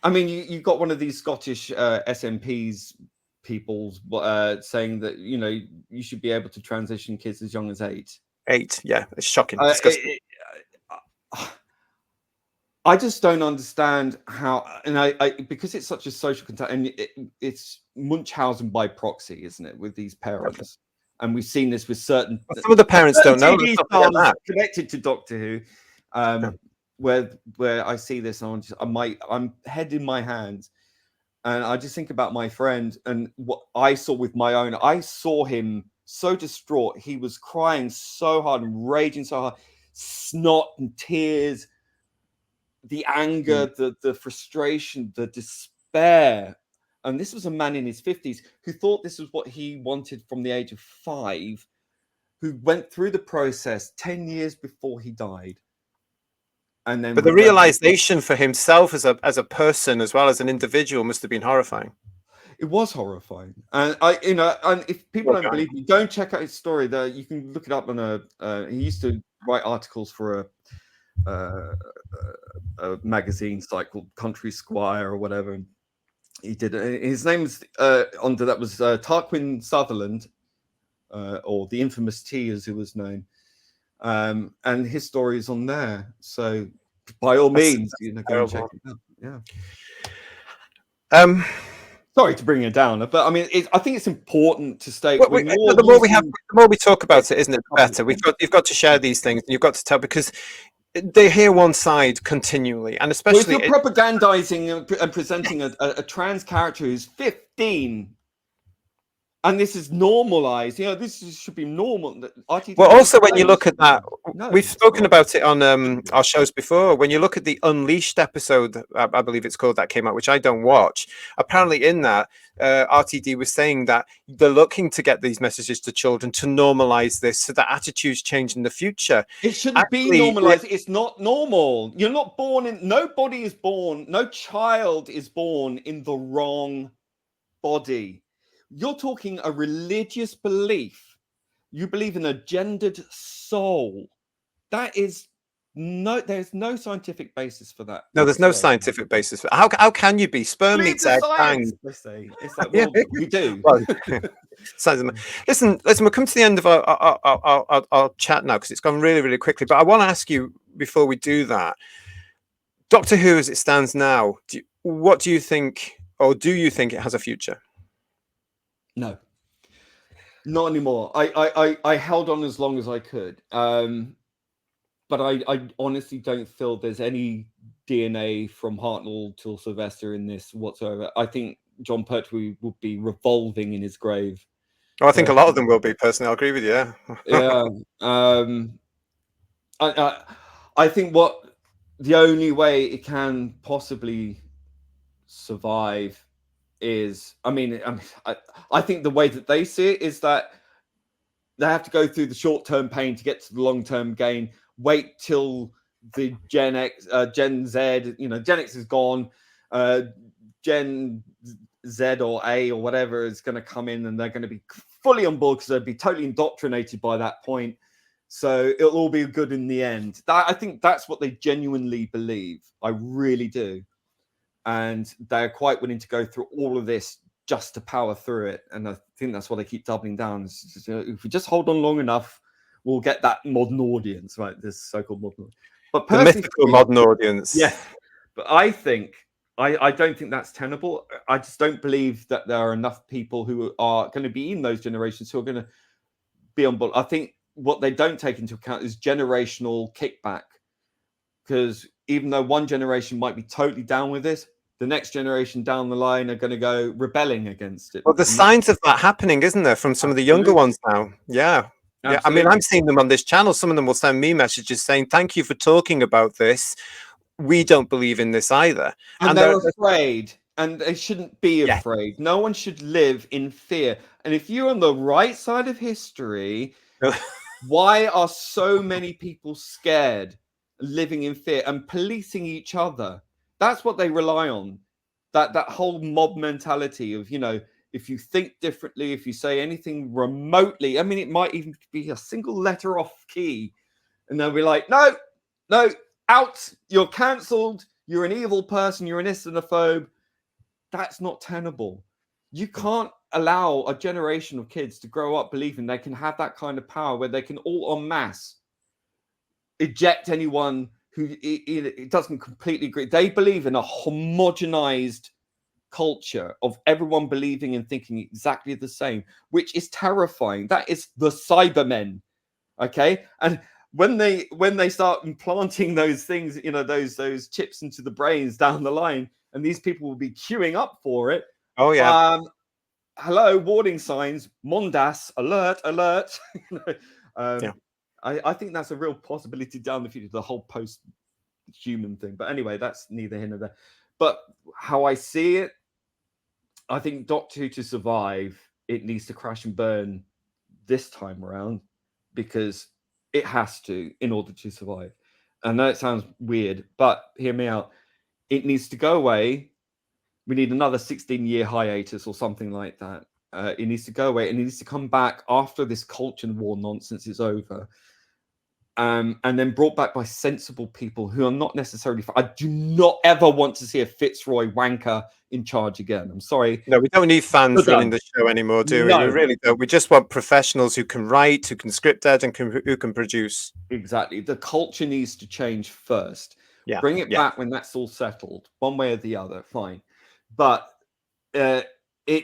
B: I mean, you got one of these Scottish SMPs people saying that you should be able to transition kids as young as 8.
A: 8, yeah, it's shocking. Disgusting.
B: I just don't understand how, and I because it's such a social contact, and it's Munchausen by proxy, isn't it, with these parents? Okay. And we've seen this with some
A: of the parents don't know
B: that connected to Doctor Who, where I see this, and I'm head in my hands, and I just think about my friend and what I saw with my own. I saw him so distraught. He was crying so hard and raging so hard, snot and tears. The anger, the frustration, the despair. And this was a man in his 50s who thought this was what he wanted from the age of 5, who went through the process 10 years before he died. And then,
A: but the realization for himself as a person, as well as an individual, must have been horrifying.
B: It was horrifying. And and if people don't believe me, go check out his story. There, you can look it up on he used to write articles for a magazine site called Country Squire or whatever. And he did his name's under that was Tarquin Sutherland, or the infamous T as he was known, and his story is on there. So by all means, go and check it out. Yeah. Sorry to bring it down, but I mean, I think it's important to state.
A: The more we talk about it, isn't it? The better. You've got to share these things, and you've got to tell, because they hear one side continually, and especially
B: if you're propagandizing and presenting a trans character who's 15, and this is normalized. This should be normal.
A: Well, also when you look at that, we've spoken about it on our shows before. When you look at the Unleashed episode, I believe it's called, that came out, which I don't watch. Apparently, in that, RTD was saying that they're looking to get these messages to children to normalize this, so that attitudes change in the future.
B: It shouldn't be normalized. It's not normal. You're not born in. Nobody is born. No child is born in the wrong body. You're talking a religious belief. You believe in a gendered soul. That is there's no scientific basis for that.
A: No, there's no scientific basis. How can you be? Sperm meets egg, bang.
B: They say. It's like, well, we do.
A: Well, listen, we'll come to the end of our chat now, because it's gone really, really quickly. But I want to ask you, before we do that, Doctor Who as it stands now, what do you think, or do you think it has a future?
B: No, not anymore. I held on as long as I could, but I honestly don't feel there's any DNA from Hartnell till Sylvester in this whatsoever. I think John Pertwee will be revolving in his grave.
A: Oh, I think a lot of them will be. Personally, I'll agree with you.
B: Yeah. I think the only way it can possibly survive is, I think the way that they see it is that they have to go through the short-term pain to get to the long-term gain. Wait till the Gen X, Gen Z, Gen X is gone. Gen Z or A or whatever is going to come in, and they're going to be fully on board because they'll be totally indoctrinated by that point. So it'll all be good in the end. I think that's what they genuinely believe. I really do. And they're quite willing to go through all of this just to power through it. And I think that's what they keep doubling down. Just, if we just hold on long enough, we'll get that modern audience, right? This so-called modern audience. But
A: The mythical modern audience.
B: Yeah. But I don't think that's tenable. I just don't believe that there are enough people who are going to be in those generations who are going to be on board. I think what they don't take into account is generational kickback. Because even though one generation might be totally down with this, the next generation down the line are going to go rebelling against it.
A: Well, there's signs of that happening, isn't there, from some of the younger ones now? Yeah. Yeah. I mean, I'm seeing them on this channel. Some of them will send me messages saying, "Thank you for talking about this. We don't believe in this either."
B: And they're afraid. And they shouldn't be afraid. No one should live in fear. And if you're on the right side of history, why are so many people scared, living in fear and policing each other? That's what they rely on. That whole mob mentality of, if you think differently, if you say anything remotely, I mean, it might even be a single letter off key, and they'll be like, no, out, you're cancelled, you're an evil person, you're an Islamophobe. That's not tenable. You can't allow a generation of kids to grow up believing they can have that kind of power where they can all en masse eject anyone who it doesn't completely agree. They believe in a homogenized culture of everyone believing and thinking exactly the same, which is terrifying. That is the Cybermen, okay? And when they start implanting those things, those chips into the brains down the line, and these people will be queuing up for it.
A: Oh yeah.
B: Hello, warning signs, Mondas, alert. I think that's a real possibility down the future, the whole post-human thing. But anyway, that's neither here nor there. But how I see it, I think Doctor Who, to survive, it needs to crash and burn this time around, because it has to in order to survive. I know it sounds weird, but hear me out. It needs to go away. We need another 16-year hiatus or something like that. It needs to go away, and it needs to come back after this culture war nonsense is over, and then brought back by sensible people who are not necessarily. I do not ever want to see a Fitzroy wanker in charge again. I'm sorry.
A: No, we don't need fans running the show anymore, do we?
B: No.
A: We really don't. We just want professionals who can write, who can script edit, and who can produce.
B: Exactly. The culture needs to change first.
A: Yeah.
B: Bring it back when that's all settled, one way or the other. Fine. But it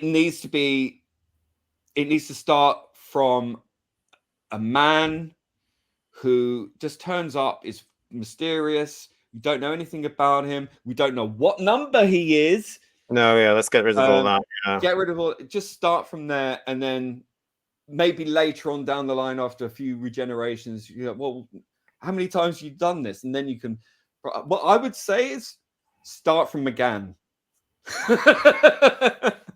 B: needs to start from a man who just turns up, is mysterious. We don't know anything about him. We don't know what number he is.
A: No, yeah, let's get rid of all that. Yeah.
B: Get rid of all. Just start from there, and then maybe later on down the line, after a few regenerations, well, how many times have you done this? And then you can. What I would say is start from McGann.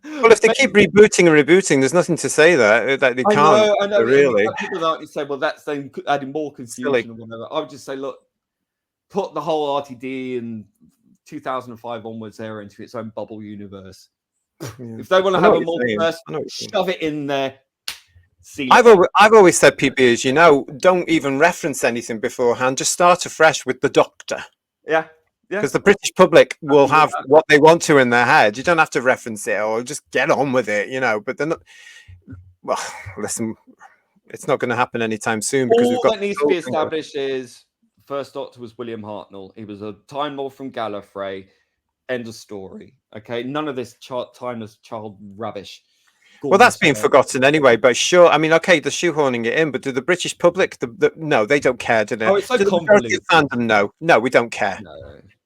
A: Well, if they keep rebooting and rebooting, there's nothing to say that they can't.
B: I know.
A: Really,
B: people don't say, well, that's then adding more confusion or whatever. I would just say, look, put the whole RTD and 2005 onwards era into its own bubble universe. Yeah. If they want to have a multiverse, shove it in there.
A: I've always said, PB, don't even reference anything beforehand. Just start afresh with the Doctor.
B: Yeah.
A: Because the British public will have what they want to in their head. You don't have to reference it or just get on with it, But they're not. Well, listen, it's not going to happen anytime soon. Because
B: all that needs to be established is first Doctor was William Hartnell. He was a Time Lord from Gallifrey. End of story. Okay, none of this timeless child rubbish.
A: Well, that's been forgotten anyway. But sure, I mean, okay, they're shoehorning it in. But do the British public? No, they don't care, do they?
B: Oh, it's so convoluted.
A: Fandom, no, we don't care.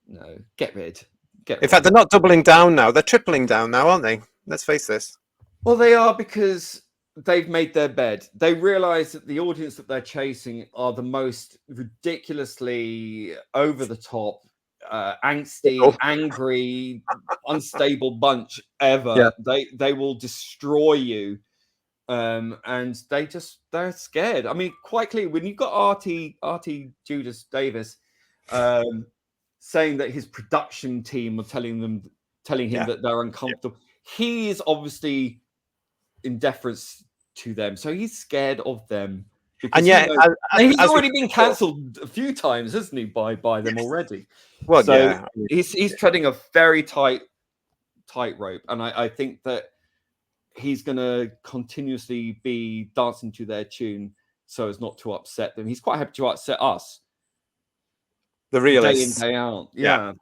B: No, get rid.
A: In fact, they're not doubling down now. They're tripling down now, aren't they? Let's face this.
B: Well, they are, because they've made their bed. They realize that the audience that they're chasing are the most ridiculously over the top, angsty, angry, unstable bunch ever. Yeah. They will destroy you. And they're scared. I mean, quite clearly, when you've got RT Judas Davis, saying that his production team are telling him that they're uncomfortable. He is obviously in deference to them, so he's scared of them. Because
A: And yet,
B: he's
A: as we
B: already been cancelled a few times, hasn't he, by them already?
A: well,
B: So
A: yeah,
B: he's treading a very tight rope, and I think that he's going to continuously be dancing to their tune so as not to upset them. He's quite happy to upset us,
A: the
B: day in,
A: realists.
B: day out.
A: Yeah.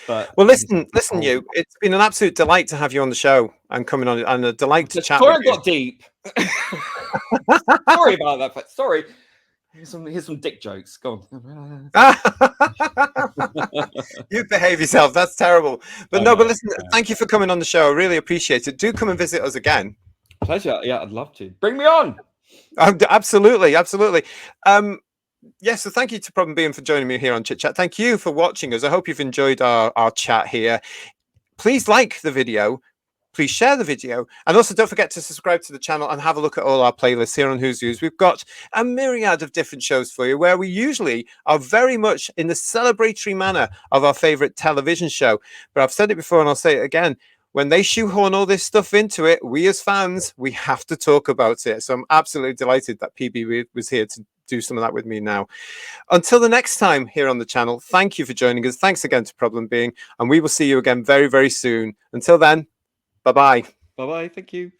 B: But
A: Well, listen, you. It's been an absolute delight to have you on the show and coming on, and a delight to chat with you.
B: Got deep. Sorry about that. But sorry. Here's some dick jokes. Go on.
A: You behave yourself. That's terrible. But but listen, thank you for coming on the show. I really appreciate it. Do come and visit us again.
B: Pleasure. Yeah, I'd love to. Bring me on.
A: Absolutely. Yes, so thank you to Problem Being for joining me here on Chit Chat. Thank you for watching us. I hope you've enjoyed our chat here. Please like the video. Please share the video. And also don't forget to subscribe to the channel and have a look at all our playlists here on Who's Views. We've got a myriad of different shows for you where we usually are very much in the celebratory manner of our favorite television show. But I've said it before and I'll say it again. When they shoehorn all this stuff into it, we as fans, we have to talk about it. So I'm absolutely delighted that PB was here to do some of that with me now. Until the next time here on the channel, thank you for joining us. Thanks again to Problem Being, and we will see you again very, very soon. Until then, bye-bye.
B: Bye-bye. Thank you.